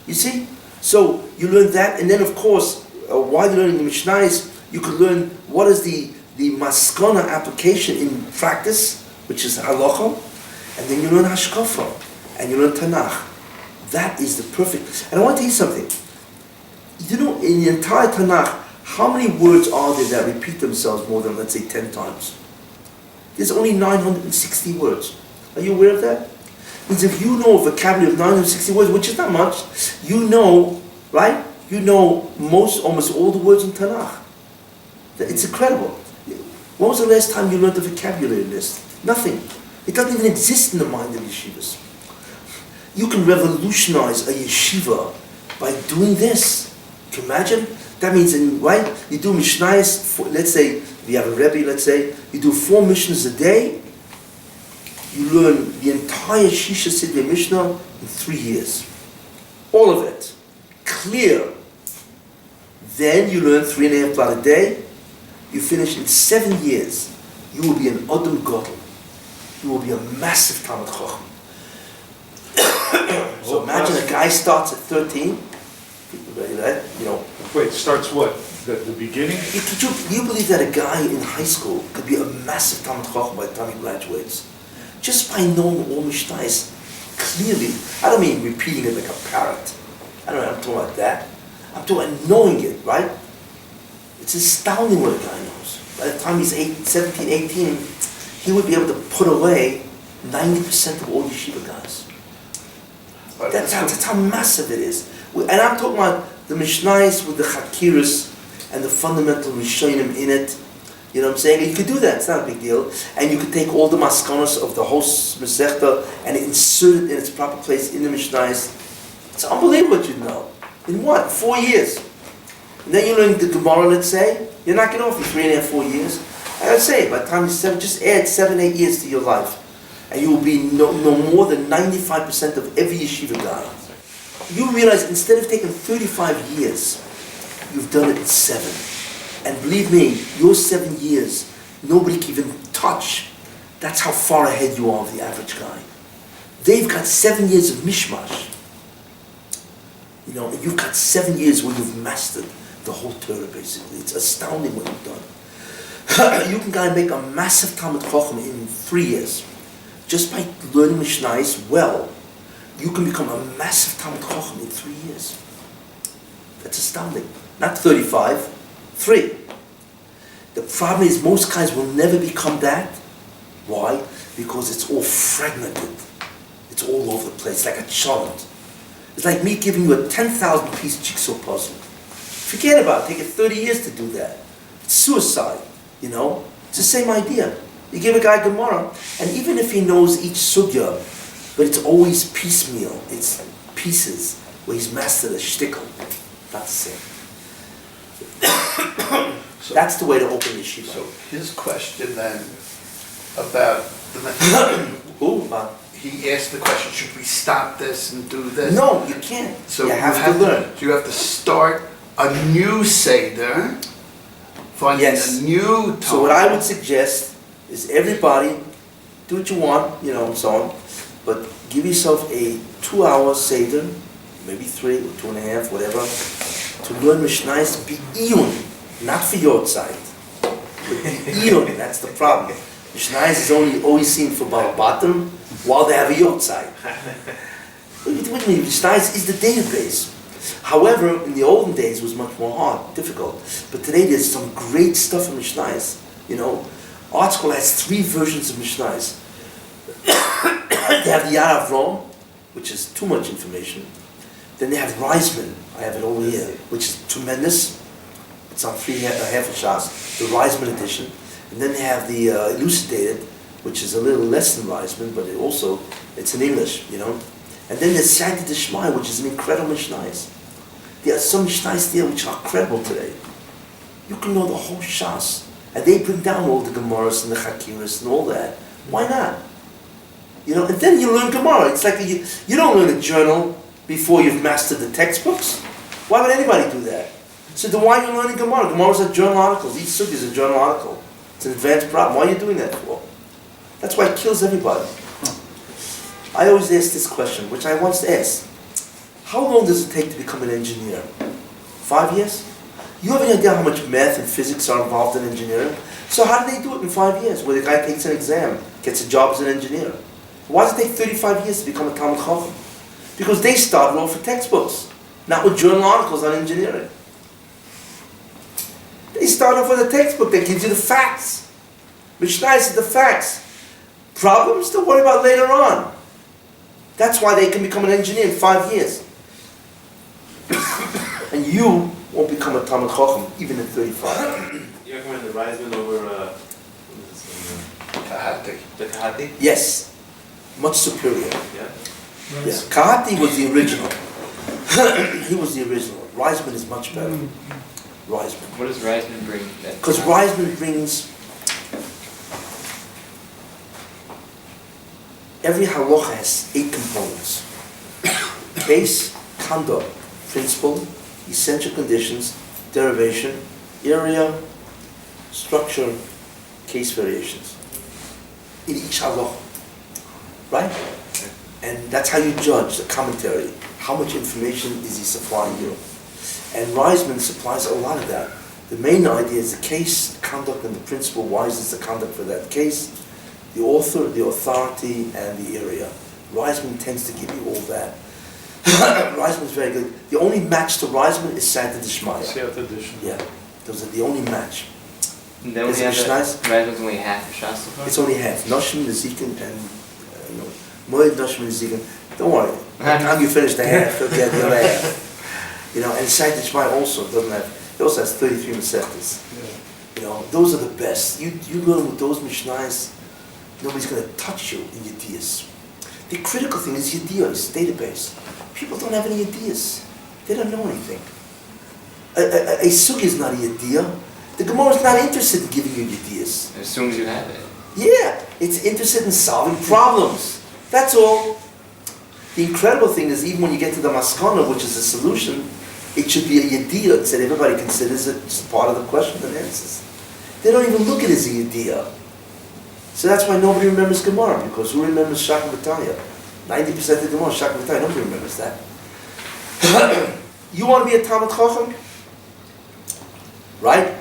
You see? So you learn that, and then of course, while you're learning the Mishnayos, you can learn what is the maskana application in practice, which is halacha, and then you learn hashkafa, and you learn Tanakh. That is the perfect. And I want to tell you something. You know, in the entire Tanakh, how many words are there that repeat themselves more than, let's say, 10 times? There's only 960 words. Are you aware of that? Means if you know a vocabulary of 960 words, which is not much, you know, right? You know almost all the words in Tanakh. It's incredible. When was the last time you learned the vocabulary list? Nothing. It doesn't even exist in the mind of yeshivas. You can revolutionize a yeshiva by doing this. Can you imagine? That means, right? You do Mishnayos, let's say, if you have a Rebbe, let's say, you do 4 Mishnahs a day, you learn the entire Shisha Sidrei Mishnah in 3 years. All of it. Clear. Then you learn 3.5 plat a day, you finish in 7 years. You will be an Adam Gadol. You will be a massive Talmid Chacham. So imagine a guy starts at 13, you know. Wait, starts what? The beginning? You believe that a guy in high school could be a massive Talmid Chacham by the time he graduates? Just by knowing all Mishnayos clearly. I don't mean repeating it like a parrot. I don't know, I'm talking about that. I'm talking about knowing it, right? It's astounding what a guy knows. By the time he's 17, 18, he would be able to put away 90% of all yeshiva guys. That's how massive it is. And I'm talking about the Mishnayos with the Chakiris and the fundamental Rishonim in it. You know what I'm saying? You could do that, it's not a big deal. And you could take all the maskanos of the whole Masechta and insert it in its proper place in the Mishnayos. It's unbelievable what you know. In what? 4 years. And then you learn the Gemara, let's say. You You knock it off in 3.5, 4 years. I would say, by the time you're 7, just add 7, 8 years to your life. And you will be no more than 95% of every yeshiva guy. You realize instead of taking 35 years, you've done it in 7. And believe me, your 7 years, nobody can even touch. That's how far ahead you are of the average guy. They've got 7 years of mishmash. You know, and you've got 7 years where you've mastered the whole Torah, basically. It's astounding what you've done. You can make a massive Talmud Chacham in 3 years. Just by learning Mishnayos well, you can become a massive Talmud Chacham in 3 years. That's astounding. Not 35, 3. The problem is most guys will never become that. Why? Because it's all fragmented. It's all over the place, like a challenge. It's like me giving you a 10,000 piece jigsaw puzzle. Forget about it. Take it 30 years to do that. It's suicide, you know? It's the same idea. You give a guy Gemara, and even if he knows each sugya, but it's always piecemeal. It's pieces where he's mastered a shtickle. Not the same. So that's the way to open yeshiva. So his question then about the he asked the question, should we stop this and do this? No, you can't. So you have to learn. So you have to start a new Seder, finding a new time. So what I would suggest is everybody, do what you want, you know, and so on, but give yourself a 2-hour Seder, maybe 3 or 2.5, whatever, to learn Mishnayos, be iyun, not for your side, but be iyun, that's the problem. Mishnayos is always seen for bottom, while they have a yod side. Mishnayos is the database. However, in the olden days it was much more hard, difficult. But today there's some great stuff in Mishnayos. You know, Art School has 3 versions of Mishnayos. They have the Yad Avrom, which is too much information. Then they have Reisman, I have it over here, which is tremendous. It's on 3.5 Shas, the Reisman edition. And then they have the Elucidated, which is a little less than Reisman, but it's in English, you know. And then there's Siyata D'Shmaya, which is an incredible Mishnayos. There are some Mishnayos there which are credible today. You can know the whole Shas. And they bring down all the Gemaras and the Chakiras and all that. Why not? You know, and then you learn Gemara. It's like you don't learn a journal before you've mastered the textbooks. Why would anybody do that? So then why are you learning Gemara? Gemaras are journal articles. Each sugya is a journal article. It's an advanced problem. Why are you doing that for? That's why it kills everybody. I always ask this question, which I once asked. How long does it take to become an engineer? 5 years? You have any idea how much math and physics are involved in engineering? So how do they do it in 5 years, where the guy takes an exam, gets a job as an engineer? Why does it take 35 years to become a Talmud Chacham? Because they started off with textbooks, not with journal articles on engineering. They start off with a textbook that gives you the facts. Mishnayos is the facts. Problems to worry about later on. That's why they can become an engineer in 5 years. And you won't become a Talmud Chacham even at 35. You recommend the Reisman over Kahati. The Kahati? Yes. Much superior. Yeah. Yeah. Kahati was the original. He was the original. Reisman is much better. Reisman. What does Reisman bring? Because Reisman brings every halacha has 8 components: base, conduct, principle, essential conditions, derivation, area, structure, case variations. In each halacha, right? And that's how you judge the commentary. How much information is he supplying you? And Reisman supplies a lot of that. The main idea is the case, the conduct, and the principle. Why is the conduct for that case? The author, the authority, and the area. Reisman tends to give you all that. Reisman is very good. The only match to Reisman is Siyata D'Shmaya. Siyata D'Shmaya. Yeah, those are the only match. And then we have Reisman's only half a Shas. It's only half. Noshim, Nezikin, and Moed, Noshim, Nezikin. Don't worry. By the time you finish the half, you'll get the other half. You know, and Siyata D'Shmaya also doesn't have. It also has 33 Masechtas. You know, those are the best. You learn with those Mishnayos. Nobody's going to touch you in Yediyas. The critical thing is Yediyas, database. People don't have any Yediyas. They don't know anything. A sugya is not a Yediyah. The Gemara is not interested in giving you ideas. As soon as you have it. Yeah, it's interested in solving problems. That's all. The incredible thing is, even when you get to the maskana, which is a solution, it should be a yediyah that everybody considers it just part of the question and answers. They don't even look at it as a yediyah. So that's why nobody remembers Gemara, because who remembers Shak V'Tanya? 90% of Gemara, Shak V'Tanya, nobody remembers that. You want to be a Talmid Chacham? Right?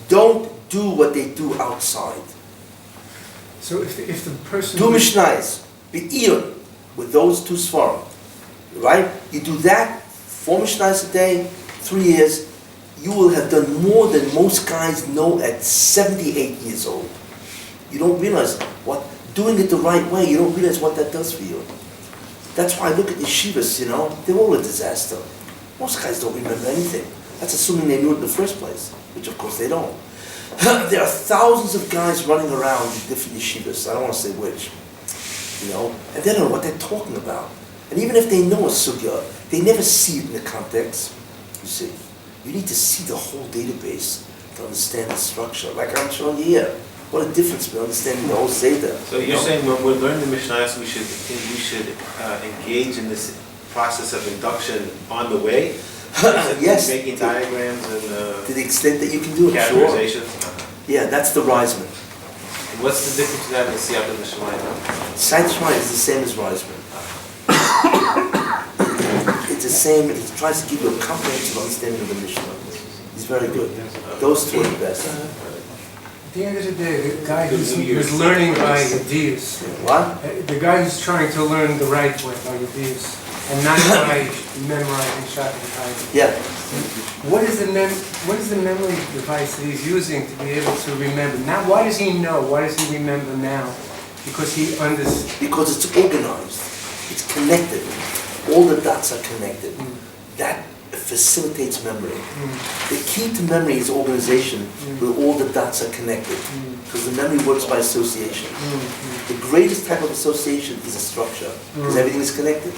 Don't do what they do outside. So if the person... Do Mishnayos, be Iyun, with those two Sfarim. Right? You do that, 4 Mishnayos a day, 3 years, you will have done more than most guys know at 78 years old. You don't realize what, doing it the right way, you don't realize what that does for you. That's why I look at yeshivas, they're all a disaster. Most guys don't remember anything. That's assuming they knew it in the first place, which of course they don't. There are thousands of guys running around in different yeshivas, I don't want to say which, and they don't know what they're talking about. And even if they know a sugya, they never see it in the context. You see, you need to see the whole database to understand the structure. Like I'm showing you here, what a difference between understanding the whole Seder. So you're saying when we're learning the Mishnayos, we should engage in this process of induction on the way? Yes. Making diagrams and to the extent that you can do it, categorizations? Sure. Yeah, that's the Reisman. And what's the difference between that and the Siyat and the Shemayim? Siyat Shemayim is the same as Reisman. It's the same, it tries to give you a comprehensive understanding of the Mishnah. It's very good. Those two are the best. At the end of the day, the guy who's learning by ideas. What? The guy who's trying to learn the right way by ideas, and not by memorizing Shak V'Tanya. Yeah. What is the memory device that he's using to be able to remember? Now, why does he know? Why does he remember now? Because he understands. Because it's organized. It's connected. All the dots are connected. That facilitates memory. The key to memory is organization, where all the dots are connected. Because the memory works by association. The greatest type of association is a structure, because everything is connected.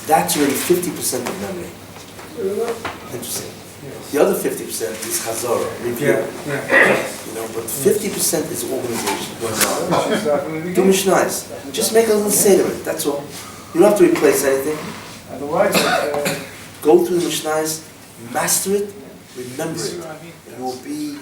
That's already 50% of memory. Interesting. The other 50% is chazara, review. But 50% is organization. Do Mishnayos. Just make a little seder. That's all. You don't have to replace anything. Otherwise, go through the Mishnayos, master it, remember it, and you will be...